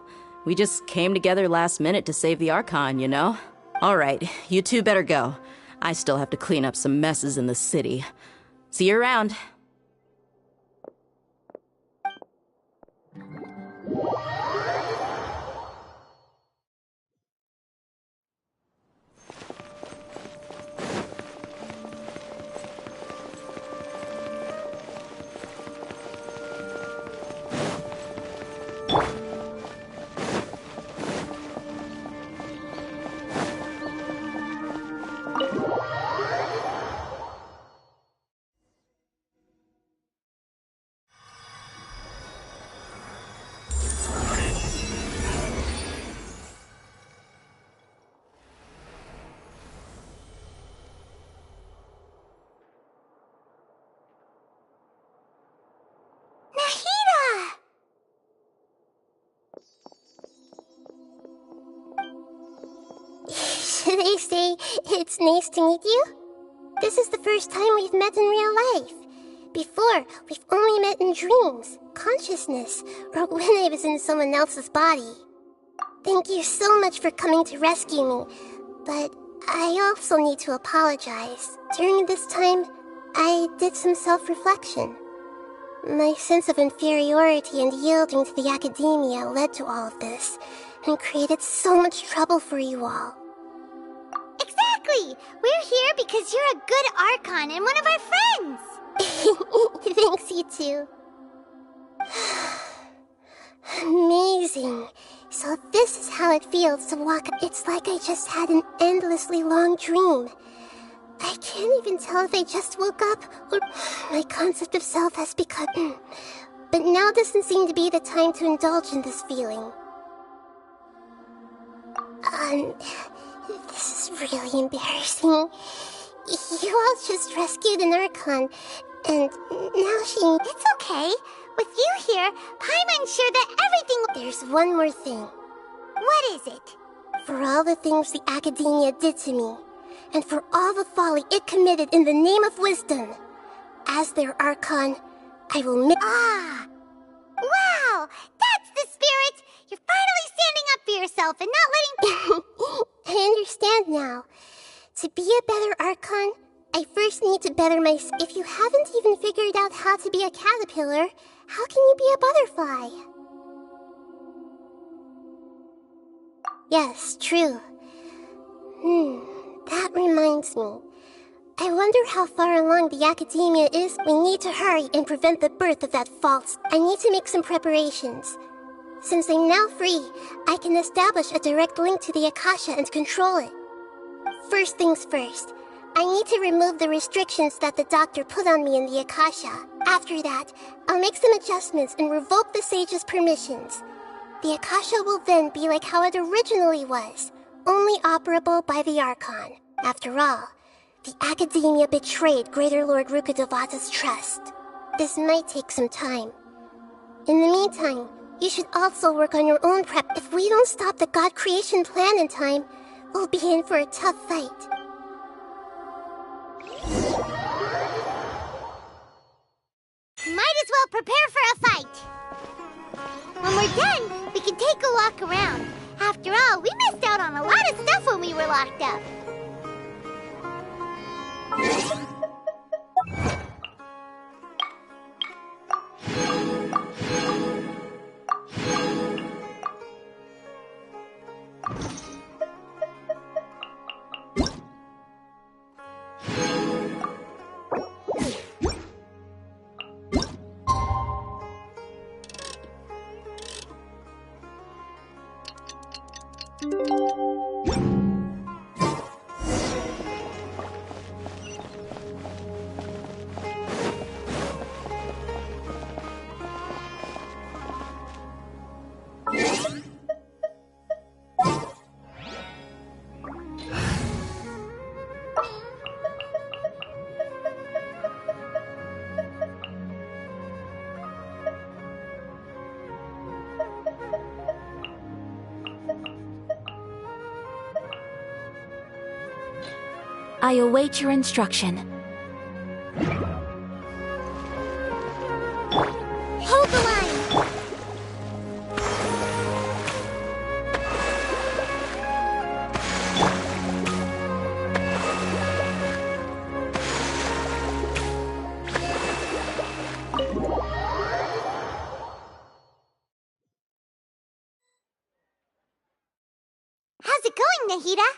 We just came together last minute to save the Archon, you know? Alright, you two better go. I still have to clean up some messes in the city. See you around. They say it's nice to meet you. This is the first time we've met in real life. Before, we've only met in dreams, consciousness, or when I was in someone else's body. Thank you so much for coming to rescue me, but I also need to apologize. During this time, I did some self-reflection. My sense of inferiority and yielding to the Academia led to all of this, and created so much trouble for you all. Exactly! We're here because you're a good Archon and one of our friends! Thanks, you too. Amazing. So this is how it feels to walk. It's like I just had an endlessly long dream. I can't even tell if I just woke up or my concept of self has become... But now doesn't seem to be the time to indulge in this feeling. This is really embarrassing. You all just rescued an Archon, and now she... It's okay. With you here, Paimon's sure that everything... There's one more thing. What is it? For all the things the Academia did to me, and for all the folly it committed in the name of wisdom, as their Archon, I will Wow! That's the spirit! You're finally standing up for yourself and not letting... I understand now. To be a better Archon, I first need to better myself. If you haven't even figured out how to be a caterpillar, how can you be a butterfly? Yes, true. That reminds me. I wonder how far along the Academia is. We need to hurry and prevent the birth of that false. I need to make some preparations. Since I'm now free, I can establish a direct link to the Akasha and control it. First things first, I need to remove the restrictions that the doctor put on me in the Akasha. After that, I'll make some adjustments and revoke the sage's permissions. The Akasha will then be like how it originally was, only operable by the Archon. After all, the Academia betrayed Greater Lord Rukkhadevata's trust. This might take some time. In the meantime, you should also work on your own prep. If we don't stop the God creation plan in time, we'll be in for a tough fight. Might as well prepare for a fight. When we're done, we can take a walk around. After all, we missed out on a lot of stuff when we were locked up. I await your instruction. Hold the line! How's it going, Nahida?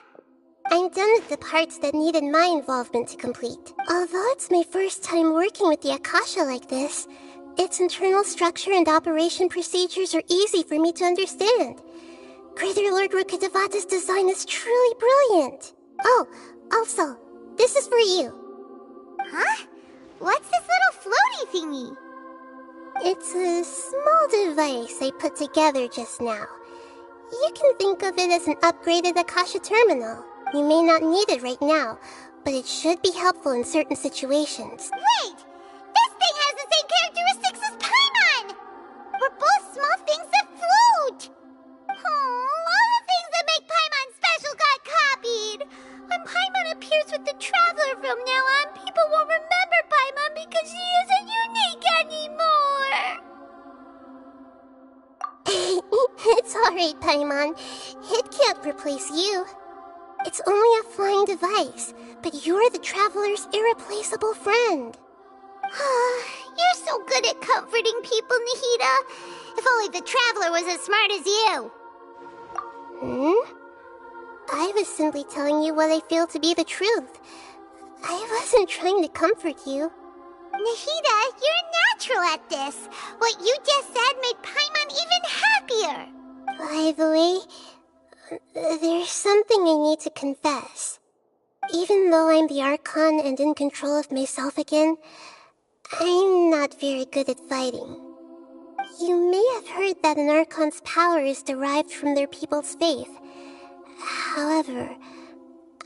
I'm done with the parts that needed my involvement to complete. Although it's my first time working with the Akasha like this, its internal structure and operation procedures are easy for me to understand. Greater Lord Rukkhadevata's design is truly brilliant. Oh, also, this is for you. Huh? What's this little floaty thingy? It's a small device I put together just now. You can think of it as an upgraded Akasha terminal. You may not need it right now, but it should be helpful in certain situations. Wait! This thing has the same characteristics as Paimon! We're both small things that float! Oh, all the things that make Paimon special got copied! When Paimon appears with the Traveler from now on, people won't remember Paimon because she isn't unique anymore! It's alright, Paimon. It can't replace you. It's only a flying device, but you're the Traveler's irreplaceable friend. You're so good at comforting people, Nahida. If only the Traveler was as smart as you. I was simply telling you what I feel to be the truth. I wasn't trying to comfort you. Nahida, you're natural at this. What you just said made Paimon even happier. By the way, there's something I need to confess. Even though I'm the Archon and in control of myself again, I'm not very good at fighting. You may have heard that an Archon's power is derived from their people's faith. However,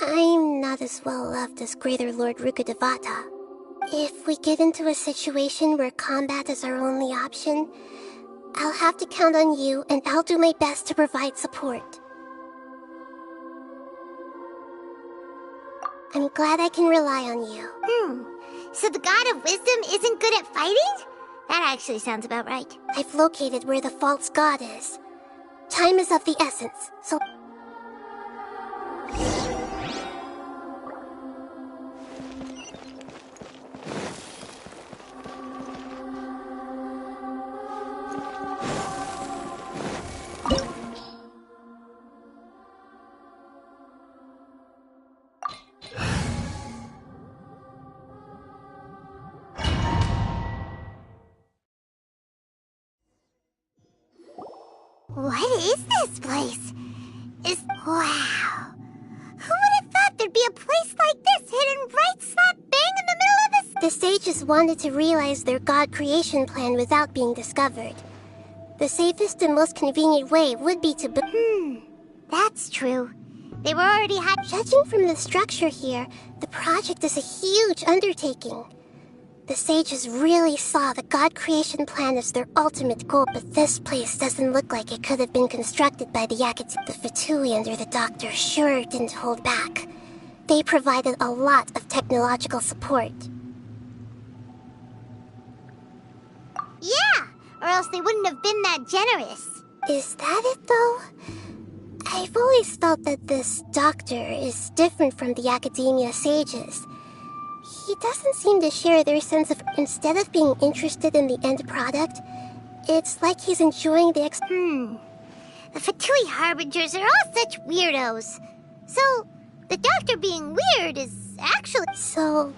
I'm not as well loved as Greater Lord Rukkhadevata. If we get into a situation where combat is our only option, I'll have to count on you, and I'll do my best to provide support. I'm glad I can rely on you. So the god of wisdom isn't good at fighting? That actually sounds about right. I've located where the false god is. Time is of the essence, so... What is this place? Wow. Who would have thought there'd be a place like this hidden right slap bang in the middle of this? The sages wanted to realize their god creation plan without being discovered. The safest and most convenient way would be to that's true. They were already Judging from the structure here, the project is a huge undertaking. The sages really saw the god creation plan as their ultimate goal, but this place doesn't look like it could have been constructed by the Akatsuki. The Fatui under the doctor sure didn't hold back. They provided a lot of technological support. Yeah, or else they wouldn't have been that generous. Is that it, though? I've always felt that this doctor is different from the academia sages. He doesn't seem to share their sense of... Instead of being interested in the end product, it's like he's enjoying the The Fatui Harbingers are all such weirdos. So, the doctor being weird is actually... So,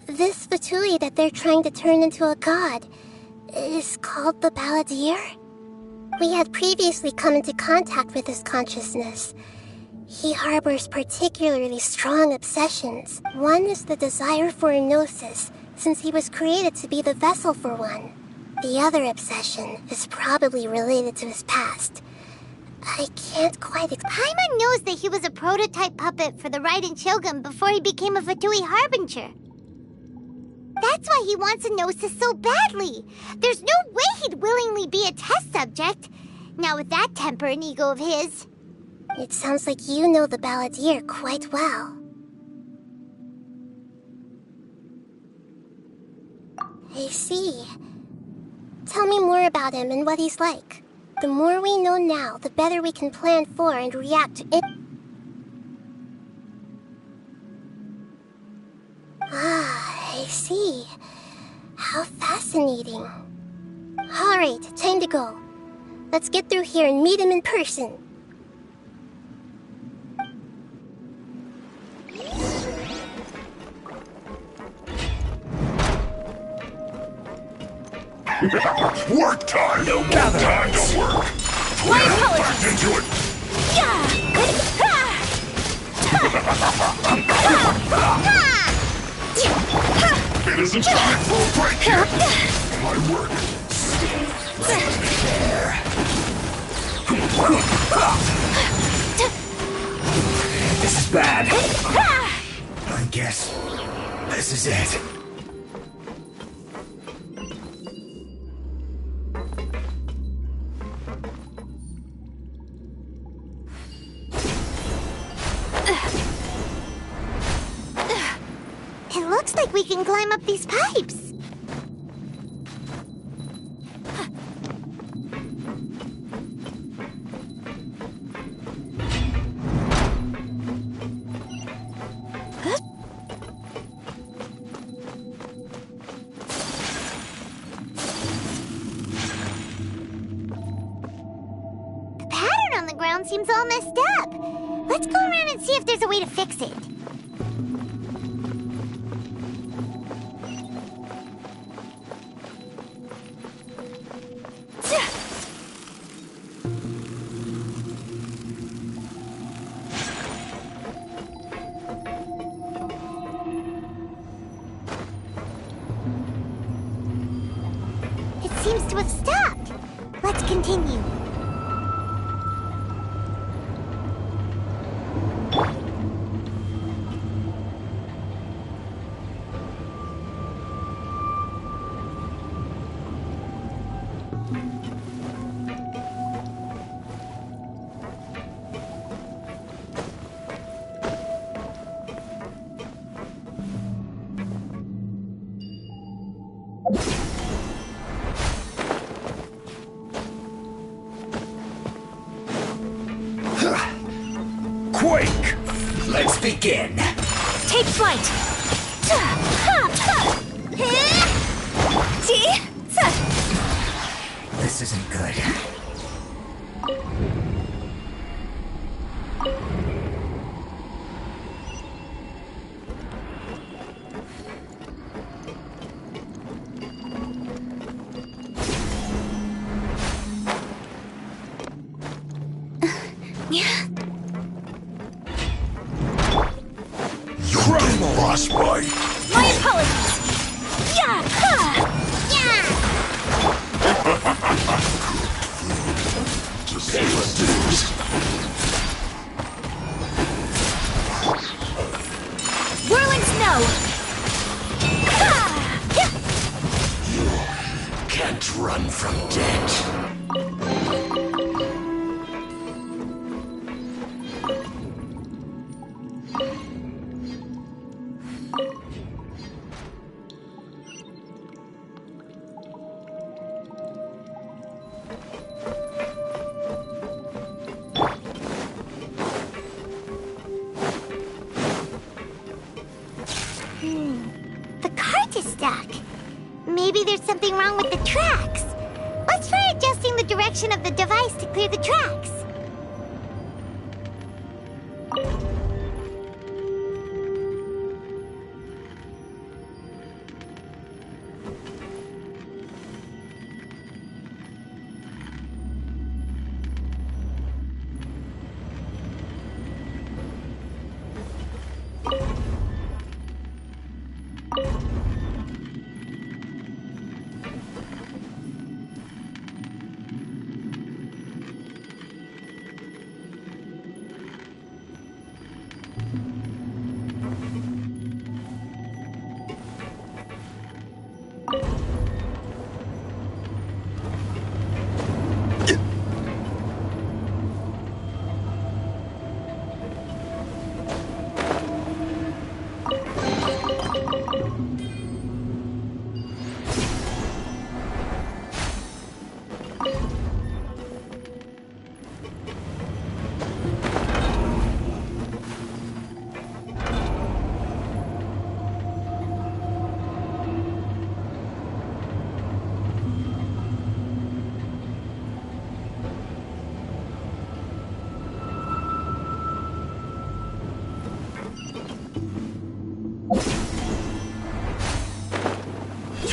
this Fatui that they're trying to turn into a god is called the Balladeer? We had previously come into contact with his consciousness. He harbors particularly strong obsessions. One is the desire for a gnosis, since he was created to be the vessel for one. The other obsession is probably related to his past. I can't quite Paimon knows that he was a prototype puppet for the Raiden Shogun before he became a Fatui Harbinger. That's why he wants a gnosis so badly. There's no way he'd willingly be a test subject. Not with that temper and ego of his. It sounds like you know the Balladeer quite well. I see. Tell me more about him and what he's like. The more we know now, the better we can plan for and react to it. Ah, I see. How fascinating. Alright, time to go. Let's get through here and meet him in person. Work time! No time to work! My apologies! Back into it! It isn't time for a break yet! My work there. This is bad. I guess this is it. It looks like we can climb up these pipes. The pattern on the ground seems all messed up. Let's go around and see if there's a way to fix it. Seems to have stopped. Let's continue. quake! Let's begin. Take flight. This isn't good. Crumble. Frostbite. My apologies. Yeah. Yeah. Whirling snow. Can't run from death. The cart is stuck. Maybe there's something wrong with the tracks. Let's try adjusting the direction of the device to clear the tracks.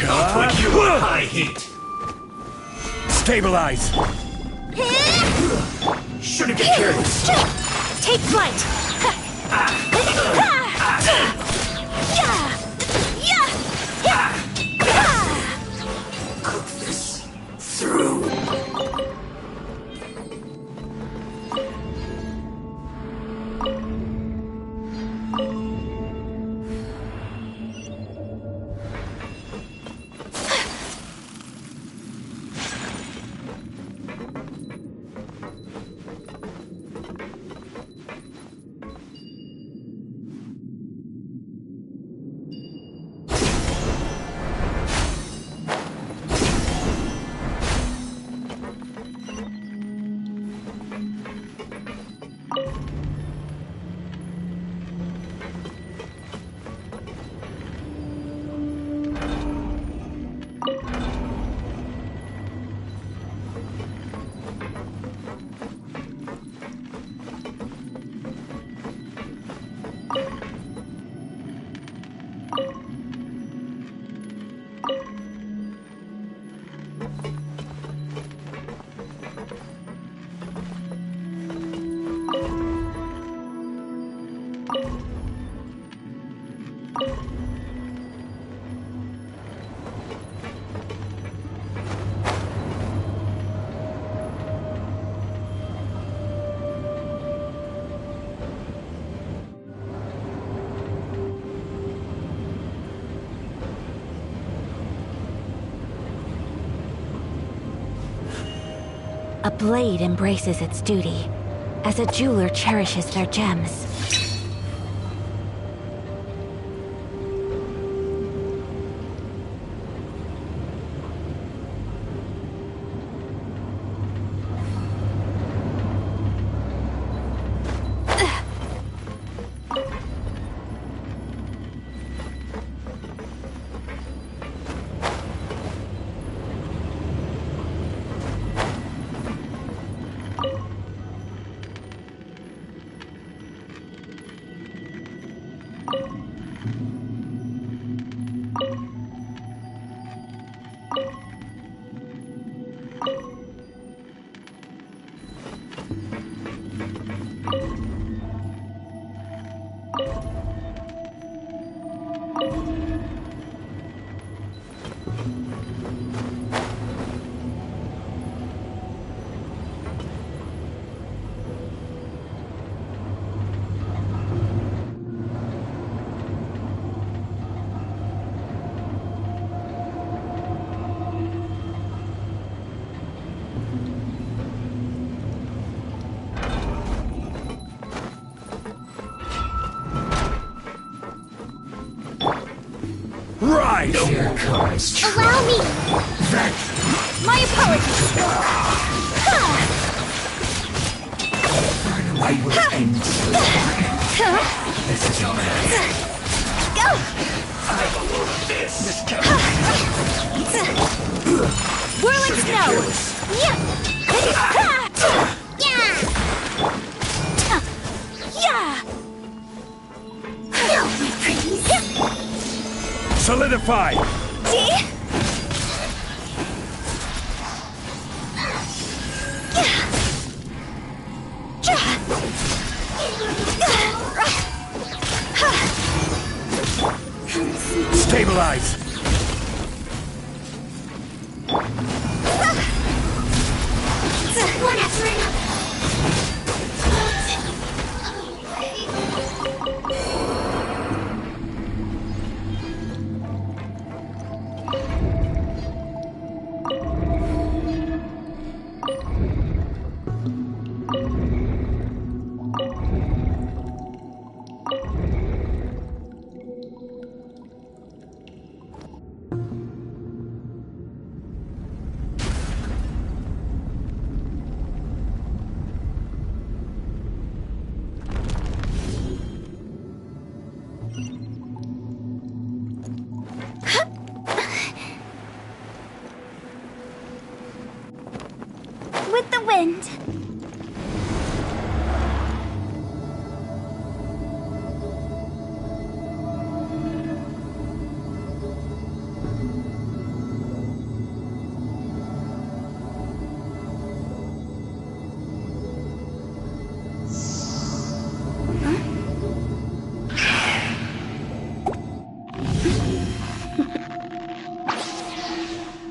Not when you are high heat. Stabilize! Shouldn't get careless. Take flight. Cook this through. A blade embraces its duty, as a jeweler cherishes their gems. Here comes Allow me! My apologies! I will end you. This is your man. Go! I will this. Whirling snow! Yeah! Solidify! Stabilize! One after another! With the wind.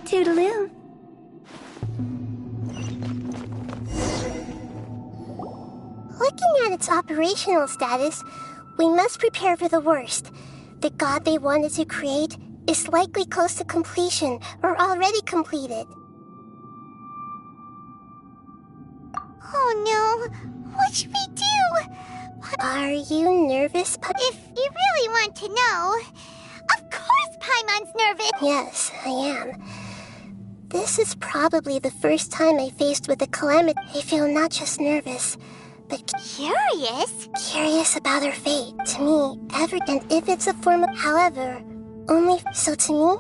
Toodaloo. Looking at its operational status, we must prepare for the worst. The god they wanted to create is likely close to completion or already completed. Oh no, what should we do? Are you nervous, If you really want to know, of course Paimon's nervous! Yes, I am. This is probably the first time I faced with a calamity. I feel not just nervous, but curious? Curious about her fate. To me, and if it's a form of... However, only... So to me,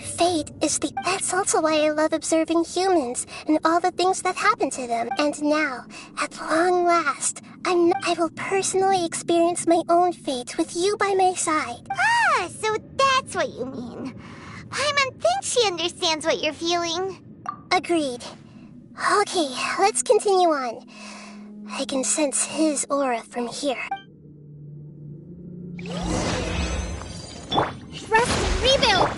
fate is the... That's also why I love observing humans and all the things that happen to them. And now, at long last, I will personally experience my own fate with you by my side. Ah, so that's what you mean. Paimon thinks she understands what you're feeling. Agreed. Okay, let's continue on. I can sense his aura from here. Thrust and rebuild!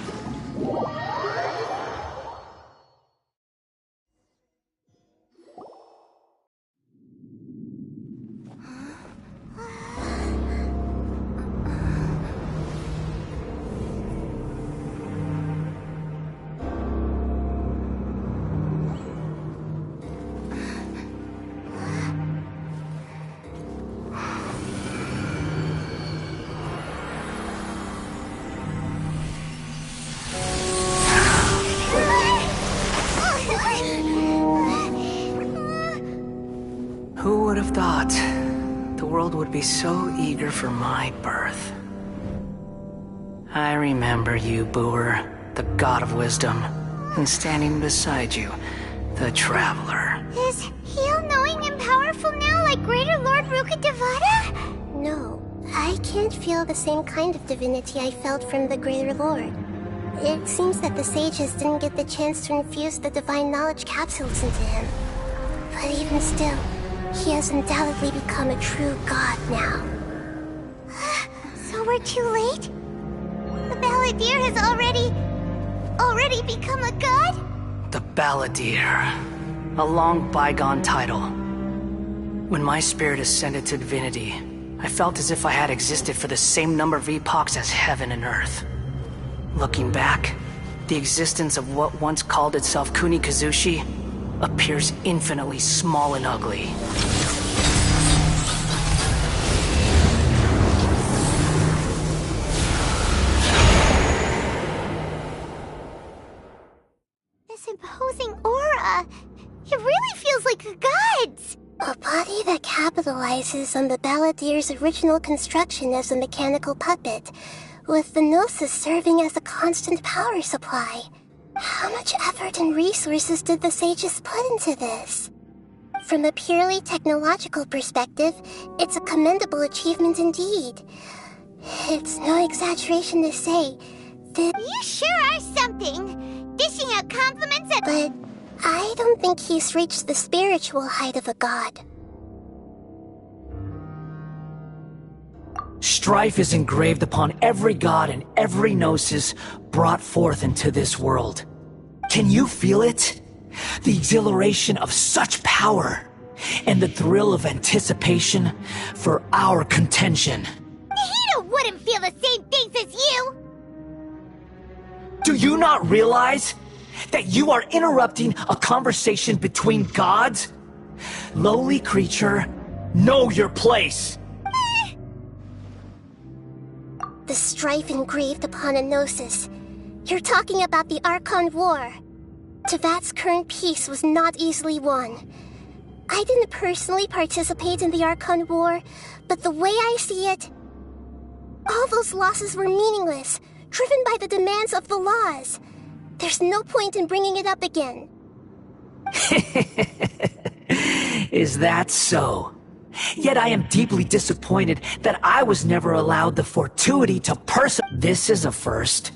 Who would have thought the world would be so eager for my birth? I remember you, Booer, the god of wisdom, and standing beside you, the traveler. Is he all-knowing and powerful now like Greater Lord Rukkhadevata? No, I can't feel the same kind of divinity I felt from the Greater Lord. It seems that the sages didn't get the chance to infuse the divine knowledge capsules into him. But even still, he has undoubtedly become a true god now. So we're too late? The Balladeer has already become a god? The Balladeer. A long bygone title. When my spirit ascended to divinity, I felt as if I had existed for the same number of epochs as heaven and earth. Looking back, the existence of what once called itself Kunikazushi appears infinitely small and ugly. this imposing aura. It really feels like the gods. A body that capitalizes on the Balladier's original construction as a mechanical puppet, with the Gnosis serving as a constant power supply. How much effort and resources did the sages put into this? From a purely technological perspective, it's a commendable achievement indeed. It's no exaggeration to say that... You sure are something! Dishing out compliments at... But I don't think he's reached the spiritual height of a god. Strife is engraved upon every god and every gnosis brought forth into this world. Can you feel it? The exhilaration of such power, and the thrill of anticipation for our contention. Nahida wouldn't feel the same things as you! Do you not realize that you are interrupting a conversation between gods? Lowly creature, know your place! The strife engraved upon a gnosis. You're talking about the Archon War. Tevat's current peace was not easily won. I didn't personally participate in the Archon War, but the way I see it, all those losses were meaningless, driven by the demands of the laws. There's no point in bringing it up again. Is that so? Yet I am deeply disappointed that I was never allowed the fortuity to This is a first.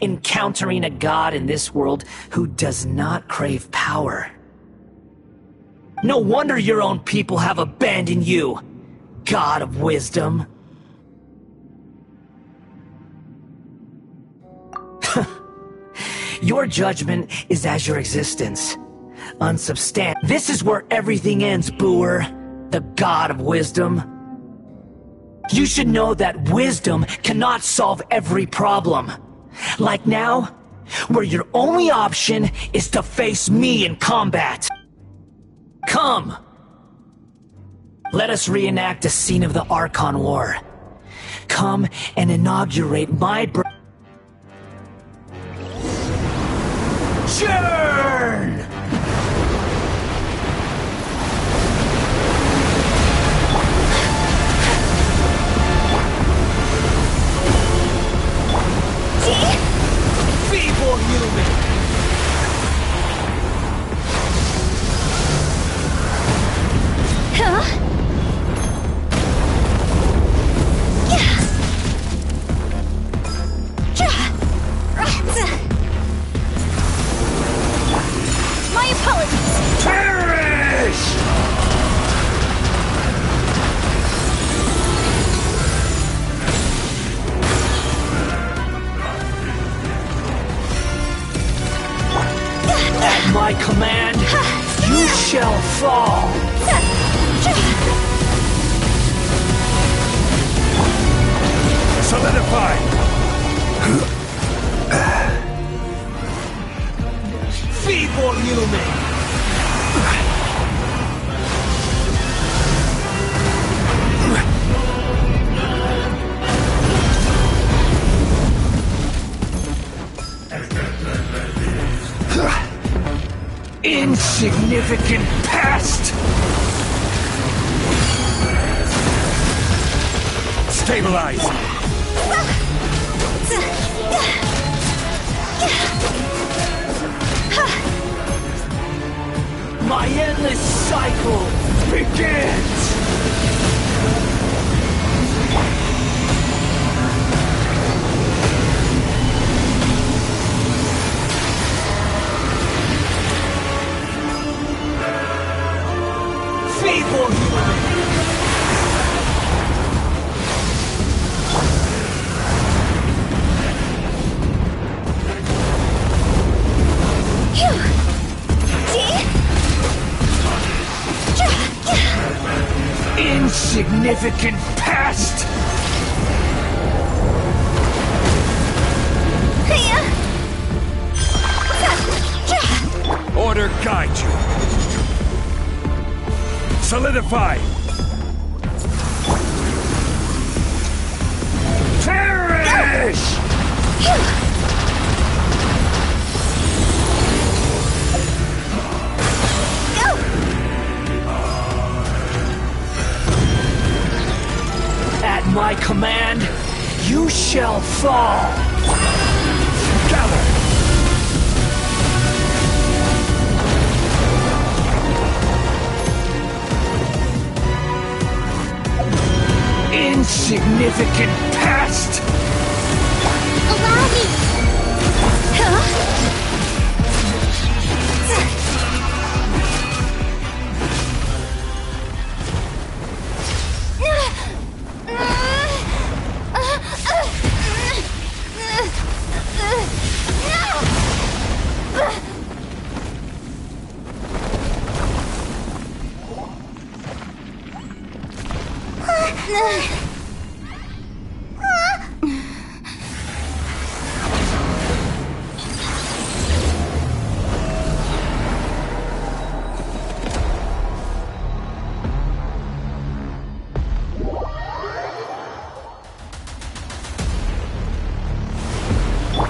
Encountering a god in this world who does not crave power. No wonder your own people have abandoned you, god of wisdom. Your judgment is as your existence. Unsubstantiated. This is where everything ends, Booer, the god of wisdom. You should know that wisdom cannot solve every problem. Like now, where your only option is to face me in combat. Come! Let us reenact a scene of the Archon War. Come and inaugurate my Churn! Feeble human! Huh? My apologies! Perish! At my command, you shall fall! Solidify! Feeble human! Insignificant pest! Stabilize! My endless cycle begins! Feeble human! Insignificant pest! Order guide you. Solidify! Perish! my command, you shall fall. Gather. Insignificant pest! Allow me! Huh?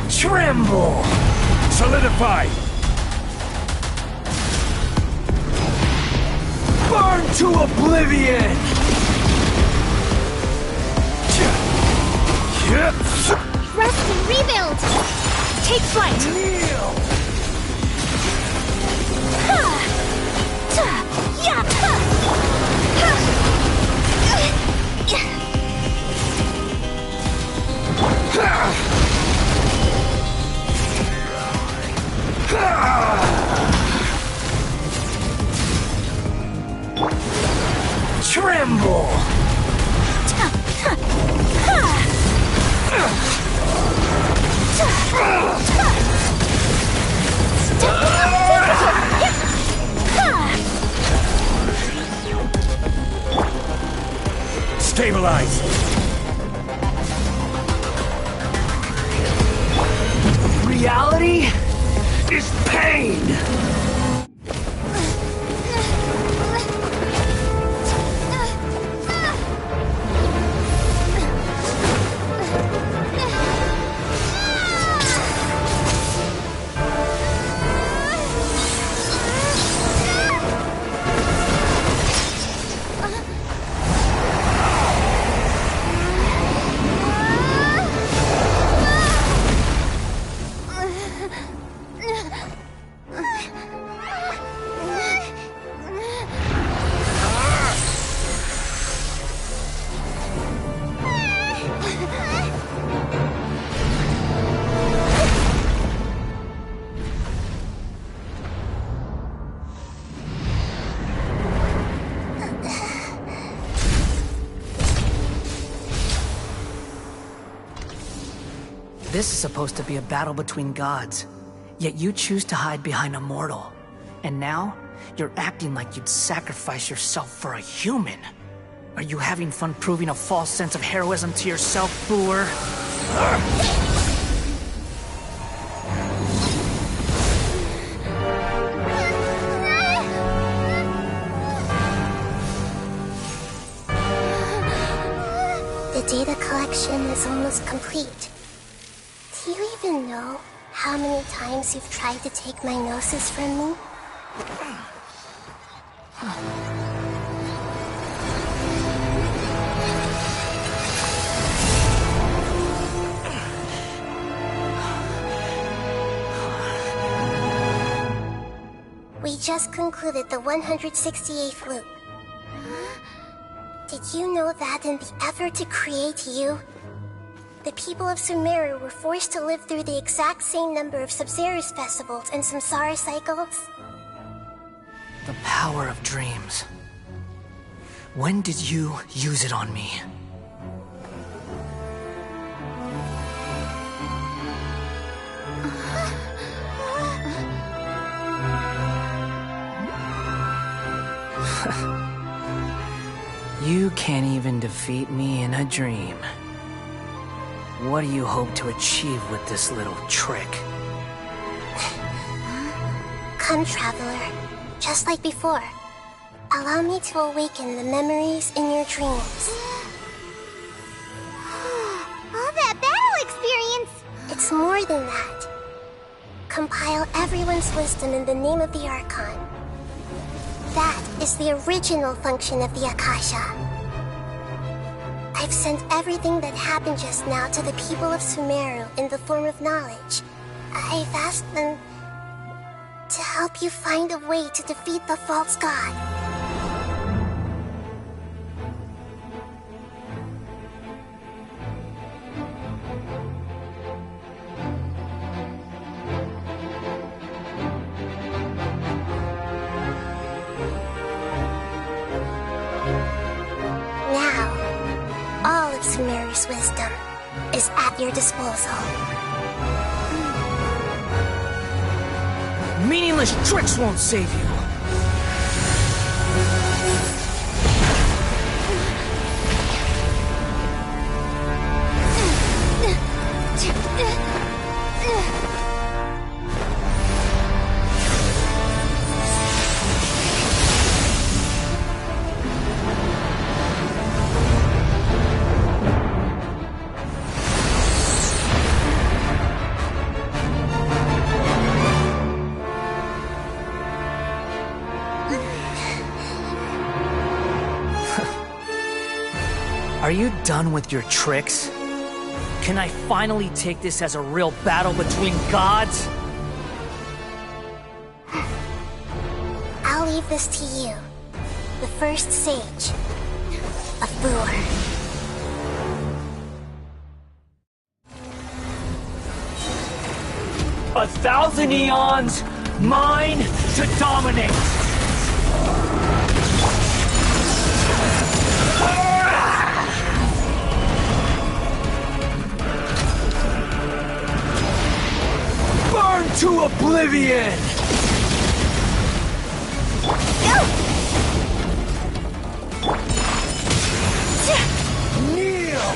Tremble! Solidify! Burn to oblivion! Rest and rebuild! Take flight! Kneel! Tremble! Stabilize! Reality is pain! This is supposed to be a battle between gods, yet you choose to hide behind a mortal. And now, you're acting like you'd sacrifice yourself for a human. Are you having fun proving a false sense of heroism to yourself, Boor? The data collection is almost complete. Do you even know how many times you've tried to take my gnosis from me? We just concluded the 168th loop. Did you know that in the effort to create you, the people of Sumeru were forced to live through the exact same number of Sub-Zerus festivals and Samsara cycles? The power of dreams. When did you use it on me? You can't even defeat me in a dream. What do you hope to achieve with this little trick? Come, Traveler. Just like before. Allow me to awaken the memories in your dreams. All that battle experience! It's more than that. Compile everyone's wisdom in the name of the Archon. That is the original function of the Akasha. I've sent everything that happened just now to the people of Sumeru in the form of knowledge. I've asked them to help you find a way to defeat the false god. Sumeru's wisdom is at your disposal. Meaningless tricks won't save you. Are you done with your tricks? Can I finally take this as a real battle between gods? I'll leave this to you, the first sage of Bur. 1,000 eons, mine to dominate! Burn to oblivion! Kneel!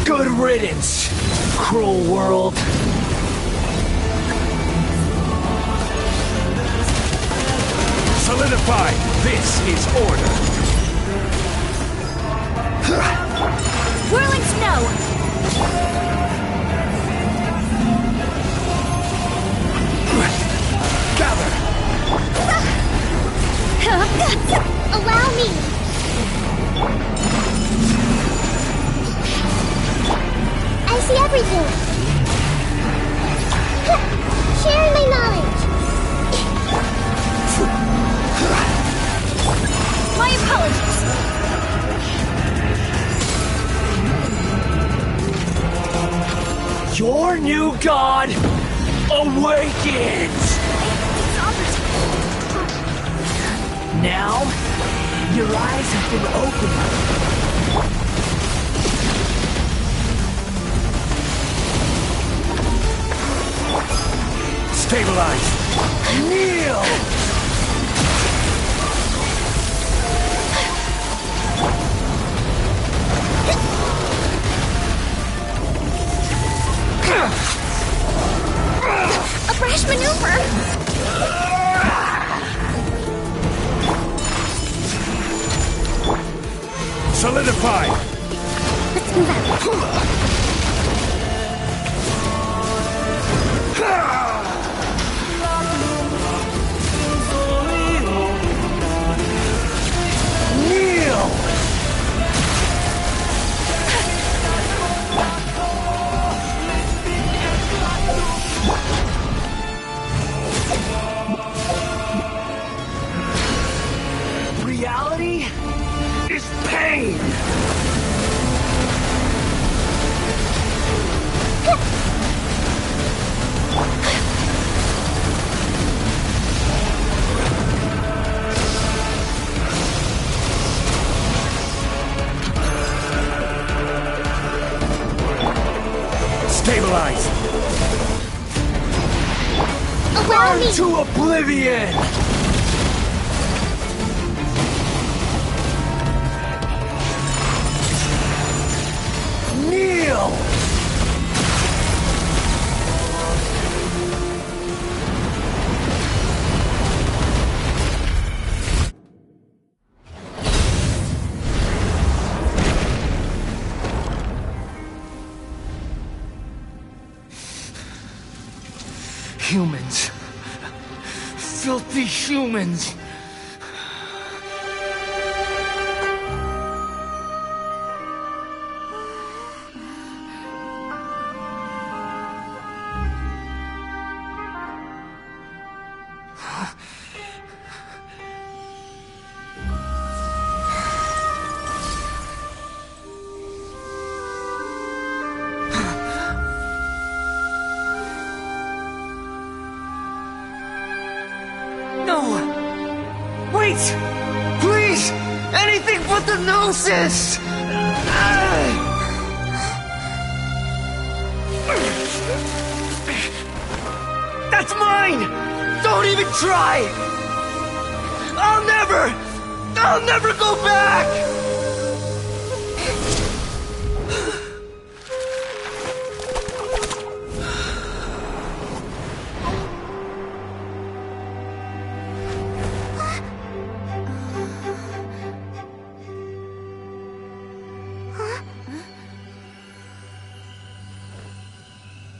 Good riddance, cruel world. Solidify! This is order! Whirling snow! Gather! Allow me! I see everything! Sharing my knowledge! My apologies! Your new god awakens! Now, your eyes have been opened. Stabilize! Kneel! A brash maneuver! Solidify! Let's move out. Kneel! Reality is pain! Stabilize! Burn to oblivion! Kneel! Humans. Filthy humans. Wait! Please! Anything but the Gnosis! That's mine! Don't even try! I'll never go back!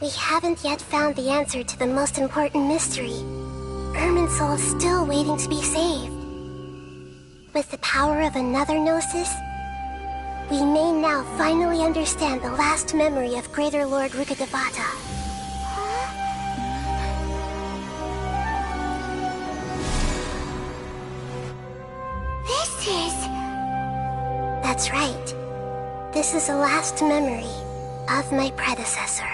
We haven't yet found the answer to the most important mystery. Irminsul is still waiting to be saved. With the power of another Gnosis, we may now finally understand the last memory of Greater Lord Rukkhadevata. This is... That's right. This is the last memory of my predecessor.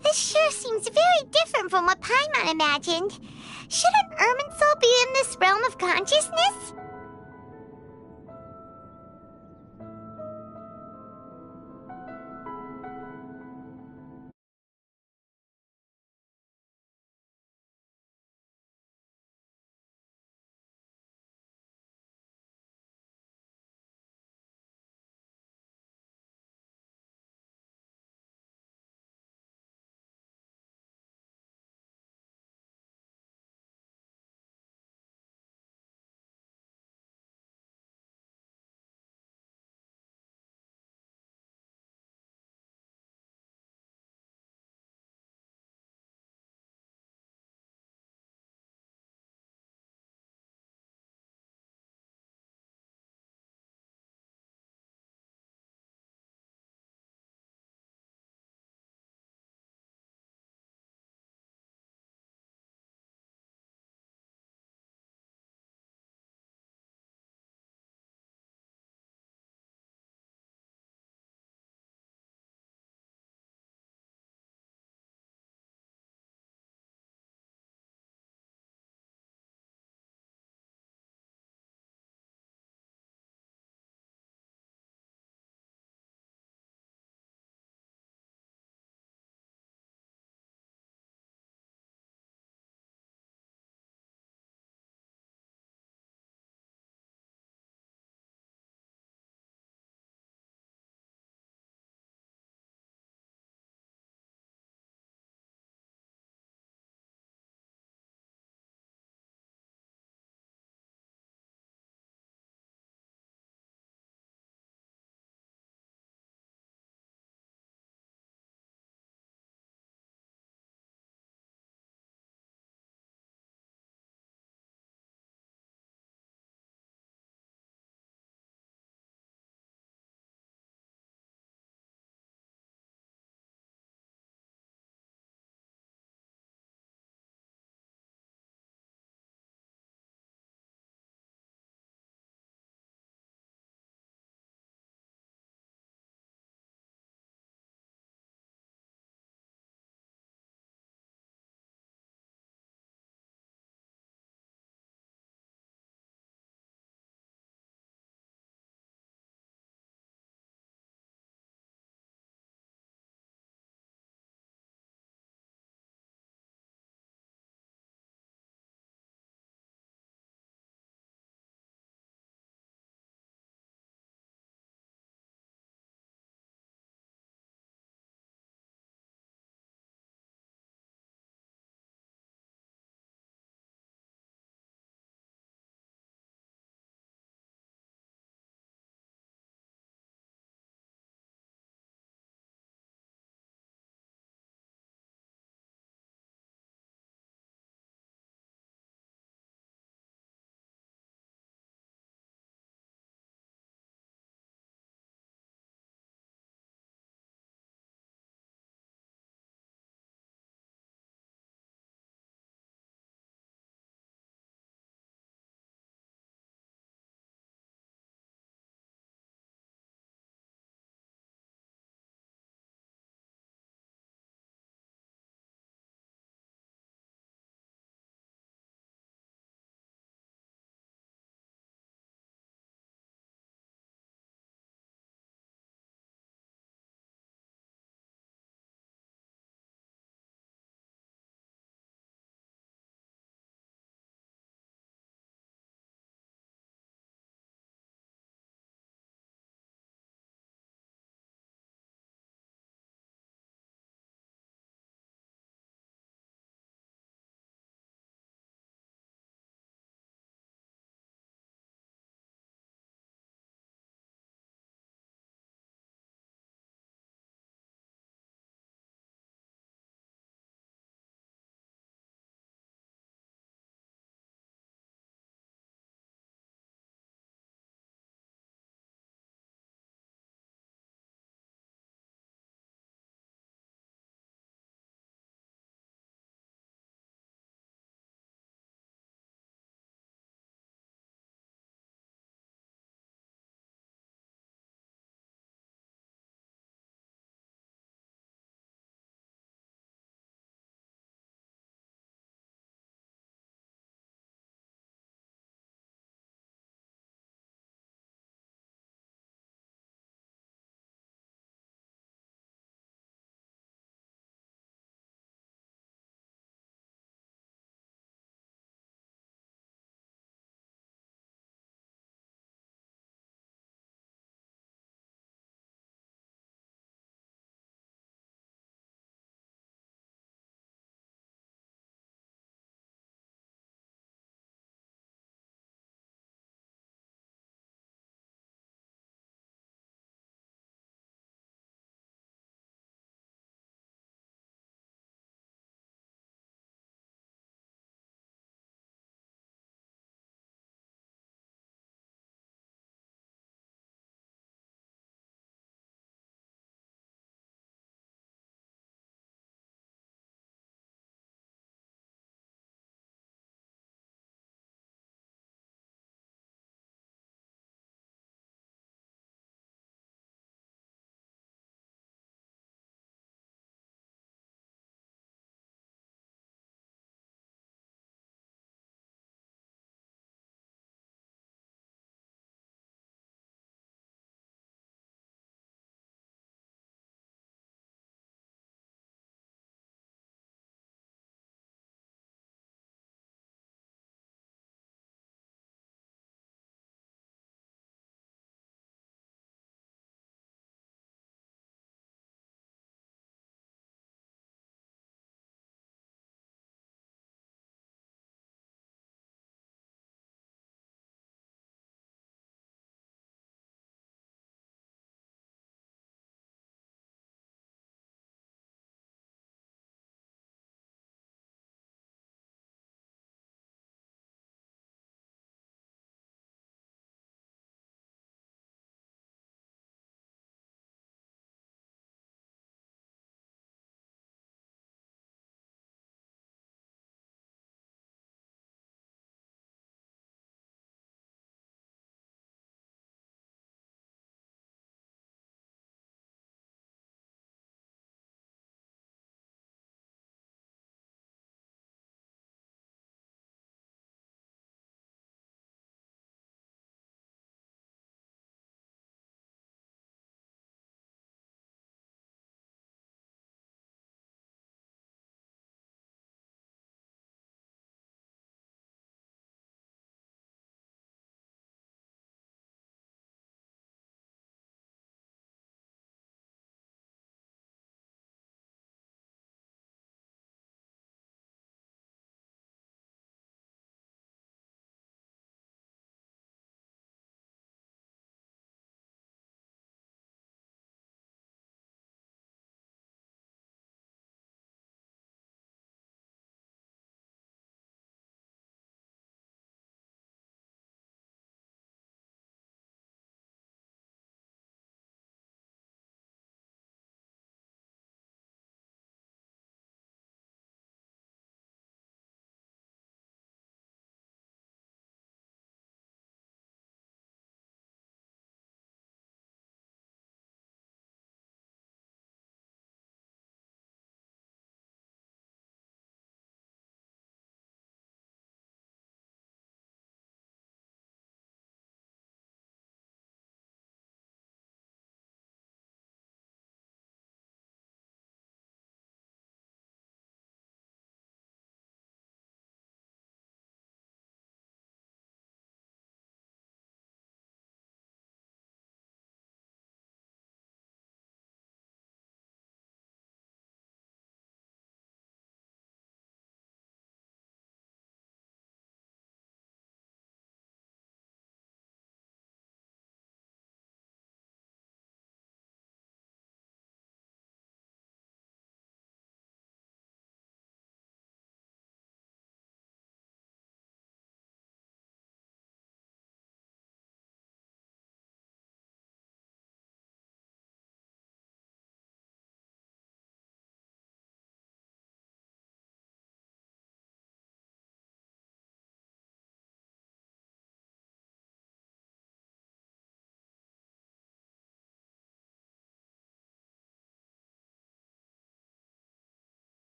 This sure seems very different from what Paimon imagined. Shouldn't Irminsul be in this realm of consciousness?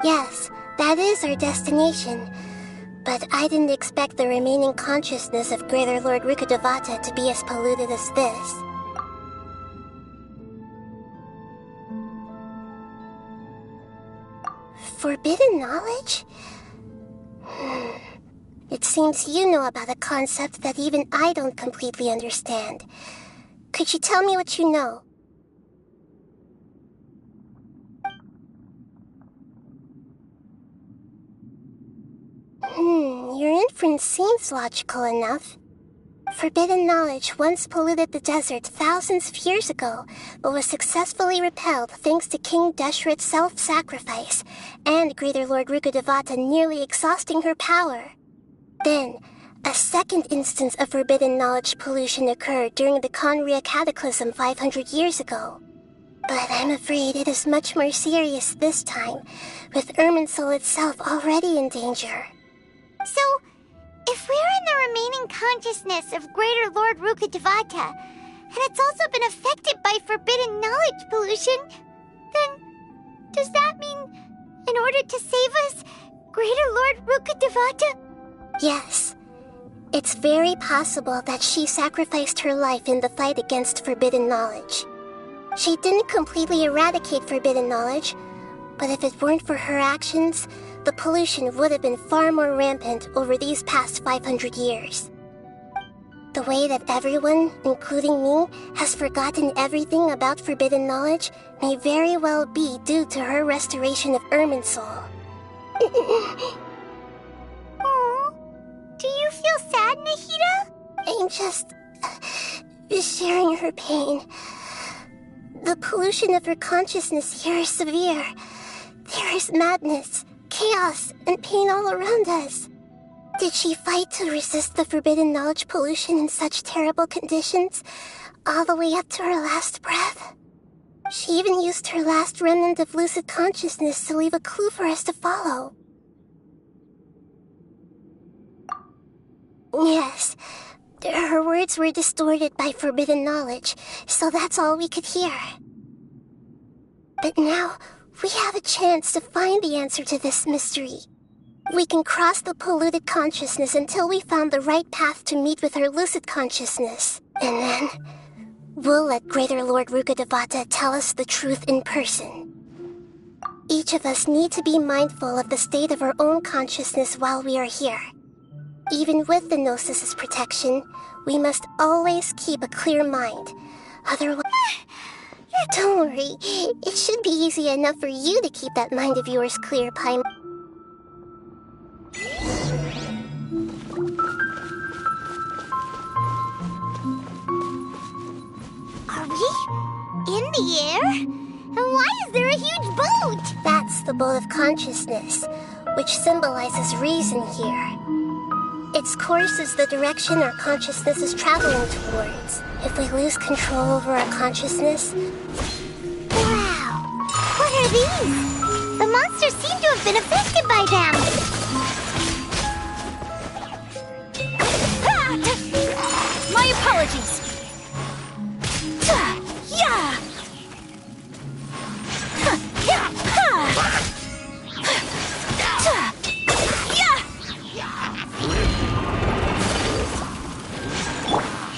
Yes, that is our destination. But I didn't expect the remaining consciousness of Greater Lord Rukkhadevata to be as polluted as this. Forbidden knowledge? It seems you know about a concept that even I don't completely understand. Could you tell me what you know? Your inference seems logical enough. Forbidden knowledge once polluted the desert thousands of years ago, but was successfully repelled thanks to King Deshret's self-sacrifice, and Greater Lord Rukkhadevata nearly exhausting her power. Then, a second instance of forbidden knowledge pollution occurred during the Conria Cataclysm 500 years ago. But I'm afraid it is much more serious this time, with Irminsul itself already in danger. So, if we're in the remaining consciousness of Greater Lord Rukkhadevata, and it's also been affected by forbidden knowledge pollution, then does that mean, in order to save us, Greater Lord Rukkhadevata? Yes. It's very possible that she sacrificed her life in the fight against forbidden knowledge. She didn't completely eradicate forbidden knowledge, but if it weren't for her actions, the pollution would have been far more rampant over these past 500 years. The way that everyone, including me, has forgotten everything about forbidden knowledge may very well be due to her restoration of Irminsul. Aww. Do you feel sad, Nahida? I'm just sharing her pain. The pollution of her consciousness here is severe. There is madness, chaos, and pain all around us. Did she fight to resist the forbidden knowledge pollution in such terrible conditions, all the way up to her last breath? She even used her last remnant of lucid consciousness to leave a clue for us to follow. Yes, her words were distorted by forbidden knowledge, so that's all we could hear. But now, we have a chance to find the answer to this mystery. We can cross the polluted consciousness until we found the right path to meet with our lucid consciousness. And then, we'll let Greater Lord Rukkhadevata tell us the truth in person. Each of us need to be mindful of the state of our own consciousness while we are here. Even with the Gnosis' protection, we must always keep a clear mind. Otherwise... Don't worry, it should be easy enough for you to keep that mind of yours clear, Paimon. Are we in the air? And why is there a huge boat? That's the boat of consciousness, which symbolizes reason here. Its course is the direction our consciousness is traveling towards. If we lose control over our consciousness... Wow! What are these? The monsters seem to have been affected by them. My apologies. Yeah.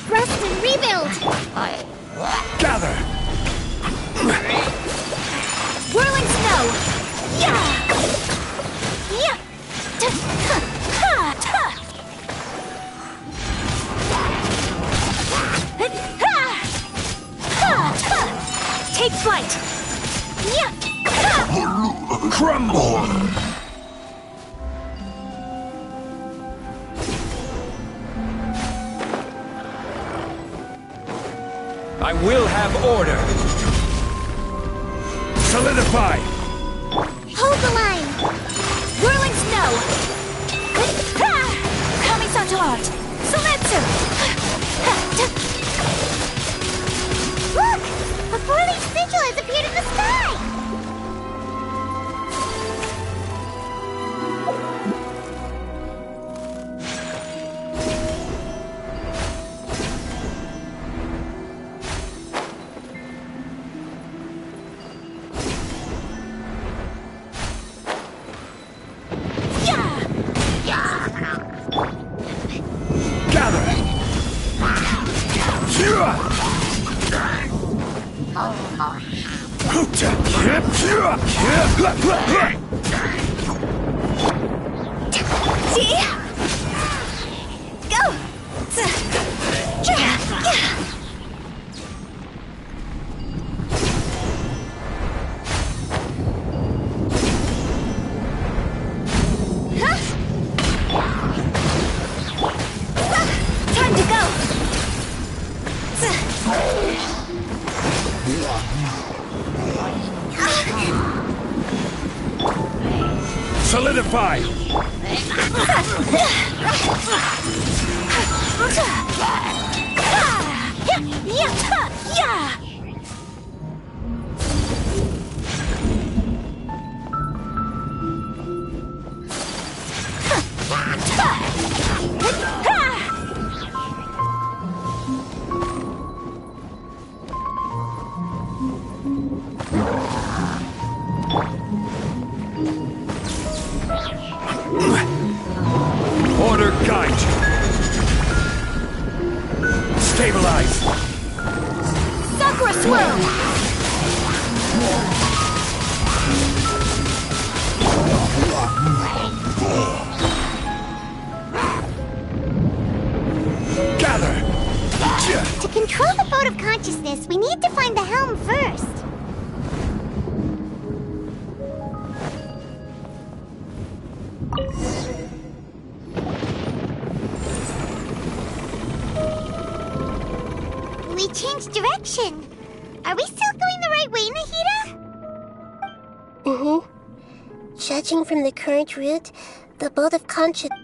Rest and rebuild! Gather! Whirling snow! Yeah! Yeah! Take flight! Yeah! Crumble! I will have order. Solidify! Hold the line! Whirling snow! Kamisato art! Sometsu! Look! A four-leaf sigil has appeared in the sky! Intensify! Order guide you. Stabilize. Sakura swirl! Gather. To control the boat of consciousness, we need to find the helm first. We changed direction. Are we still going the right way, Nahida? Mm-hmm. Judging from the current route, the boat of conscience...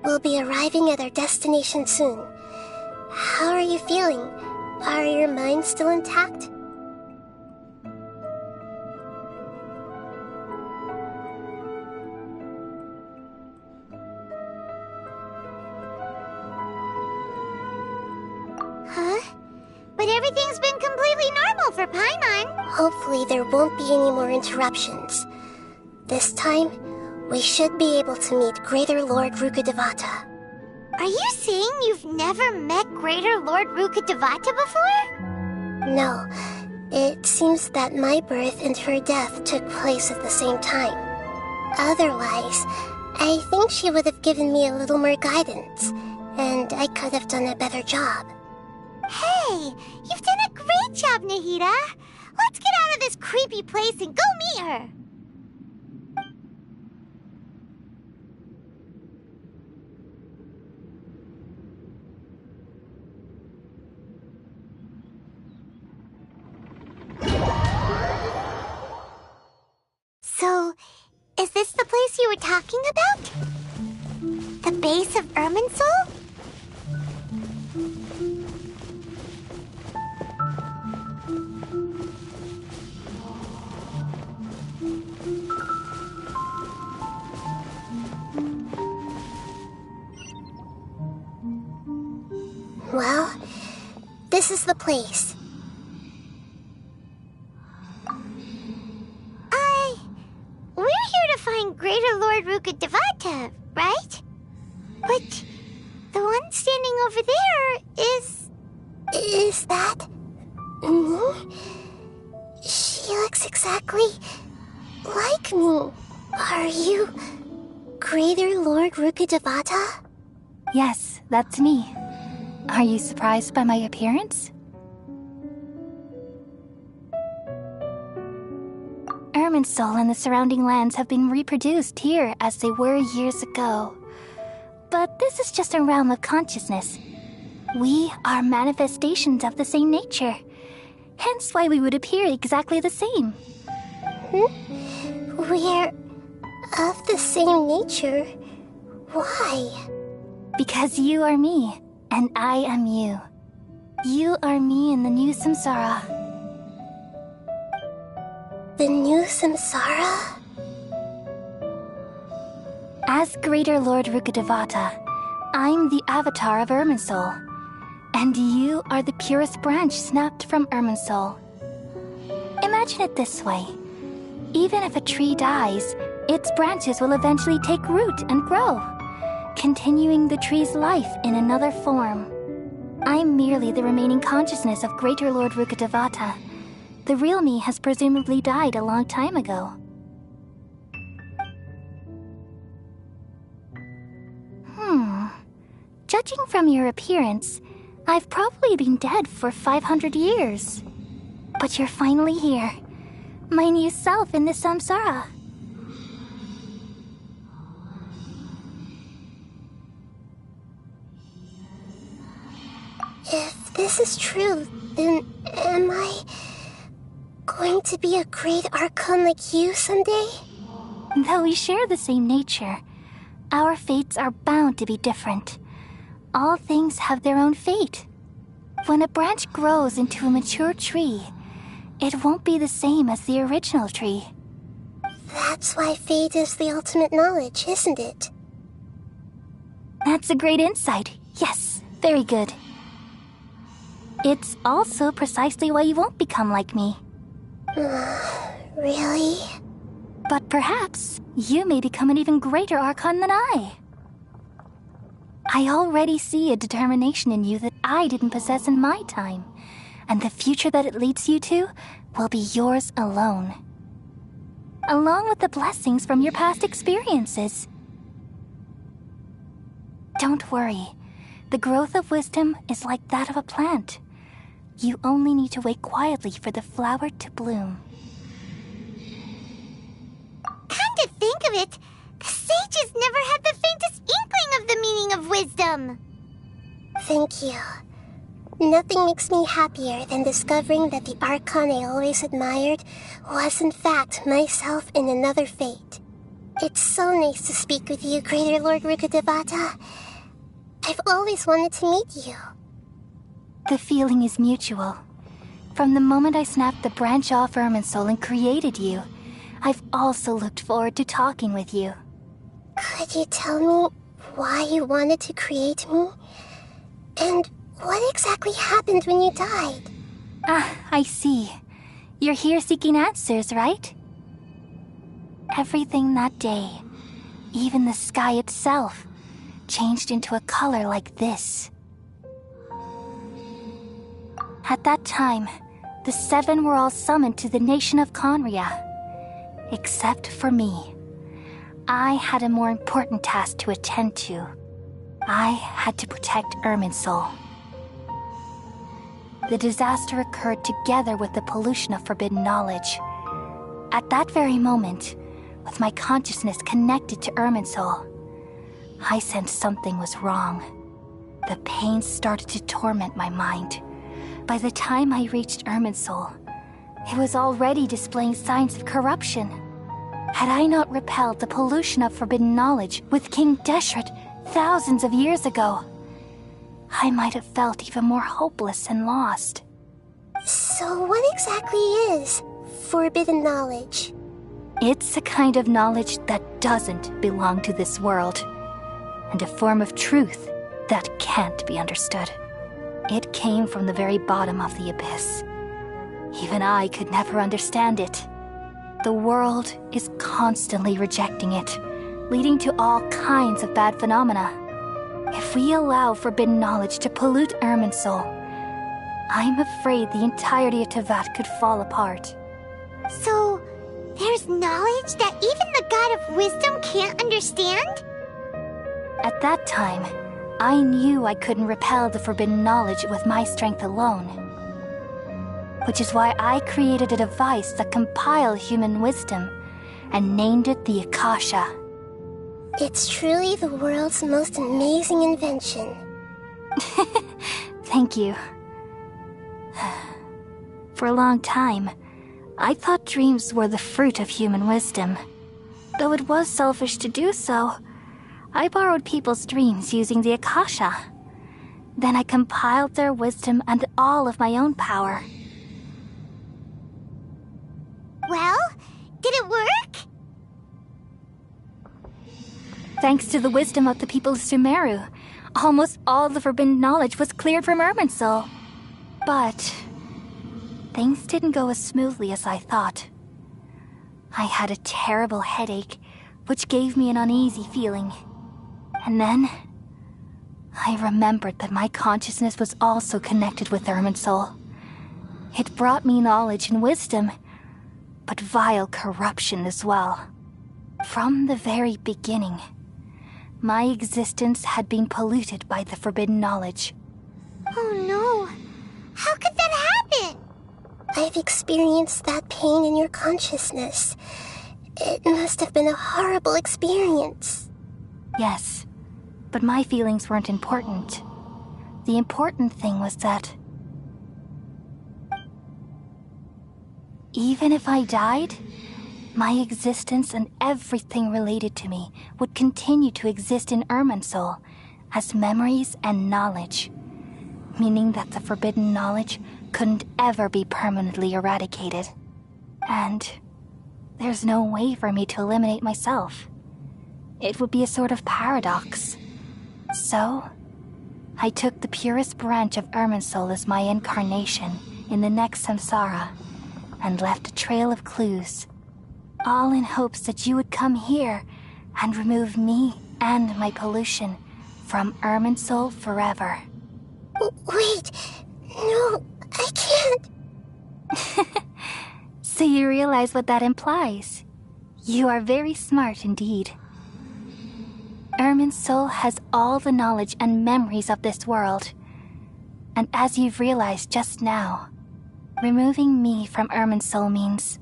We'll be arriving at our destination soon. How are you feeling? Are your minds still intact? Huh? But everything's been completely normal for Paimon. Hopefully there won't be any more interruptions. This time, we should be able to meet Greater Lord Rukkhadevata. Are you saying you've never met Greater Lord Rukkhadevata before? No, it seems that my birth and her death took place at the same time. Otherwise, I think she would have given me a little more guidance, and I could have done a better job. Hey, you've done a great job, Nahida. Let's get out of this creepy place and go meet her. So, is this the place you were talking about? The base of Irminsul? Well, this is the place. We're here to find Greater Lord Rukkhadevata, right? But the one standing over there is... Is that... me? She looks exactly like me. Are you Greater Lord Rukkhadevata? Yes, that's me. Are you surprised by my appearance? Irminsul and the surrounding lands have been reproduced here as they were years ago. But this is just a realm of consciousness. We are manifestations of the same nature. Hence why we would appear exactly the same. We're of the same nature? Why? Because you are me, and I am you. You are me in the new samsara. The new samsara? As Greater Lord Rukkhadevata, I'm the avatar of Irminsul, and you are the purest branch snapped from Irminsul. Imagine it this way. Even if a tree dies, its branches will eventually take root and grow, continuing the tree's life in another form. I'm merely the remaining consciousness of Greater Lord Rukkhadevata. The real me has presumably died a long time ago. Judging from your appearance, I've probably been dead for 500 years. But you're finally here. My new self in the samsara. If this is true, then am I going to be a great Archon like you someday? Though we share the same nature, our fates are bound to be different. All things have their own fate. When a branch grows into a mature tree, it won't be the same as the original tree. That's why fate is the ultimate knowledge, isn't it? That's a great insight. Yes, very good. It's also precisely why you won't become like me. Really? But perhaps you may become an even greater Archon than I. I already see a determination in you that I didn't possess in my time, and the future that it leads you to will be yours alone. Along with the blessings from your past experiences. Don't worry. The growth of wisdom is like that of a plant. You only need to wait quietly for the flower to bloom. Come to think of it, the sages never had the faintest inkling of the meaning of wisdom. Thank you. Nothing makes me happier than discovering that the Archon I always admired was in fact myself in another fate. It's so nice to speak with you, Greater Lord Rukkhadevata. I've always wanted to meet you. The feeling is mutual. From the moment I snapped the branch off Irminsul and created you, I've also looked forward to talking with you. Could you tell me why you wanted to create me? And what exactly happened when you died? Ah, I see. You're here seeking answers, right? Everything that day, even the sky itself, changed into a color like this. At that time, the seven were all summoned to the nation of Conria. Except for me. I had a more important task to attend to. I had to protect Irminsul. The disaster occurred together with the pollution of forbidden knowledge. At that very moment, with my consciousness connected to Irminsul, I sensed something was wrong. The pain started to torment my mind. By the time I reached Irminsul, it was already displaying signs of corruption. Had I not repelled the pollution of forbidden knowledge with King Deshret thousands of years ago, I might have felt even more hopeless and lost. So what exactly is forbidden knowledge? It's a kind of knowledge that doesn't belong to this world, and a form of truth that can't be understood. It came from the very bottom of the abyss. Even I could never understand it. The world is constantly rejecting it, leading to all kinds of bad phenomena. If we allow forbidden knowledge to pollute Irminsul, I'm afraid the entirety of Tevat could fall apart. So, there's knowledge that even the God of Wisdom can't understand? At that time, I knew I couldn't repel the forbidden knowledge with my strength alone. Which is why I created a device that compiled human wisdom and named it the Akasha. It's truly the world's most amazing invention. Thank you. For a long time, I thought dreams were the fruit of human wisdom. Though it was selfish to do so, I borrowed people's dreams using the Akasha. Then I compiled their wisdom and all of my own power. Well, did it work? Thanks to the wisdom of the people of Sumeru, almost all the forbidden knowledge was cleared from Irminsul. But things didn't go as smoothly as I thought. I had a terrible headache, which gave me an uneasy feeling. And then I remembered that my consciousness was also connected with Irminsul. It brought me knowledge and wisdom, but vile corruption as well. From the very beginning, my existence had been polluted by the forbidden knowledge. Oh no. How could that happen? I've experienced that pain in your consciousness. It must have been a horrible experience. Yes, but my feelings weren't important. The important thing was that even if I died, my existence and everything related to me would continue to exist in Irminsul as memories and knowledge, meaning that the forbidden knowledge couldn't ever be permanently eradicated. And there's no way for me to eliminate myself. It would be a sort of paradox. So, I took the purest branch of Irminsul as my incarnation in the next samsara, and left a trail of clues, all in hopes that you would come here and remove me and my pollution from Irminsul forever. Wait, no, I can't. So you realize what that implies. You are very smart indeed. Irminsul has all the knowledge and memories of this world. And as you've realized just now, removing me from Irminsul means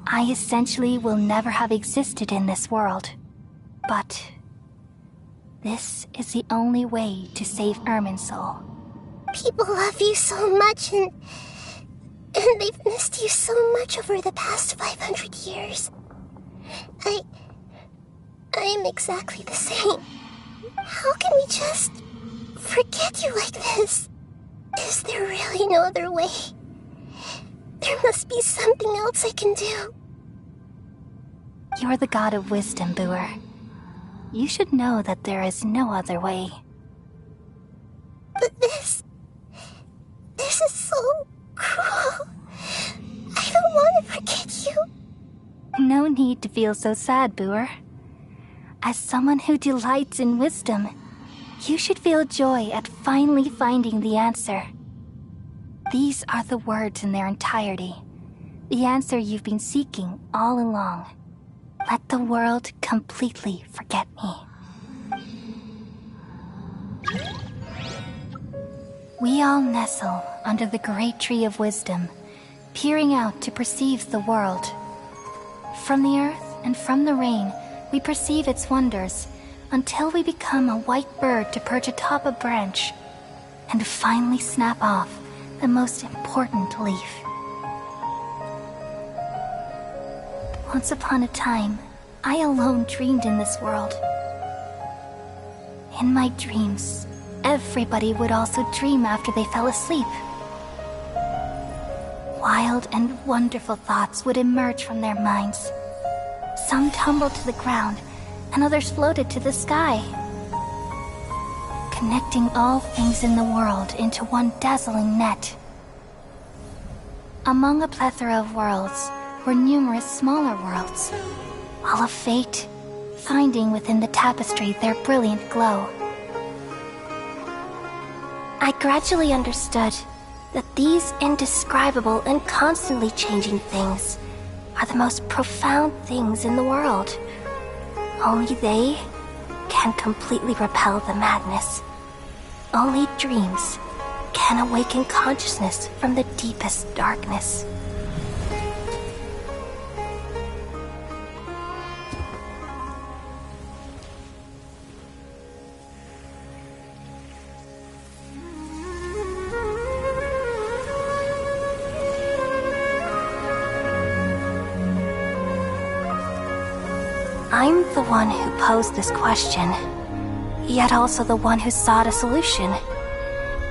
I essentially will never have existed in this world. But this is the only way to save Irminsul. People love you so much, and they've missed you so much over the past 500 years. I am exactly the same. How can we just forget you like this? Is there really no other way? There must be something else I can do. You're the god of wisdom, Boer. You should know that there is no other way. But this is so cruel. I don't want to forget you. No need to feel so sad, Boer. As someone who delights in wisdom, you should feel joy at finally finding the answer. These are the words in their entirety. The answer you've been seeking all along. Let the world completely forget me. We all nestle under the great tree of wisdom, peering out to perceive the world. From the earth and from the rain, we perceive its wonders, until we become a white bird to perch atop a branch, and finally snap off the most important leaf. Once upon a time, I alone dreamed in this world. In my dreams, everybody would also dream after they fell asleep. Wild and wonderful thoughts would emerge from their minds. Some tumbled to the ground, and others floated to the sky, connecting all things in the world into one dazzling net. Among a plethora of worlds were numerous smaller worlds, all of fate, finding within the tapestry their brilliant glow. I gradually understood that these indescribable and constantly changing things are the most profound things in the world. Only they can completely repel the madness. Only dreams can awaken consciousness from the deepest darkness. I'm the one who posed this question, yet also the one who sought a solution.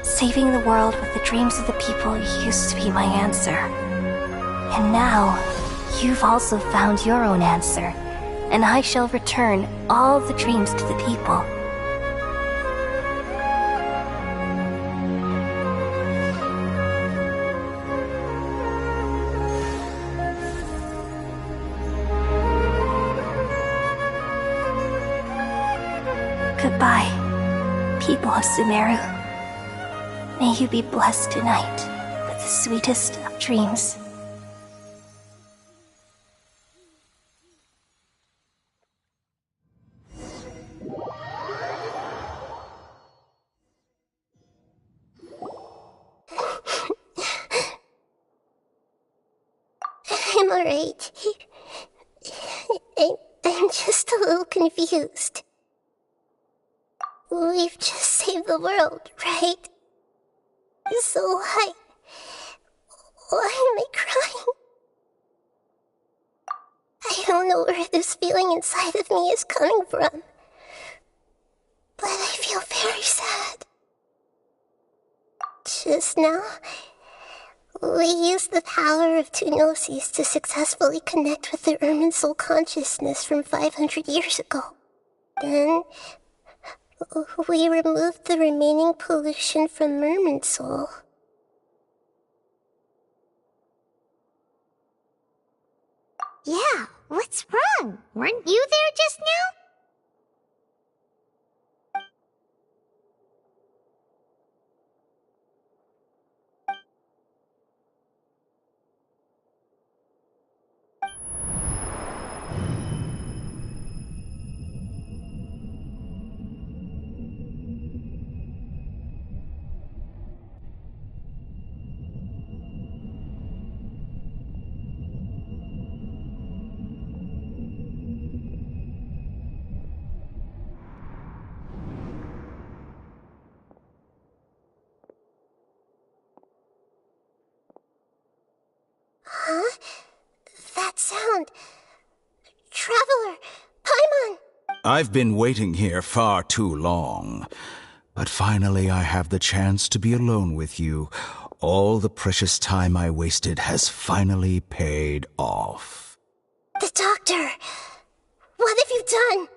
Saving the world with the dreams of the people used to be my answer. And now, you've also found your own answer, and I shall return all the dreams to the people. Goodbye, people of Sumeru. May you be blessed tonight with the sweetest of dreams. I'm alright. I'm just a little confused. We've just saved the world, right? So why am I crying? I don't know where this feeling inside of me is coming from, but I feel very sad. Just now, we used the power of two gnosis to successfully connect with the Irminsul consciousness from 500 years ago. Then, we removed the remaining pollution from Irminsul. Yeah, what's wrong? Weren't you there just now? Huh? That sound. Traveler! Paimon! I've been waiting here far too long. But finally I have the chance to be alone with you. All the precious time I wasted has finally paid off. The doctor! What have you done?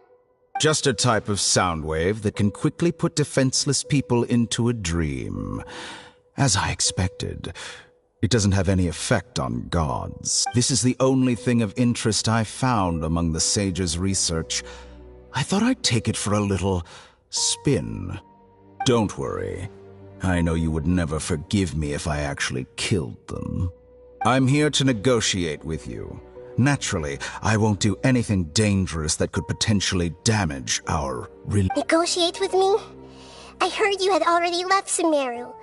Just a type of sound wave that can quickly put defenseless people into a dream. As I expected, it doesn't have any effect on gods. This is the only thing of interest I found among the sage's research. I thought I'd take it for a little spin. Don't worry. I know you would never forgive me if I actually killed them. I'm here to negotiate with you. Naturally, I won't do anything dangerous that could potentially damage our Negotiate with me? I heard you had already left Sumeru.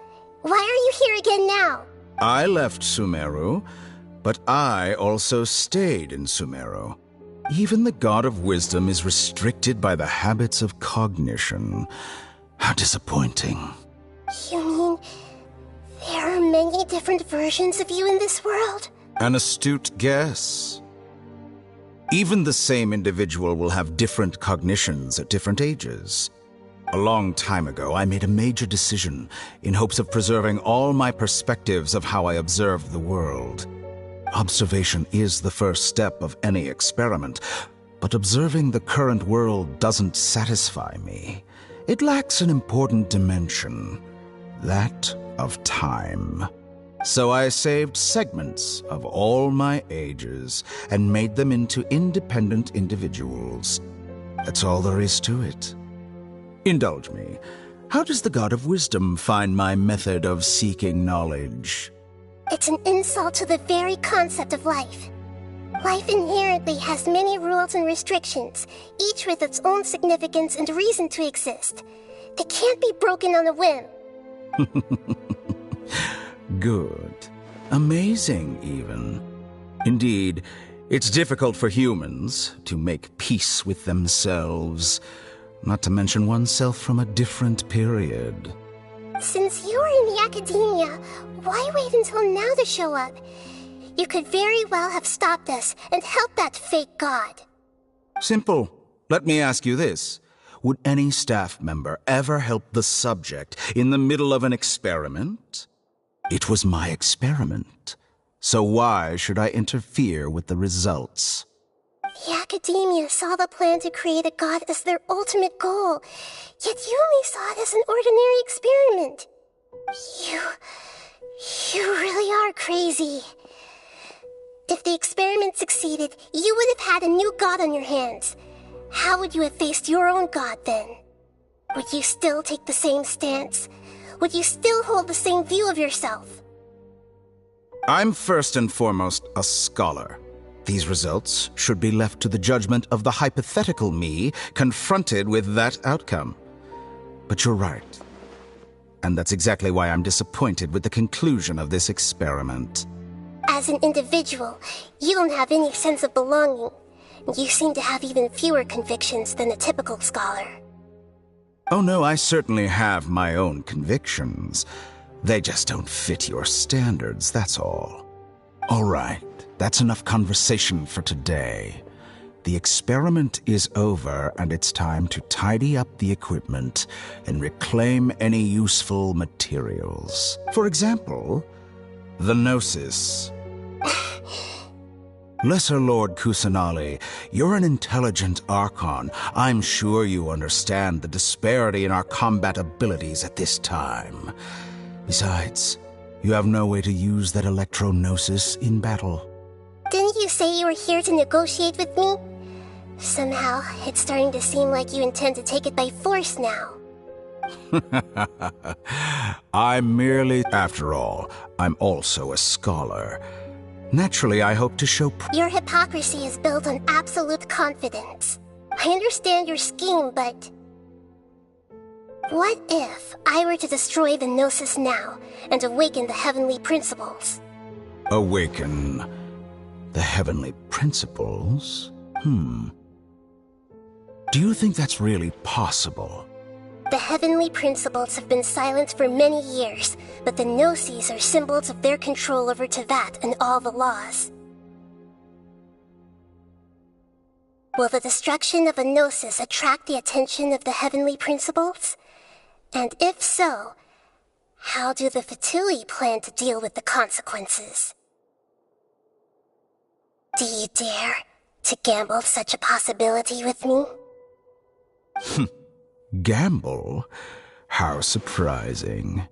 Why are you here again now? I left Sumeru, but I also stayed in Sumeru. Even the God of Wisdom is restricted by the habits of cognition. How disappointing. You mean there are many different versions of you in this world? An astute guess. Even the same individual will have different cognitions at different ages. A long time ago, I made a major decision in hopes of preserving all my perspectives of how I observed the world. Observation is the first step of any experiment, but observing the current world doesn't satisfy me. It lacks an important dimension, that of time. So I saved segments of all my ages and made them into independent individuals. That's all there is to it. Indulge me. How does the God of Wisdom find my method of seeking knowledge? It's an insult to the very concept of life. Life inherently has many rules and restrictions, each with its own significance and reason to exist. They can't be broken on a whim. Good. Amazing, even. Indeed, it's difficult for humans to make peace with themselves, not to mention oneself from a different period. Since you were in the academia, why wait until now to show up? You could very well have stopped us and helped that fake god. Simple. Let me ask you this. Would any staff member ever help the subject in the middle of an experiment? It was my experiment. So why should I interfere with the results? The academia saw the plan to create a god as their ultimate goal, yet you only saw it as an ordinary experiment. You really are crazy. If the experiment succeeded, you would have had a new god on your hands. How would you have faced your own god then? Would you still take the same stance? Would you still hold the same view of yourself? I'm first and foremost a scholar. These results should be left to the judgment of the hypothetical me confronted with that outcome. But you're right. And that's exactly why I'm disappointed with the conclusion of this experiment. As as an individual, you don't have any sense of belonging. You seem to have even fewer convictions than a typical scholar. Oh no, I certainly have my own convictions. They just don't fit your standards, that's all. All right, that's enough conversation for today. The experiment is over, and it's time to tidy up the equipment and reclaim any useful materials. For example, the Gnosis. Lesser Lord Kusanali, you're an intelligent Archon. I'm sure you understand the disparity in our combat abilities at this time. Besides, you have no way to use that Electro-Gnosis in battle. Didn't you say you were here to negotiate with me? Somehow, it's starting to seem like you intend to take it by force now. I'm merely... After all, I'm also a scholar. Naturally, I hope to show... Your hypocrisy is built on absolute confidence. I understand your scheme, but... What if I were to destroy the Gnosis now and awaken the heavenly principles? Awaken the heavenly principles? Do you think that's really possible? The heavenly principles have been silent for many years, but the Gnosis are symbols of their control over Teyvat and all the laws. Will the destruction of a Gnosis attract the attention of the heavenly principles? And if so, how do the Fatui plan to deal with the consequences? Do you dare to gamble such a possibility with me? Gamble? How surprising.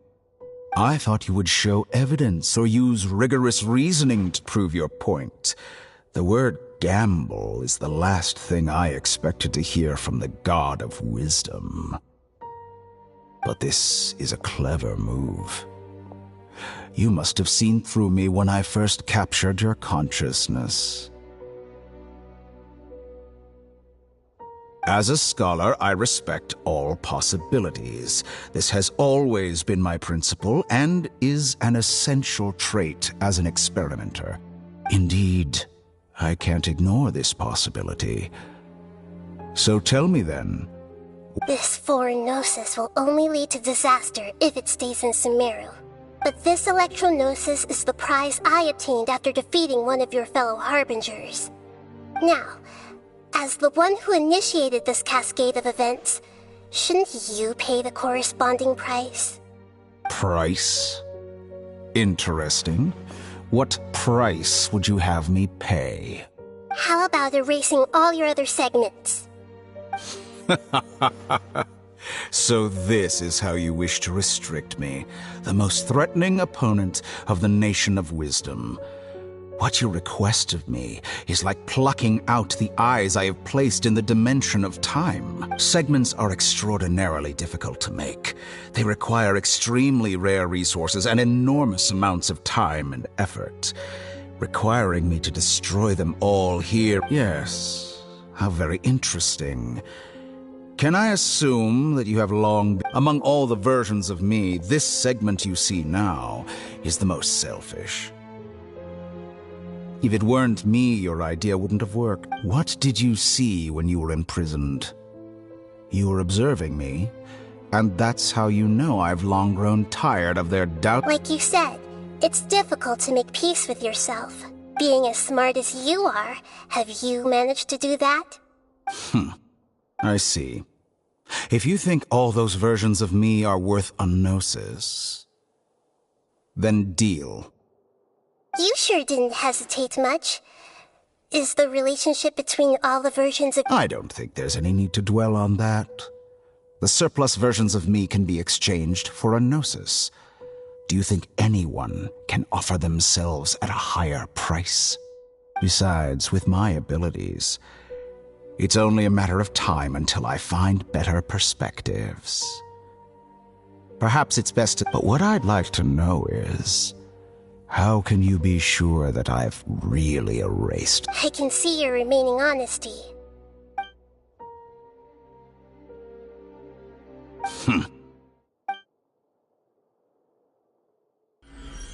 I thought you would show evidence or use rigorous reasoning to prove your point. The word gamble is the last thing I expected to hear from the God of Wisdom. But this is a clever move. You must have seen through me when I first captured your consciousness. As a scholar, I respect all possibilities. This has always been my principle and is an essential trait as an experimenter. Indeed, I can't ignore this possibility. So tell me then. This foreign Gnosis will only lead to disaster if it stays in Sumeru. But this Electro-Gnosis is the prize I obtained after defeating one of your fellow Harbingers. Now, as the one who initiated this cascade of events, shouldn't you pay the corresponding price? Price? Interesting. What price would you have me pay? How about erasing all your other segments? So this is how you wish to restrict me, the most threatening opponent of the Nation of Wisdom. What you request of me is like plucking out the eyes I have placed in the dimension of time. Segments are extraordinarily difficult to make. They require extremely rare resources and enormous amounts of time and effort. Requiring me to destroy them all here... Yes, how very interesting. Can I assume that you have long... Among all the versions of me, this segment you see now is the most selfish. If it weren't me, your idea wouldn't have worked. What did you see when you were imprisoned? You were observing me, and that's how you know I've long grown tired of their doubt. Like you said, it's difficult to make peace with yourself. Being as smart as you are, have you managed to do that? I see. If you think all those versions of me are worth a gnosis, then deal. You sure didn't hesitate much. Is the relationship between all the versions of... I don't think there's any need to dwell on that. The surplus versions of me can be exchanged for a gnosis. Do you think anyone can offer themselves at a higher price? Besides, with my abilities, it's only a matter of time until I find better perspectives. Perhaps it's best to... But what I'd like to know is... how can you be sure that I've really erased? I can see your remaining honesty.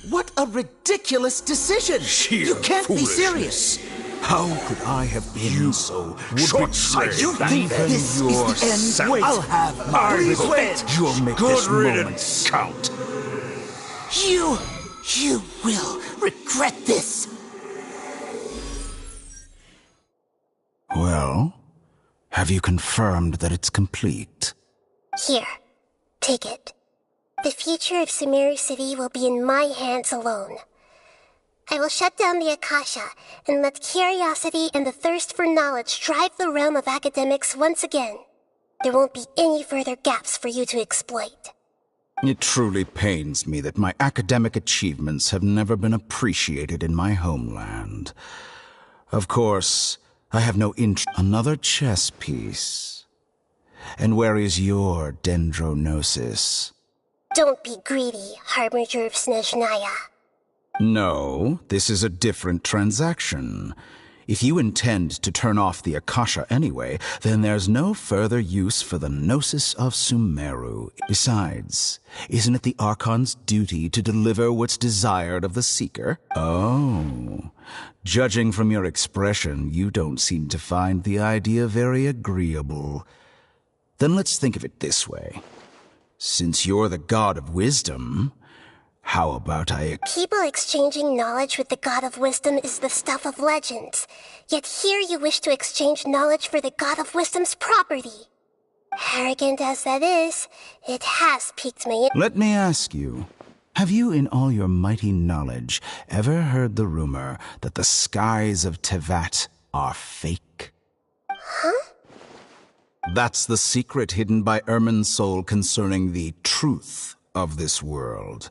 What a ridiculous decision! Sheer You can't be foolishness. serious! How could I have been so short-sighted? You think Even this is the end? yourself. Wait, I'll have my revenge! You'll make Good this moment riddance. count. You will regret this! Well, have you confirmed that it's complete? Here, take it. The future of Sumeru City will be in my hands alone. I will shut down the Akasha and let curiosity and the thirst for knowledge drive the realm of academics once again. There won't be any further gaps for you to exploit. It truly pains me that my academic achievements have never been appreciated in my homeland. Of course, I have no interest. Another chess piece. And where is your dendronosis? Don't be greedy, Harbinger of Snezhnaya. No, this is a different transaction. If you intend to turn off the Akasha anyway, then there's no further use for the Gnosis of Sumeru. Besides, isn't it the Archon's duty to deliver what's desired of the Seeker? Oh, judging from your expression, you don't seem to find the idea very agreeable. Then let's think of it this way. Since you're the god of wisdom, how about People exchanging knowledge with the God of Wisdom is the stuff of legends. Yet here you wish to exchange knowledge for the God of Wisdom's property. Arrogant as that is, it has piqued me. Let me ask you, have you in all your mighty knowledge ever heard the rumor that the skies of Tevat are fake? Huh? That's the secret hidden by Irminsul concerning the truth of this world.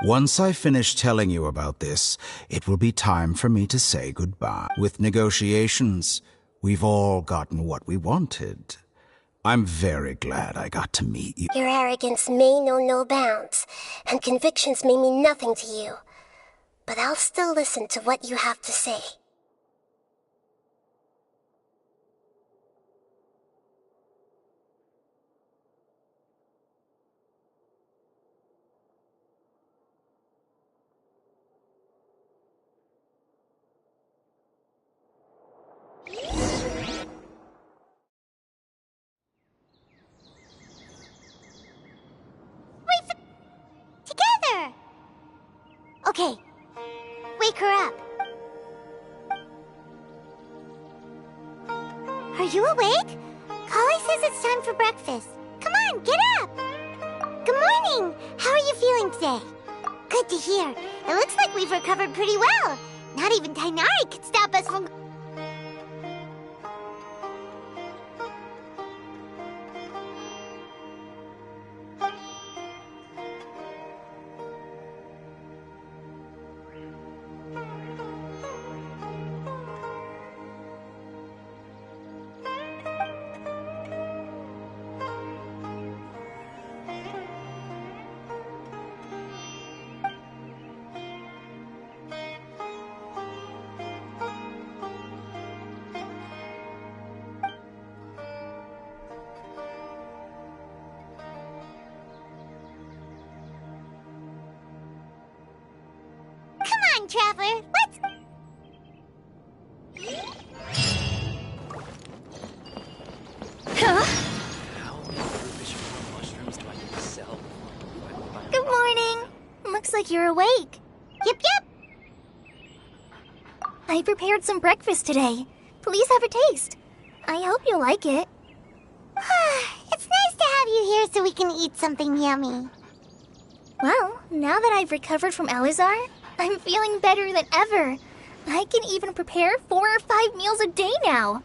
Once I finish telling you about this, it will be time for me to say goodbye. With negotiations, we've all gotten what we wanted. I'm very glad I got to meet you. Your arrogance may know no bounds, and convictions may mean nothing to you. But I'll still listen to what you have to say. Together! Okay, wake her up. Are you awake? Kali says it's time for breakfast. Come on, get up! Good morning! How are you feeling today? Good to hear. It looks like we've recovered pretty well. Not even Tainari could stop us from... Traveler, let's... Good morning. Looks like you're awake. Yep. I prepared some breakfast today. Please have a taste. I hope you like it. It's nice to have you here so we can eat something yummy. Well, now that I've recovered from Alizar, I'm feeling better than ever. I can even prepare 4 or 5 meals a day now.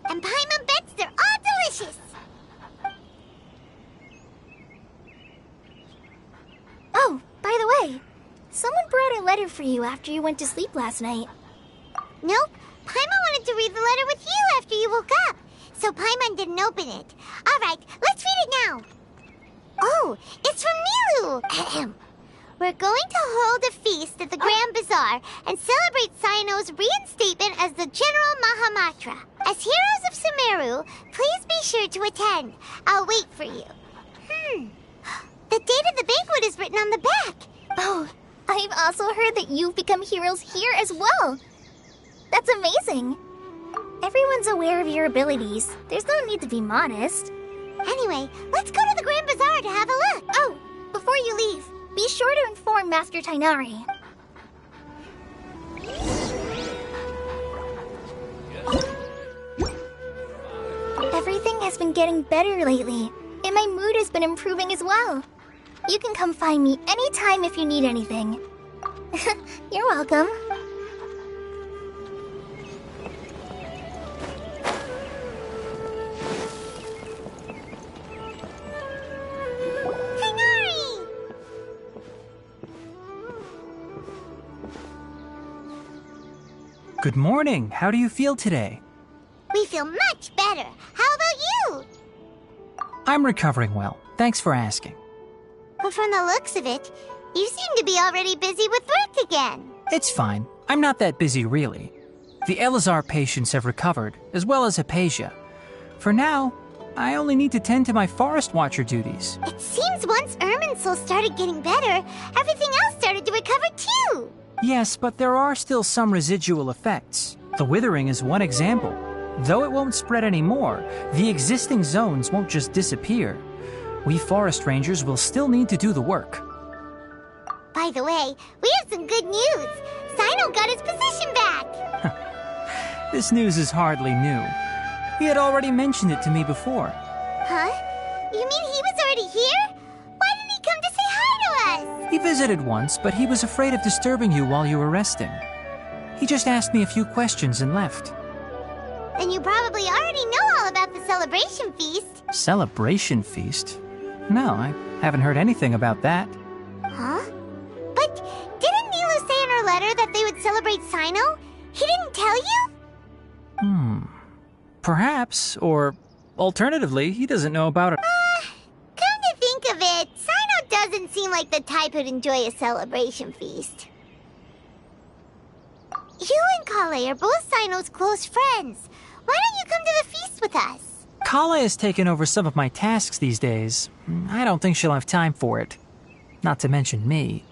And Paimon bets they're all delicious. Oh, by the way, someone brought a letter for you after you went to sleep last night. Nope, Paimon wanted to read the letter with you after you woke up, so Paimon didn't open it. All right, let's read it now. Oh, it's from Nilu. We're going to hold a feast at the Grand Bazaar and celebrate Cyno's reinstatement as the General Mahamatra. As heroes of Sumeru, please be sure to attend. I'll wait for you. The date of the banquet is written on the back. Oh, I've also heard that you've become heroes here as well. That's amazing. Everyone's aware of your abilities. There's no need to be modest. Anyway, let's go to the Grand Bazaar to have a look. Oh, before you leave, be sure to inform Master Tighnari. Everything has been getting better lately, and my mood has been improving as well. You can come find me anytime if you need anything. You're welcome. Good morning. How do you feel today? We feel much better. How about you? I'm recovering well. Thanks for asking. But from the looks of it, you seem to be already busy with work again. It's fine. I'm not that busy, really. The Elazar patients have recovered, as well as Hypatia. For now, I only need to tend to my Forest Watcher duties. It seems once Irminsul started getting better, everything else started to recover too. Yes, but there are still some residual effects. The withering is one example. Though it won't spread anymore, the existing zones won't just disappear. We forest rangers will still need to do the work. By the way, we have some good news. Sino got his position back. This news is hardly new. He had already mentioned it to me before. Huh? You mean he was already here? Why didn't he come to say hi to us? He visited once, but he was afraid of disturbing you while you were resting. He just asked me a few questions and left. Then you probably already know all about the celebration feast. Celebration feast? No, I haven't heard anything about that. Huh? But didn't Nilu say in her letter that they would celebrate Sino? He didn't tell you? Perhaps, or alternatively, he doesn't know about it. Come to think of it, Sino doesn't seem like the type who'd enjoy a celebration feast. You and Kale are both Sino's close friends. Why don't you come to the feast with us? Kale has taken over some of my tasks these days. I don't think she'll have time for it. Not to mention me.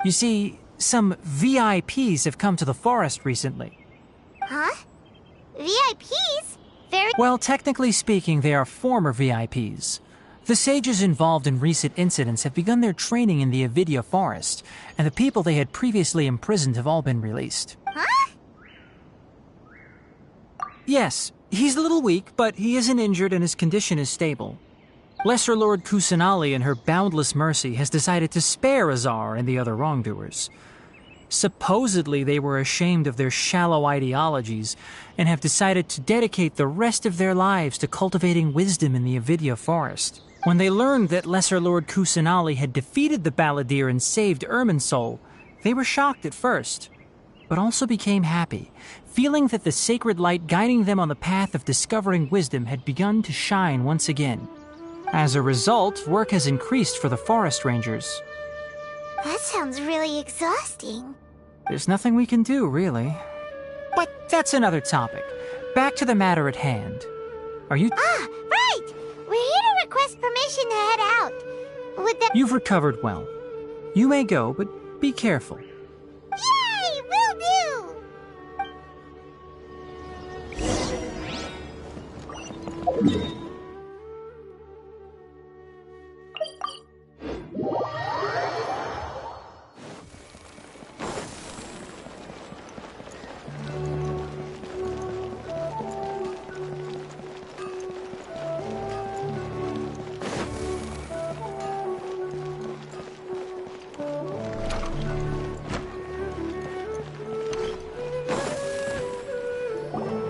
You see, some VIPs have come to the forest recently. Huh? VIPs? Well, technically speaking, they are former VIPs. The sages involved in recent incidents have begun their training in the Avidya forest, and the people they had previously imprisoned have all been released. Huh? Yes, he's a little weak, but he isn't injured and his condition is stable. Lesser Lord Kusanali, in her boundless mercy, has decided to spare Azar and the other wrongdoers. Supposedly, they were ashamed of their shallow ideologies and have decided to dedicate the rest of their lives to cultivating wisdom in the Avidya forest. When they learned that Lesser Lord Kusanali had defeated the Balladeer and saved Irminsul, they were shocked at first, but also became happy, feeling that the sacred light guiding them on the path of discovering wisdom had begun to shine once again. As a result, work has increased for the forest rangers. That sounds really exhausting. There's nothing we can do, really. But that's another topic. Back to the matter at hand. Are you... Ah, right! We're here to request permission to head out. Would that... You've recovered well. You may go, but be careful. Yay! Will do!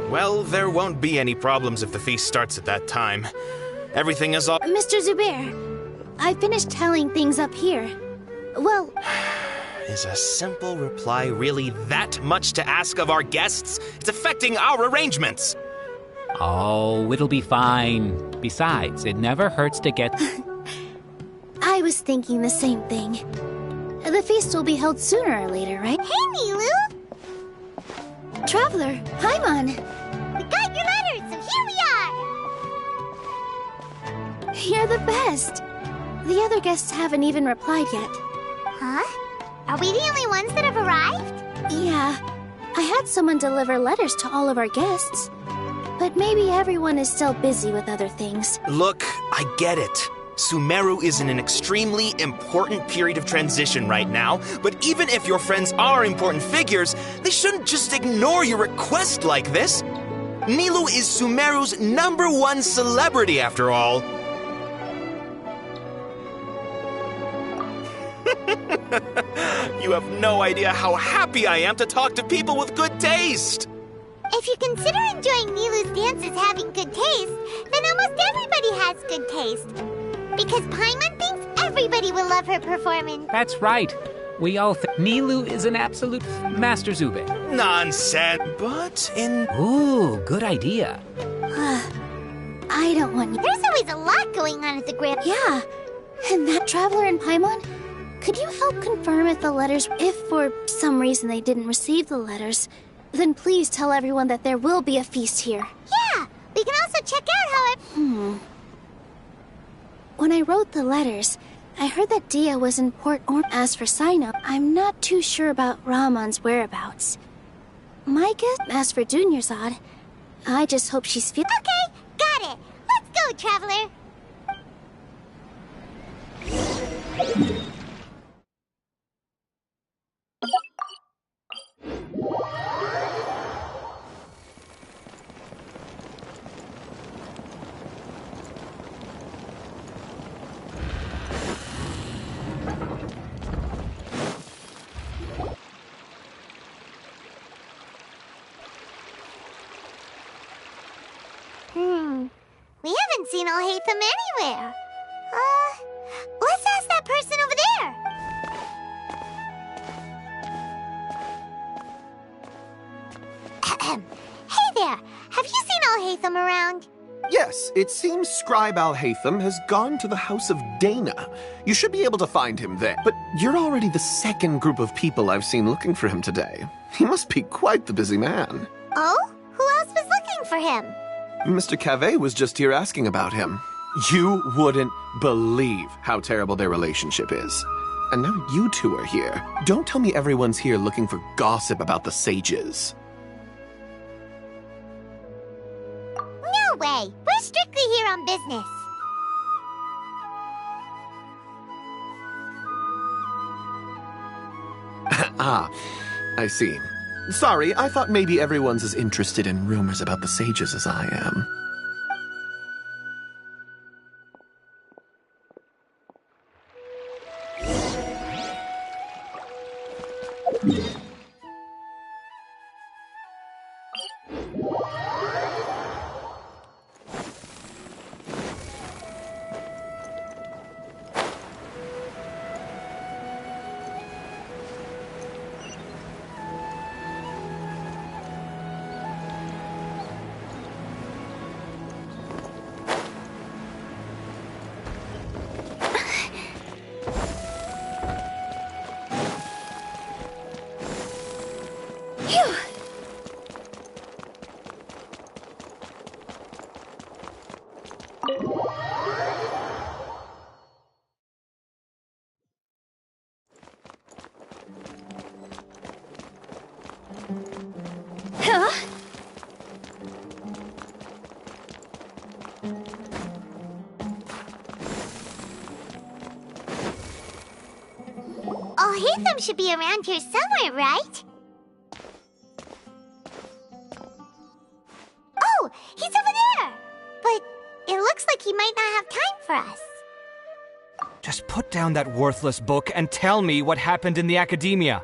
Well, there won't be any problems if the feast starts at that time. Everything is all... Mr. Zubair, I finished tallying things up here. Well... Is a simple reply really that much to ask of our guests? It's affecting our arrangements! Oh, it'll be fine. Besides, it never hurts to get... I was thinking the same thing. The feast will be held sooner or later, right? Hey, Nilu! Traveler, Paimon! We got your letters, so here we are! You're the best! The other guests haven't even replied yet. Huh? Are we the only ones that have arrived? Yeah. I had someone deliver letters to all of our guests. But maybe everyone is still busy with other things. Look, I get it. Sumeru is in an extremely important period of transition right now, but even if your friends are important figures, they shouldn't just ignore your request like this. Nilou is Sumeru's #1 celebrity, after all. You have no idea how happy I am to talk to people with good taste. If you consider enjoying Nilou's dances having good taste, then almost everybody has good taste. Because Paimon thinks everybody will love her performance. That's right. We all think Nilou is an absolute master Zube. Nonsense. But in... Ooh, good idea. I don't want you. There's always a lot going on at the Grand... Yeah. And that traveler in Paimon? Could you help confirm if the letters... If for some reason they didn't receive the letters, then please tell everyone that there will be a feast here. Yeah. We can also check out how it... When I wrote the letters, I heard that Dia was in Port Orm. As for Sino, I'm not too sure about Ramon's whereabouts. My guess, as for Dunyarzad, I just hope she's Okay, got it. Let's go, Traveler. We haven't seen Alhaitham anywhere. Let's ask that person over there. Hey there, have you seen Alhaitham around? Yes, it seems Scribe Alhaitham has gone to the House of Dana. You should be able to find him there. But you're already the second group of people I've seen looking for him today. He must be quite the busy man. Oh? Who else was looking for him? Mr. Cavey was just here asking about him. You wouldn't believe how terrible their relationship is. And now you two are here. Don't tell me everyone's here looking for gossip about the sages. No way. We're strictly here on business. Ah, I see. Sorry, I thought maybe everyone's as interested in rumors about the sages as I am. Alhaitham should be around here somewhere, right? Oh, he's over there! But it looks like he might not have time for us. Just put down that worthless book and tell me what happened in the academia.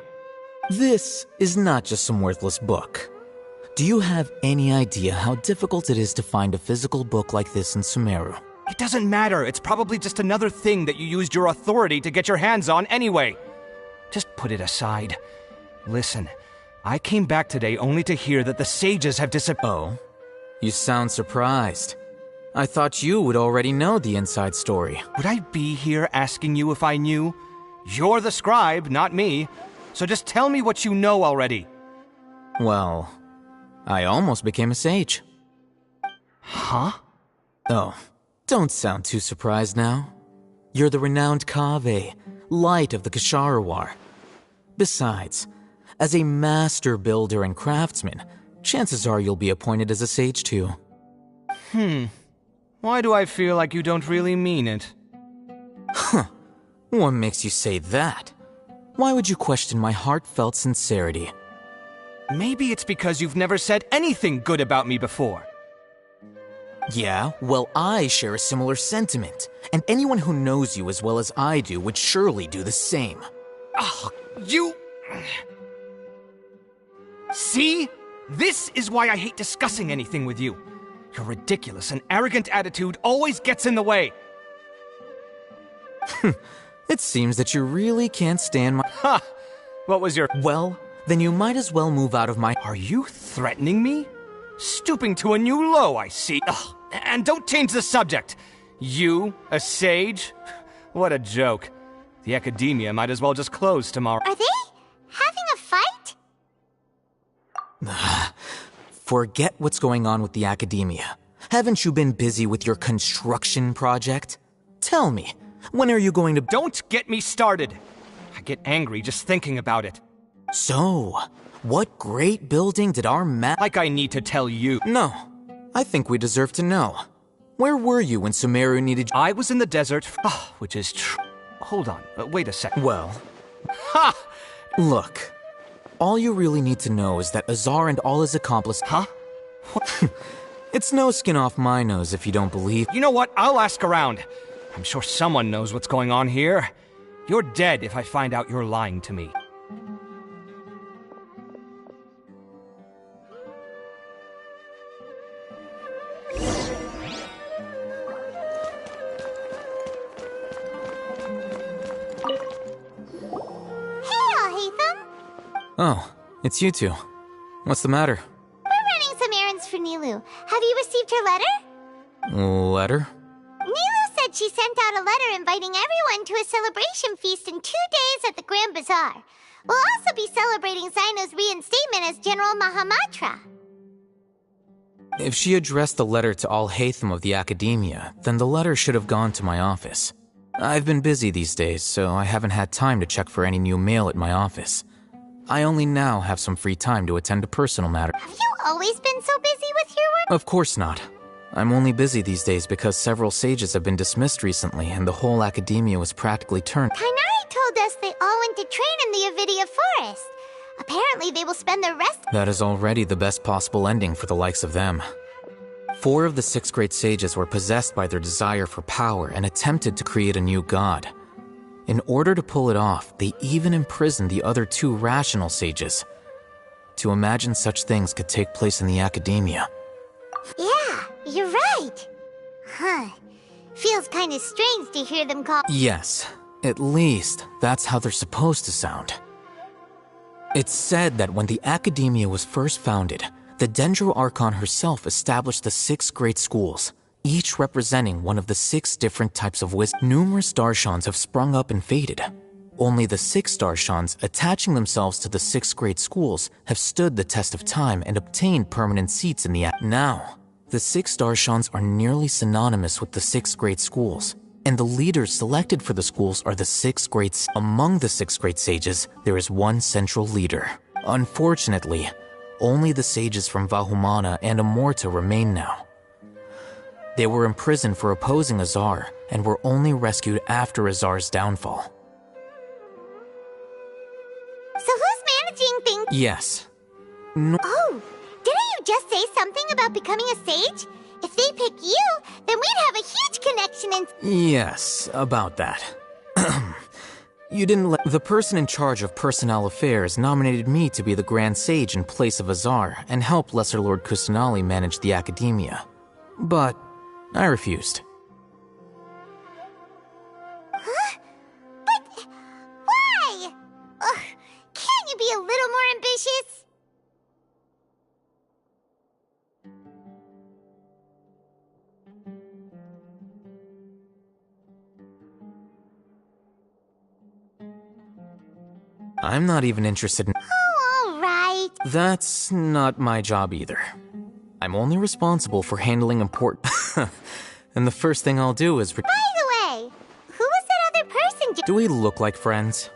This is not just some worthless book. Do you have any idea how difficult it is to find a physical book like this in Sumeru? It doesn't matter. It's probably just another thing that you used your authority to get your hands on anyway. Just put it aside. Listen, I came back today only to hear that the sages have disappeared. Oh? You sound surprised. I thought you would already know the inside story. Would I be here asking you if I knew? You're the scribe, not me. So just tell me what you know already. Well, I almost became a sage. Huh? Oh, don't sound too surprised now. You're the renowned Kaveh, light of the Ksharawar. Besides, as a master builder and craftsman, chances are you'll be appointed as a sage too. Why do I feel like you don't really mean it? Huh. What makes you say that? Why would you question my heartfelt sincerity? Maybe it's because you've never said anything good about me before. Yeah, well, I share a similar sentiment, and anyone who knows you as well as I do would surely do the same. Oh, you... See? This is why I hate discussing anything with you. Your ridiculous and arrogant attitude always gets in the way. It seems that you really can't stand my... Ha! What was your... Well, then you might as well move out of my... Are you threatening me? Stooping to a new low, I see. Ugh. And don't change the subject. You, a sage? What a joke. The academia might as well just close tomorrow. Are they having a fight? Forget what's going on with the academia. Haven't you been busy with your construction project? Tell me, when are you going to... Don't get me started. I get angry just thinking about it. So, what great building did our Like I need to tell you. No, I think we deserve to know. Where were you when Sumeru needed... I was in the desert, which is true. Hold on, wait a second. Well... Ha! Look, all you really need to know is that Azar and all his accomplices... Huh? It's no skin off my nose if you don't believe... You know what? I'll ask around. I'm sure someone knows what's going on here. You're dead if I find out you're lying to me. Oh, it's you two. What's the matter? We're running some errands for Nilu. Have you received her letter? Letter? Nilu said she sent out a letter inviting everyone to a celebration feast in 2 days at the Grand Bazaar. We'll also be celebrating Zaino's reinstatement as General Mahamatra. If she addressed the letter to all Haytham of the Academia, then the letter should have gone to my office. I've been busy these days, so I haven't had time to check for any new mail at my office. I only now have some free time to attend to personal matters. Have you always been so busy with your work? Of course not. I'm only busy these days because several sages have been dismissed recently and the whole academia was practically turned. Tainari told us they all went to train in the Avidia Forest. Apparently they will spend the rest... That is already the best possible ending for the likes of them. 4 of the 6 great sages were possessed by their desire for power and attempted to create a new god. In order to pull it off, they even imprisoned the other 2 rational sages. To imagine such things could take place in the academia. Yeah, you're right. Huh. Feels kind of strange to hear them call... Yes, at least that's how they're supposed to sound. It's said that when the academia was first founded, the Dendro Archon herself established the 6 great schools, each representing one of the 6 different types of wisdom. Numerous Darshans have sprung up and faded. Only the 6 Darshans, attaching themselves to the 6 great schools, have stood the test of time and obtained permanent seats in the Now, the 6 Darshans are nearly synonymous with the 6 great schools, and the leaders selected for the schools are the 6 great... Among the 6 great sages, there is one central leader. Unfortunately, only the sages from Vahumana and Amorta remain now. They were imprisoned for opposing Azar, and were only rescued after Azar's downfall. So who's managing things? Yes. Oh, didn't you just say something about becoming a sage? If they pick you, then we'd have a huge connection in... Yes, about that. You didn't let... The person in charge of personnel affairs nominated me to be the Grand Sage in place of Azar and help Lesser Lord Kusanali manage the academia. But I refused. Huh? But why? Ugh, can't you be a little more ambitious? I'm not even interested in... Oh, all right. That's not my job either. I'm only responsible for handling important... And the first thing I'll do is... By the way, who was Do we look like friends?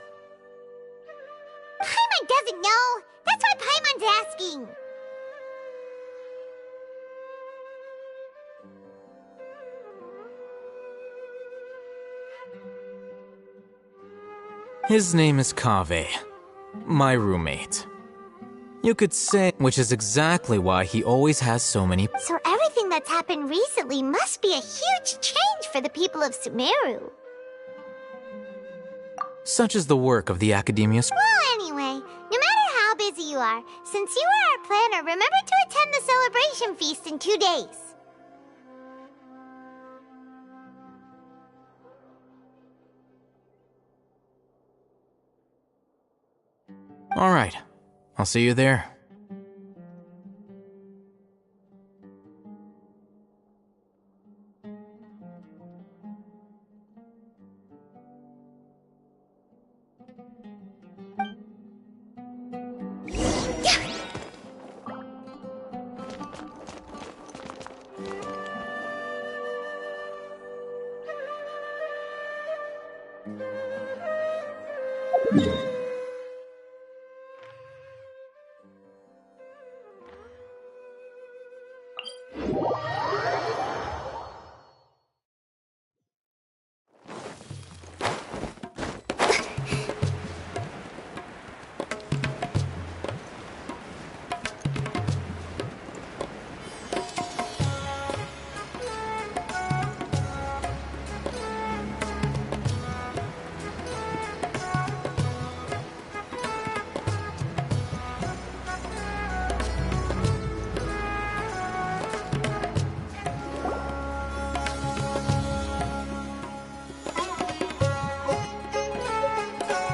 Paimon doesn't know. That's why Paimon's asking. His name is Kaveh, my roommate. You could say, which is exactly why he always has so many. So everything that's happened recently must be a huge change for the people of Sumeru. Such is the work of the Academia. Well, anyway, no matter how busy you are, since you are our planner, remember to attend the celebration feast in 2 days. All right, I'll see you there.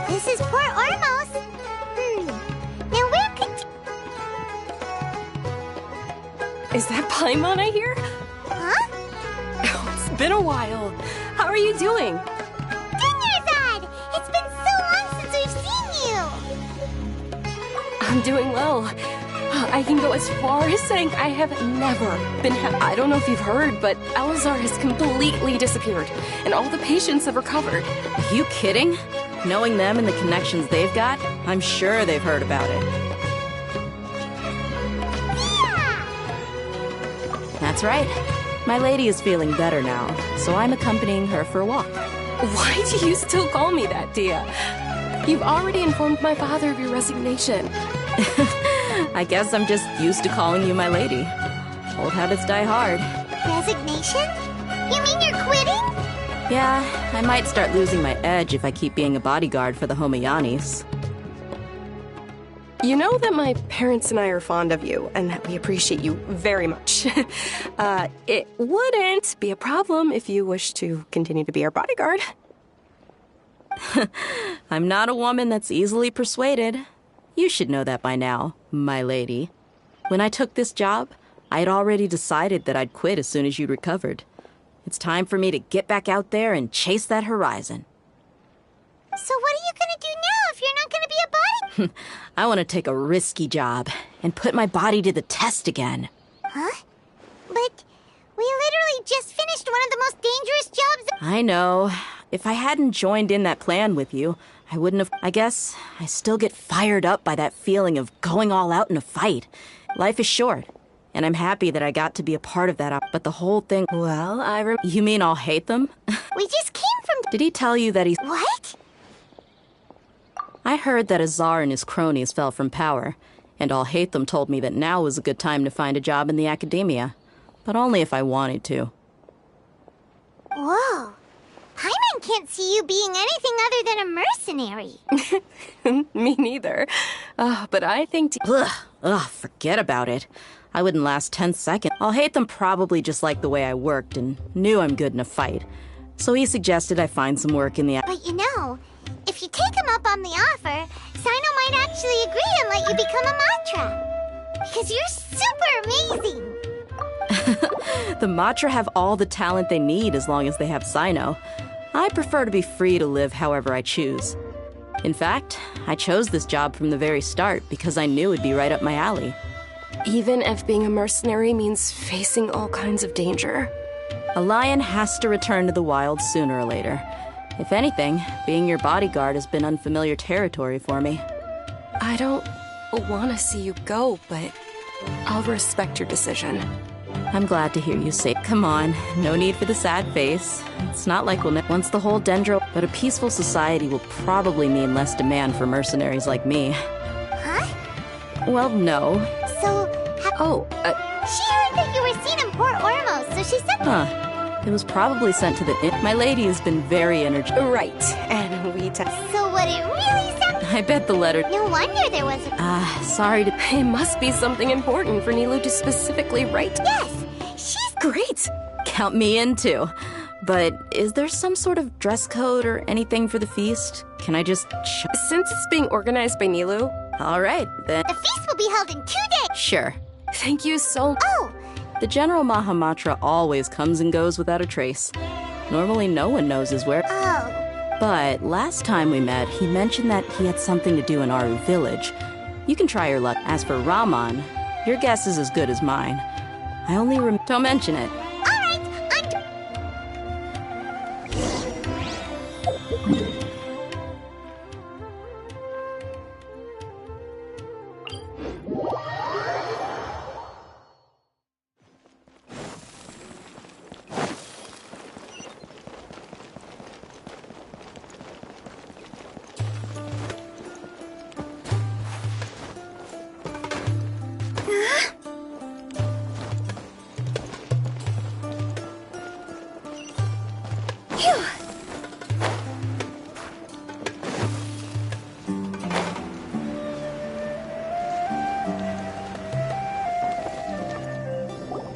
This is Port Ormos. Now where could... Is that Paimon I hear? Huh? Oh, it's been a while. How are you doing? Dingerzad! It's been so long since we've seen you! I'm doing well. I can go as far as saying I have never been I don't know if you've heard, but Elazar has completely disappeared, and all the patients have recovered. Are you kidding? Knowing them and the connections they've got, I'm sure they've heard about it. Yeah! That's right. My lady is feeling better now, so I'm accompanying her for a walk. Why do you still call me that, Dia? You've already informed my father of your resignation. I guess I'm just used to calling you my lady. Old habits die hard. Resignation? You mean you're quitting? Yeah, I might start losing my edge if I keep being a bodyguard for the Homayanis. You know that my parents and I are fond of you, and that we appreciate you very much. It wouldn't be a problem if you wish to continue to be our bodyguard. I'm not a woman that's easily persuaded. You should know that by now, my lady. When I took this job, I had already decided that I'd quit as soon as you recovered. It's time for me to get back out there and chase that horizon. So what are you gonna do now if you're not gonna be a body? I want to take a risky job and put my body to the test again. Huh? But we literally just finished one of the most dangerous jobs. I know. If I hadn't joined in that plan with you, I wouldn't have... I guess I still get fired up by that feeling of going all out in a fight. Life is short, and I'm happy that I got to be a part of that. But the whole thing... Well, You mean I'll hate them? We just came from... Did he tell you that he's... What? I heard that Azar and his cronies fell from power, and I'll hate them told me that now was a good time to find a job in the academia. But only if I wanted to. Whoa. Paimon can't see you being anything other than a mercenary. Me neither. But I think... Ugh, forget about it. I wouldn't last 10 seconds. I'll hate them probably just like the way I worked and knew I'm good in a fight. So he suggested I find some work in the... But you know, if you take him up on the offer, Sino might actually agree and let you become a Matra. Because you're super amazing. The Matra have all the talent they need as long as they have Sino. I prefer to be free to live however I choose. In fact, I chose this job from the very start because I knew it'd be right up my alley. Even if being a mercenary means facing all kinds of danger. A lion has to return to the wild sooner or later. If anything, being your bodyguard has been unfamiliar territory for me. I don't want to see you go, but I'll respect your decision. I'm glad to hear you say, come on, no need for the sad face. It's not like once the whole dendro, but a peaceful society will probably mean less demand for mercenaries like me. Huh? Well, no. So, She heard that you were seen in Port Ormos, so she said... Huh. It was probably sent to the... My lady has been very energetic. Right, and we... So what it really sounds... I bet the letter... No wonder there was a... sorry to... It must be something important for Nilou to specifically write. Yes! She's great! Count me in, too. But is there some sort of dress code or anything for the feast? Can I just... Since it's being organized by Nilou... All right, then... The feast will be held in 2 days! Sure. Thank you so much. Oh! The General Mahamatra always comes and goes without a trace. Normally no one knows his where... Oh. But last time we met, he mentioned that he had something to do in Aru village. You can try your luck. As for Raman, your guess is as good as mine. I only don't mention it. Alright,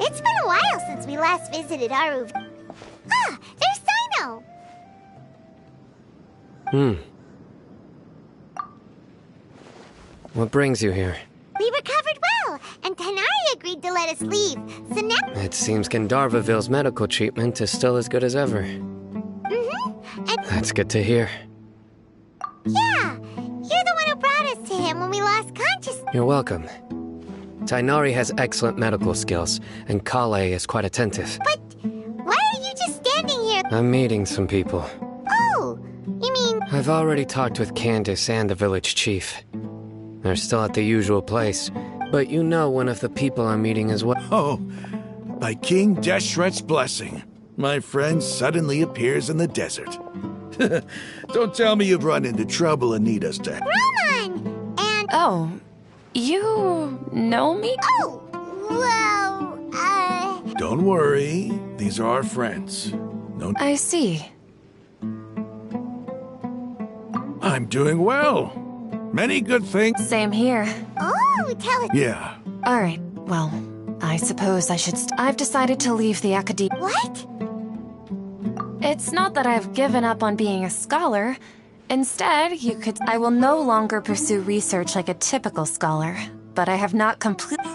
It's been a while since we last visited Aru. Ah, there's Sino! What brings you here? We recovered well, and Tanari agreed to let us leave. So now... It seems Gandharvaville's medical treatment is still as good as ever. And... That's good to hear. Yeah, you're the one who brought us to him when we lost consciousness. You're welcome. Tainari has excellent medical skills, and Kale is quite attentive. But why are you just standing here? I'm meeting some people. Oh, you mean... I've already talked with Candace and the village chief. They're still at the usual place, but you know one of the people I'm meeting as well. Oh, by King Deshret's blessing, my friend suddenly appears in the desert. Don't tell me you've run into trouble and need us to... Roman! And... Oh, you know me? Oh, well, Don't worry, these are our friends. No... I see. I'm doing well. Many good things. Same here. Oh, tell it. Yeah. All right, well, I suppose I should I've decided to leave the academia. What? It's not that I've given up on being a scholar. Instead, I will no longer pursue research like a typical scholar, but I have not completely...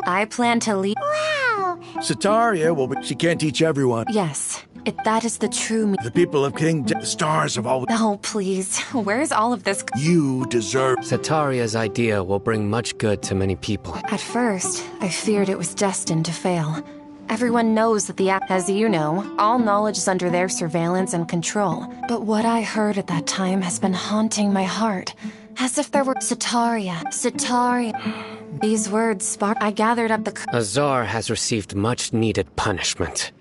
I plan to leave... Wow! Sataria will be... She can't teach everyone. Yes, that is the true... The people of the stars have always... Oh, please. Where's all of this... You deserve... Sataria's idea will bring much good to many people. At first, I feared it was destined to fail. Everyone knows that as you know, all knowledge is under their surveillance and control. But what I heard at that time has been haunting my heart. As if there were... Sataria. These words sparked... I gathered up the... Azar has received much-needed punishment.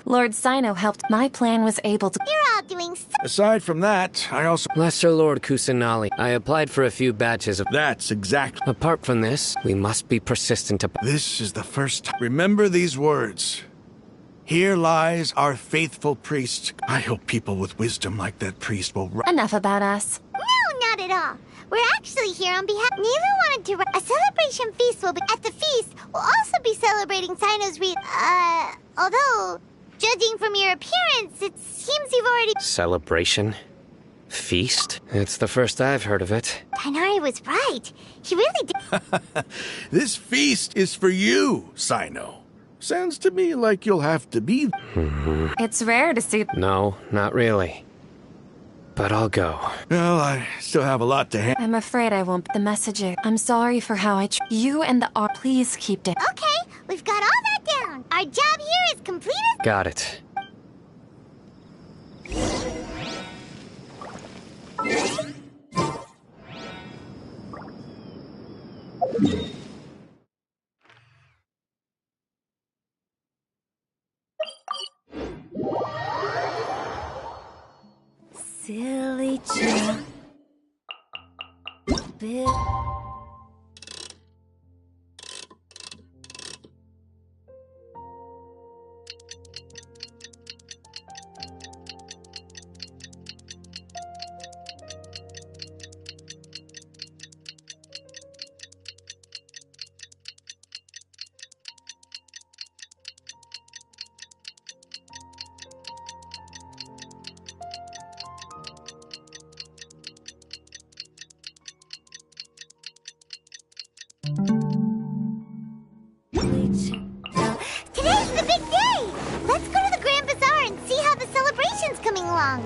Lord Sino helped. My plan was able to... You're all doing so... Aside from that, I also... Lesser Lord Kusanali, I applied for a few batches of... That's exactly... Apart from this, we must be persistent about... This is the first time... Remember these words. Here lies our faithful priest. I hope people with wisdom like that priest will... Enough about us. No, not at all. We're actually here on behalf... Neva wanted to... A celebration feast will be... At the feast, we'll also be celebrating Sino's although... Judging from your appearance, it seems you've already... Celebration? Feast? It's the first I've heard of it. Tainari was right. He really did... This feast is for you, Sino. Sounds to me like you'll have to be... It's rare to see... No, not really. But I'll go. Well, I still have a lot to handle. I'm afraid I won't... The messenger. I'm sorry for how I... You and the... Please keep it. Okay, we've got all that down. Our job here is completed. Got it. Silly child. Today's the big day! Let's go to the Grand Bazaar and see how the celebration's coming along.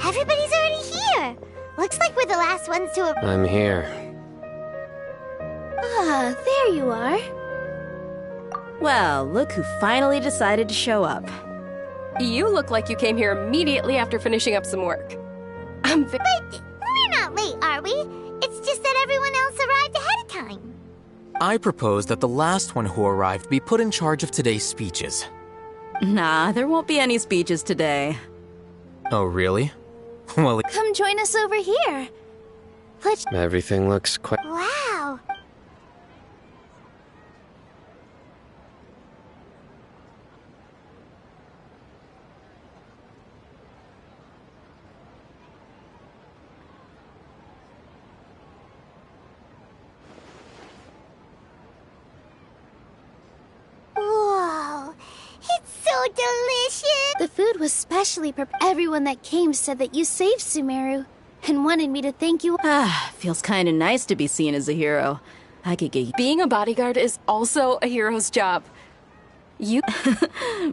Everybody's already here. Looks like we're the last ones to arrive. I'm here. Ah, there you are. Well, look who finally decided to show up. You look like you came here immediately after finishing up some work. But we're not late, are we? It's just that everyone else arrived ahead of time. I propose that the last one who arrived be put in charge of today's speeches. Nah, there won't be any speeches today. Oh, really? Well, Come join us over here. Everything looks quite... Wow. Whoa. It's so delicious. The food was specially prepared. Everyone that came said that you saved Sumeru and wanted me to thank you. Feels kind of nice to be seen as a hero. I could get... Being a bodyguard is also a hero's job. You...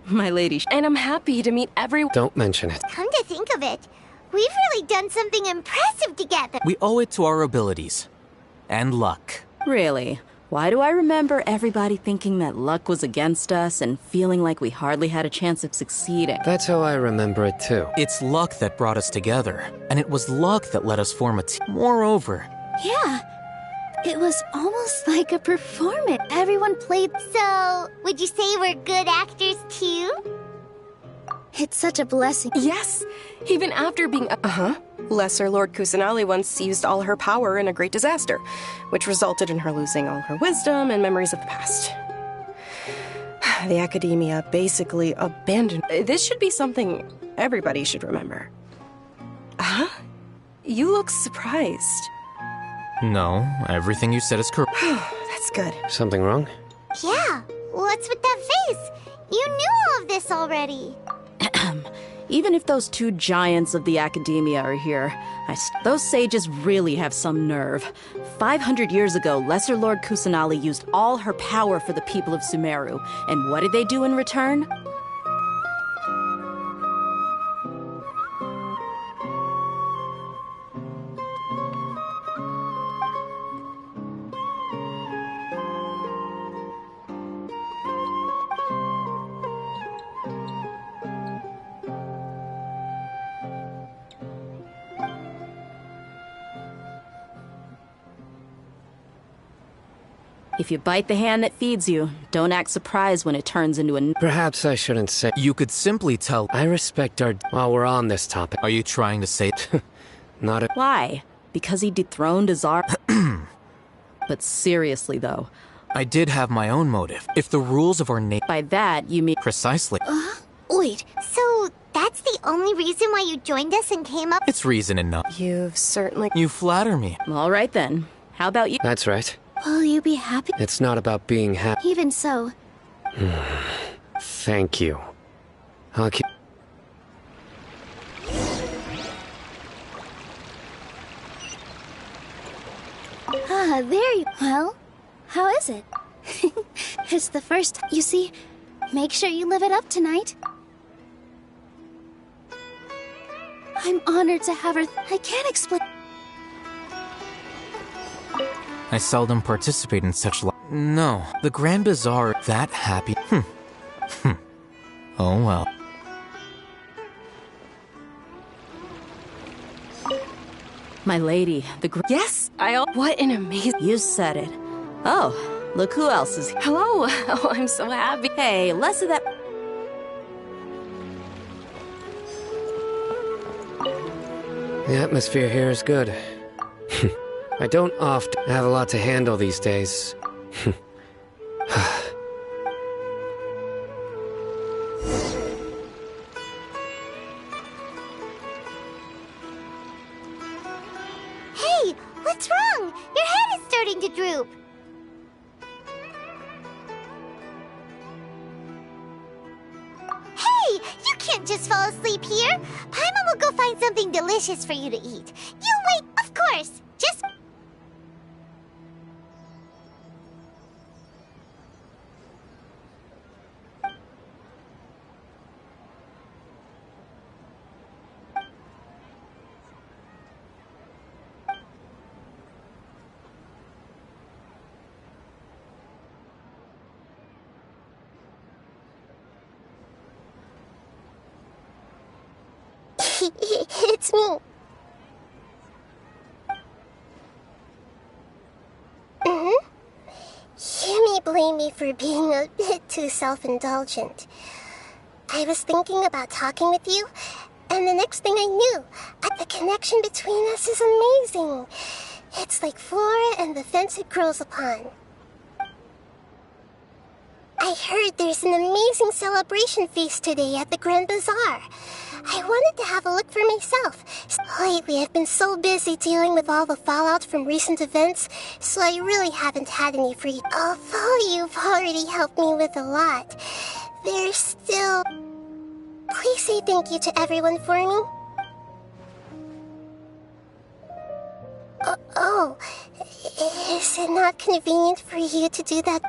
My lady... And I'm happy to meet everyone. Don't mention it. Come to think of it, we've really done something impressive together. we owe it to our abilities. And luck. Really? Why do I remember everybody thinking that luck was against us and feeling like we hardly had a chance of succeeding? That's how I remember it too. It's luck that brought us together, and it was luck that let us form a team. Moreover, Yeah. It was almost like a performance. Everyone played. So, would you say we're good actors too? It's such a blessing. Yes, even after being... Lesser Lord Kusanali once used all her power in a great disaster, which resulted in her losing all her wisdom and memories of the past. The Academia basically abandoned... This should be something everybody should remember. Huh? You look surprised. no, everything you said is correct. That's good. Something wrong? Yeah, what's with that face? You knew all of this already. Even if those two giants of the Academia are here, those sages really have some nerve. 500 years ago, Lesser Lord Kusanali used all her power for the people of Sumeru. And what did they do in return? If you bite the hand that feeds you, don't act surprised when it turns into a... Perhaps I shouldn't say... You could simply tell... I respect our... While we're on this topic... Are you trying to say... Not a... Why? Because he dethroned Azar? But seriously, though... I did have my own motive. If the rules of our nation... By that, you mean... Precisely. Wait, so that's the only reason why you joined us and came up? It's reason enough. You've certainly... You flatter me. All right, then. How about you? That's right. Will you be happy? It's not about being happy. Even so. Thank you. I'll keep... Ah, there you... Well, how is it? It's the first... You see, make sure you live it up tonight. I'm honored to have her... I can't explain... I seldom participate in such No, the Grand Bazaar that happy. Oh well. My lady, Yes! What an amazing... You said it. Oh, look who else is here. Hello! Oh, I'm so happy. Hey, less of that... The atmosphere here is good. I don't often have a lot to handle these days. Hey, what's wrong? Your head is starting to droop. Hey, you can't just fall asleep here. Paimon will go find something delicious for you to eat. You wait, of course. Just... It's me. You may blame me for being a bit too self-indulgent. I was thinking about talking with you, and the next thing I knew, the connection between us is amazing. It's like flora and the fence it grows upon. I heard there's an amazing celebration feast today at the Grand Bazaar. I wanted to have a look for myself. Lately, I've been so busy dealing with all the fallout from recent events, so I really haven't had any free... Although you've already helped me with a lot, there's still... Please say thank you to everyone for me. Oh, is it not convenient for you to do that?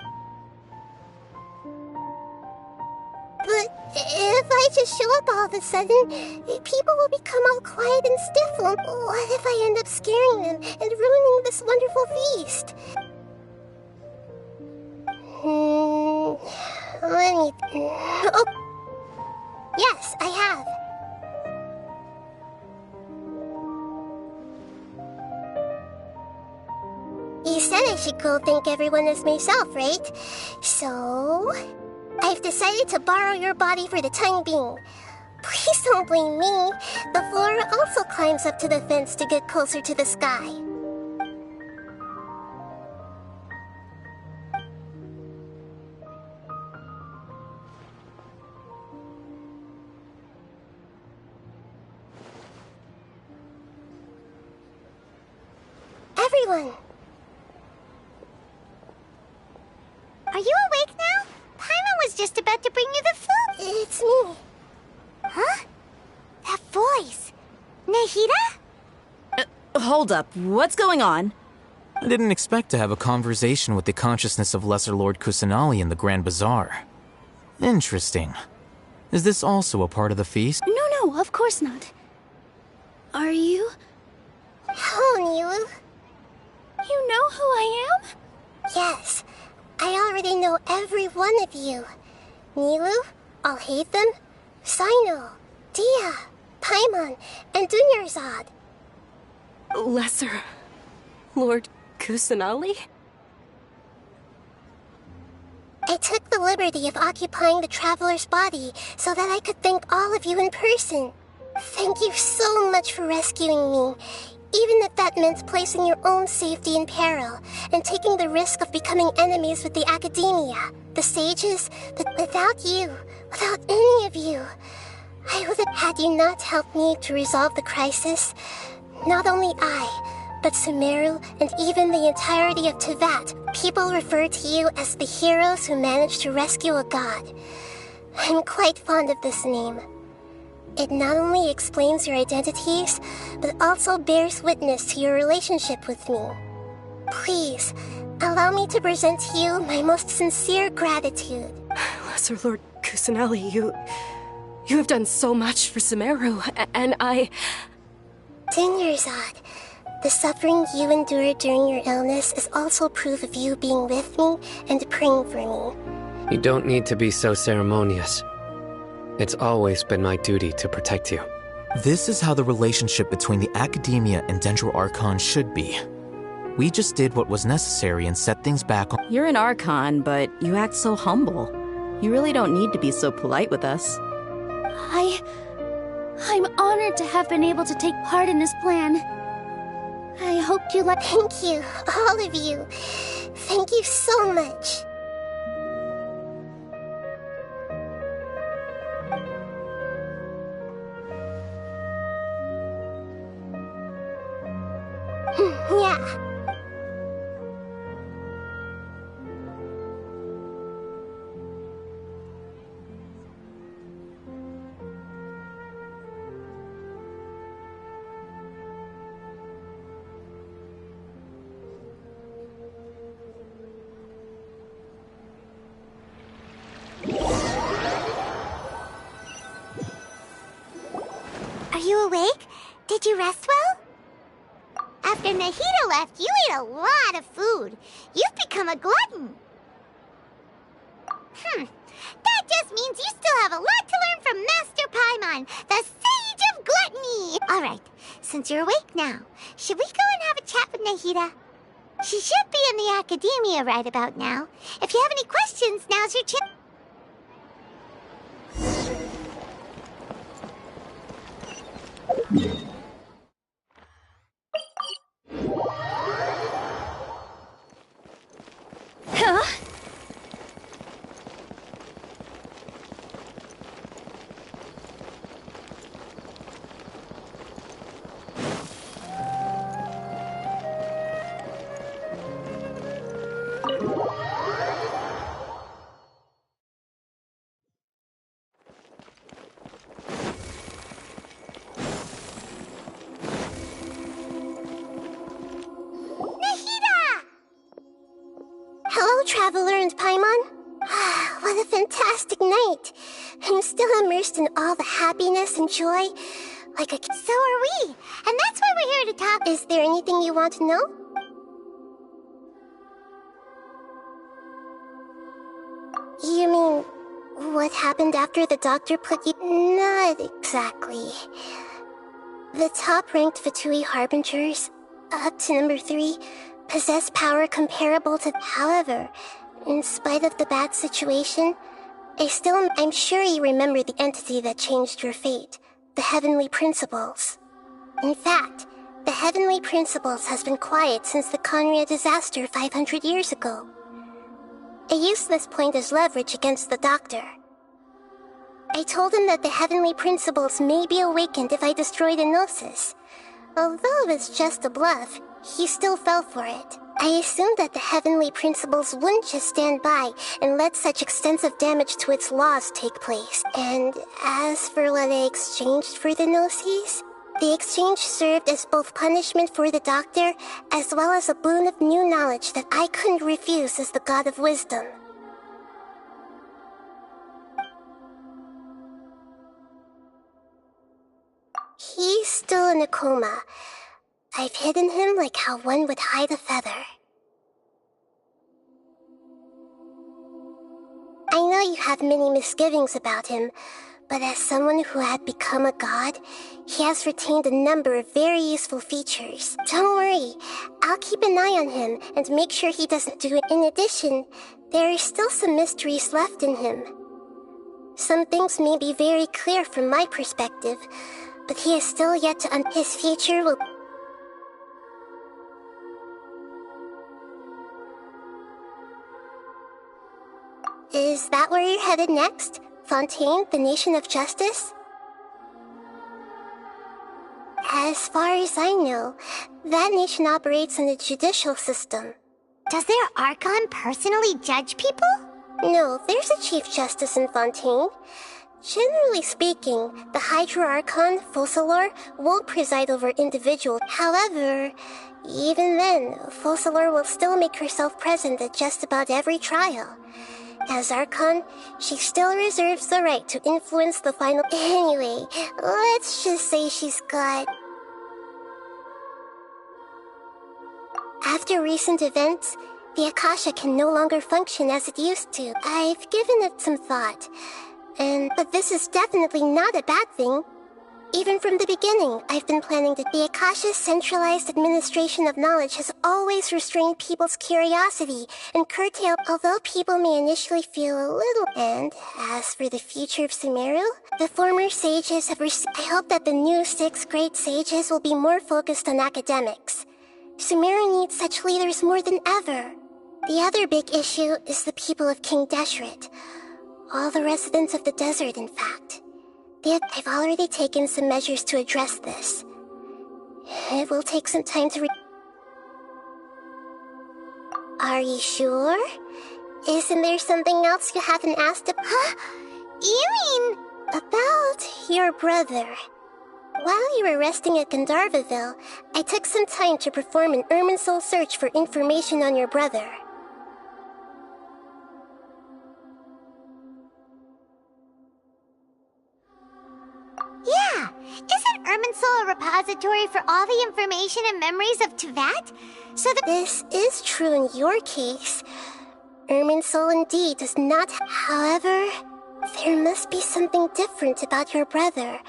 But if I just show up all of a sudden, people will become all quiet and stiff. What if I end up scaring them and ruining this wonderful feast? Let me... Oh! Yes, I have. You said I should go thank everyone as myself, right? So... I've decided to borrow your body for the time being. Please don't blame me. The flora also climbs up to the fence to get closer to the sky. Everyone! Are you awake now? Paimon was just about to bring you the food. It's me. Huh? That voice. Nahida? Hold up. What's going on? I didn't expect to have a conversation with the consciousness of Lesser Lord Kusanali in the Grand Bazaar. Interesting. Is this also a part of the feast? No, of course not. Are you? Oh, Nilu. You know who I am? Yes. I already know every one of you. Nilu, Alhaitham, Sino, Dia, Paimon, and Dunyarzad. Lesser Lord Kusanali? I took the liberty of occupying the traveler's body so that I could thank all of you in person. Thank you so much for rescuing me, even if that meant placing your own safety in peril and taking the risk of becoming enemies with the academia, the sages. But without you, without any of you, I would have... Had you not helped me to resolve the crisis, not only I, but Sumeru and even the entirety of Teyvat, people refer to you as the heroes who managed to rescue a god. I'm quite fond of this name. It not only explains your identities, but also bears witness to your relationship with me. Please, allow me to present to you my most sincere gratitude. Lesser Lord Kusanali, you have done so much for Sumeru, and I... Dingerzad, the suffering you endured during your illness is also proof of you being with me and praying for me. You don't need to be so ceremonious. It's always been my duty to protect you. This is how the relationship between the Academia and Dendro Archon should be. We just did what was necessary and set things back on— You're an Archon, but you act so humble. You really don't need to be so polite with us. I'm honored to have been able to take part in this plan. I hope you like— Thank you, all of you. Thank you so much. Yeah. Are you awake? Did you rest well? After Nahida left, you ate a lot of food. You've become a glutton. That just means you still have a lot to learn from Master Paimon, the Sage of Gluttony. All right, since you're awake now, should we go and have a chat with Nahida? She should be in the Academia right about now. If you have any questions, now's your chance. Huh? Hello, Traveler and Paimon. What a fantastic night. I'm still immersed in all the happiness and joy. Like a... So are we. And that's why we're here to talk. Is there anything you want to know? You mean, what happened after the doctor put you... Not exactly. The top-ranked Fatui Harbingers, up to number 3, possess power comparable to... However, in spite of the bad situation, I'm sure you remember the entity that changed your fate, the Heavenly Principles. In fact, the Heavenly Principles has been quiet since the Conria disaster 500 years ago. I used this point as leverage against the doctor. I told him that the Heavenly Principles may be awakened if I destroyed Enosis. Although it's just a bluff, he still fell for it. I assumed that the Heavenly Principles wouldn't just stand by and let such extensive damage to its laws take place. And as for what I exchanged for the Gnosis, the exchange served as both punishment for the doctor, as well as a boon of new knowledge that I couldn't refuse as the God of Wisdom. He's still in a coma. I've hidden him like how one would hide a feather. I know you have many misgivings about him, but as someone who had become a god, he has retained a number of very useful features. Don't worry, I'll keep an eye on him and make sure he doesn't do it. In addition, there are still some mysteries left in him. Some things may be very clear from my perspective, but he is still yet to his future will... Is that where you're headed next? Fontaine, the Nation of Justice? As far as I know, that nation operates on a judicial system. Does their Archon personally judge people? No, there's a Chief Justice in Fontaine. Generally speaking, the Hydra Archon, Focalor, won't preside over individuals. However, even then, Focalor will still make herself present at just about every trial. As Archon, she still reserves the right to influence the final... Anyway, let's just say she's got... After recent events, the Akasha can no longer function as it used to. I've given it some thought. But this is definitely not a bad thing. Even from the beginning, I've been planning to... The Akasha's centralized administration of knowledge has always restrained people's curiosity and curtailed... Although people may initially feel a little... And as for the future of Sumeru, the former sages have I hope that the new 6 great sages will be more focused on academics. Sumeru needs such leaders more than ever. The other big issue is the people of King Deshret. All the residents of the desert, in fact. I've already taken some measures to address this. It will take some time to Are you sure? Isn't there something else you haven't asked about? Huh? You mean... About your brother. While you were resting at Gandharvaville, I took some time to perform an Irminsul search for information on your brother. Yeah! Isn't Irminsul a repository for all the information and memories of Teyvat? So that... This is true in your case. Irminsul indeed does not... However, there must be something different about your brother.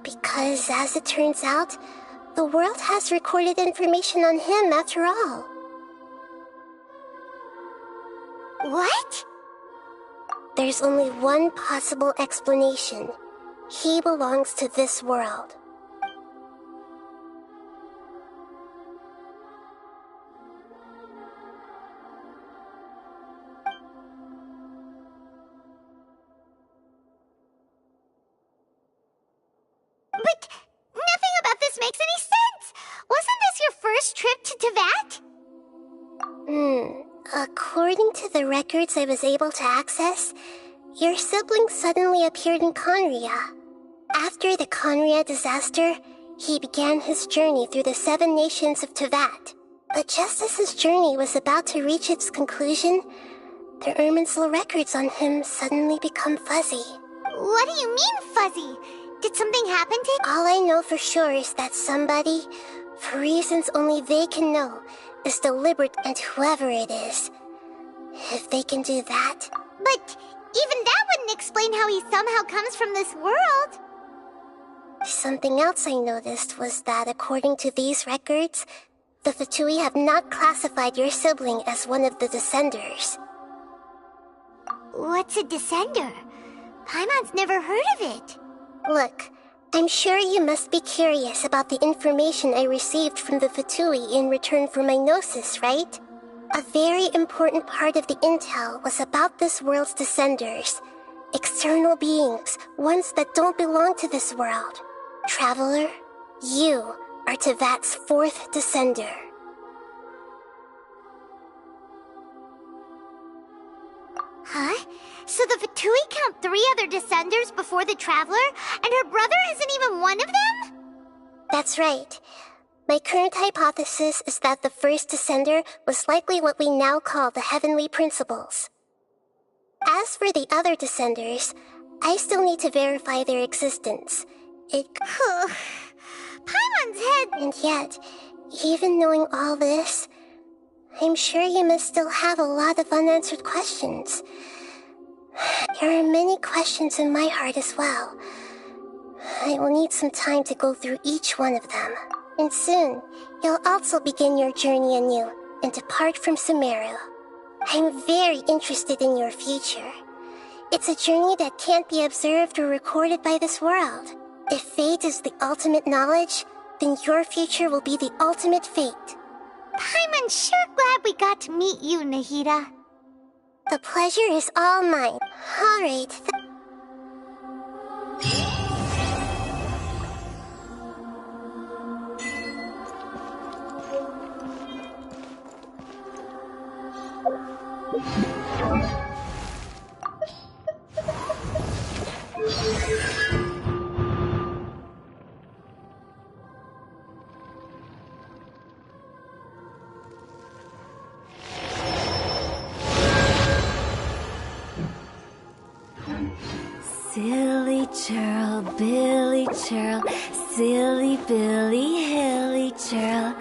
Because, as it turns out, the world has recorded information on him after all. What? There's only one possible explanation. He belongs to this world. But nothing about this makes any sense! Wasn't this your first trip to Teyvat? According to the records I was able to access, your sibling suddenly appeared in Conria. After the Conria disaster, he began his journey through the 7 nations of Teyvat. But just as his journey was about to reach its conclusion, the Irminsul records on him suddenly become fuzzy. What do you mean, fuzzy? Did something happen to him? All I know for sure is that somebody, for reasons only they can know, is deliberate, and whoever it is, if they can do that... But even that wouldn't explain how he somehow comes from this world. Something else I noticed was that according to these records, the Fatui have not classified your sibling as one of the Descenders. What's a Descender? Paimon's never heard of it. Look, I'm sure you must be curious about the information I received from the Fatui in return for my gnosis, right? A very important part of the intel was about this world's Descenders. External beings, ones that don't belong to this world. Traveler, you are Teyvat's 4th Descender. Huh? So the Fatui count 3 other Descenders before the Traveler, and her brother isn't even one of them? That's right. My current hypothesis is that the first Descender was likely what we now call the Heavenly Principles. As for the other Descenders, I still need to verify their existence. Paimon's head... And yet, even knowing all this, I'm sure you must still have a lot of unanswered questions. There are many questions in my heart as well. I will need some time to go through each one of them. And soon, you'll also begin your journey anew and depart from Sumeru. I'm very interested in your future. It's a journey that can't be observed or recorded by this world. If fate is the ultimate knowledge, then your future will be the ultimate fate. Paimon's sure glad we got to meet you, Nahida. The pleasure is all mine. All right. Silly churl, Billy churl, silly Billy, hilly churl.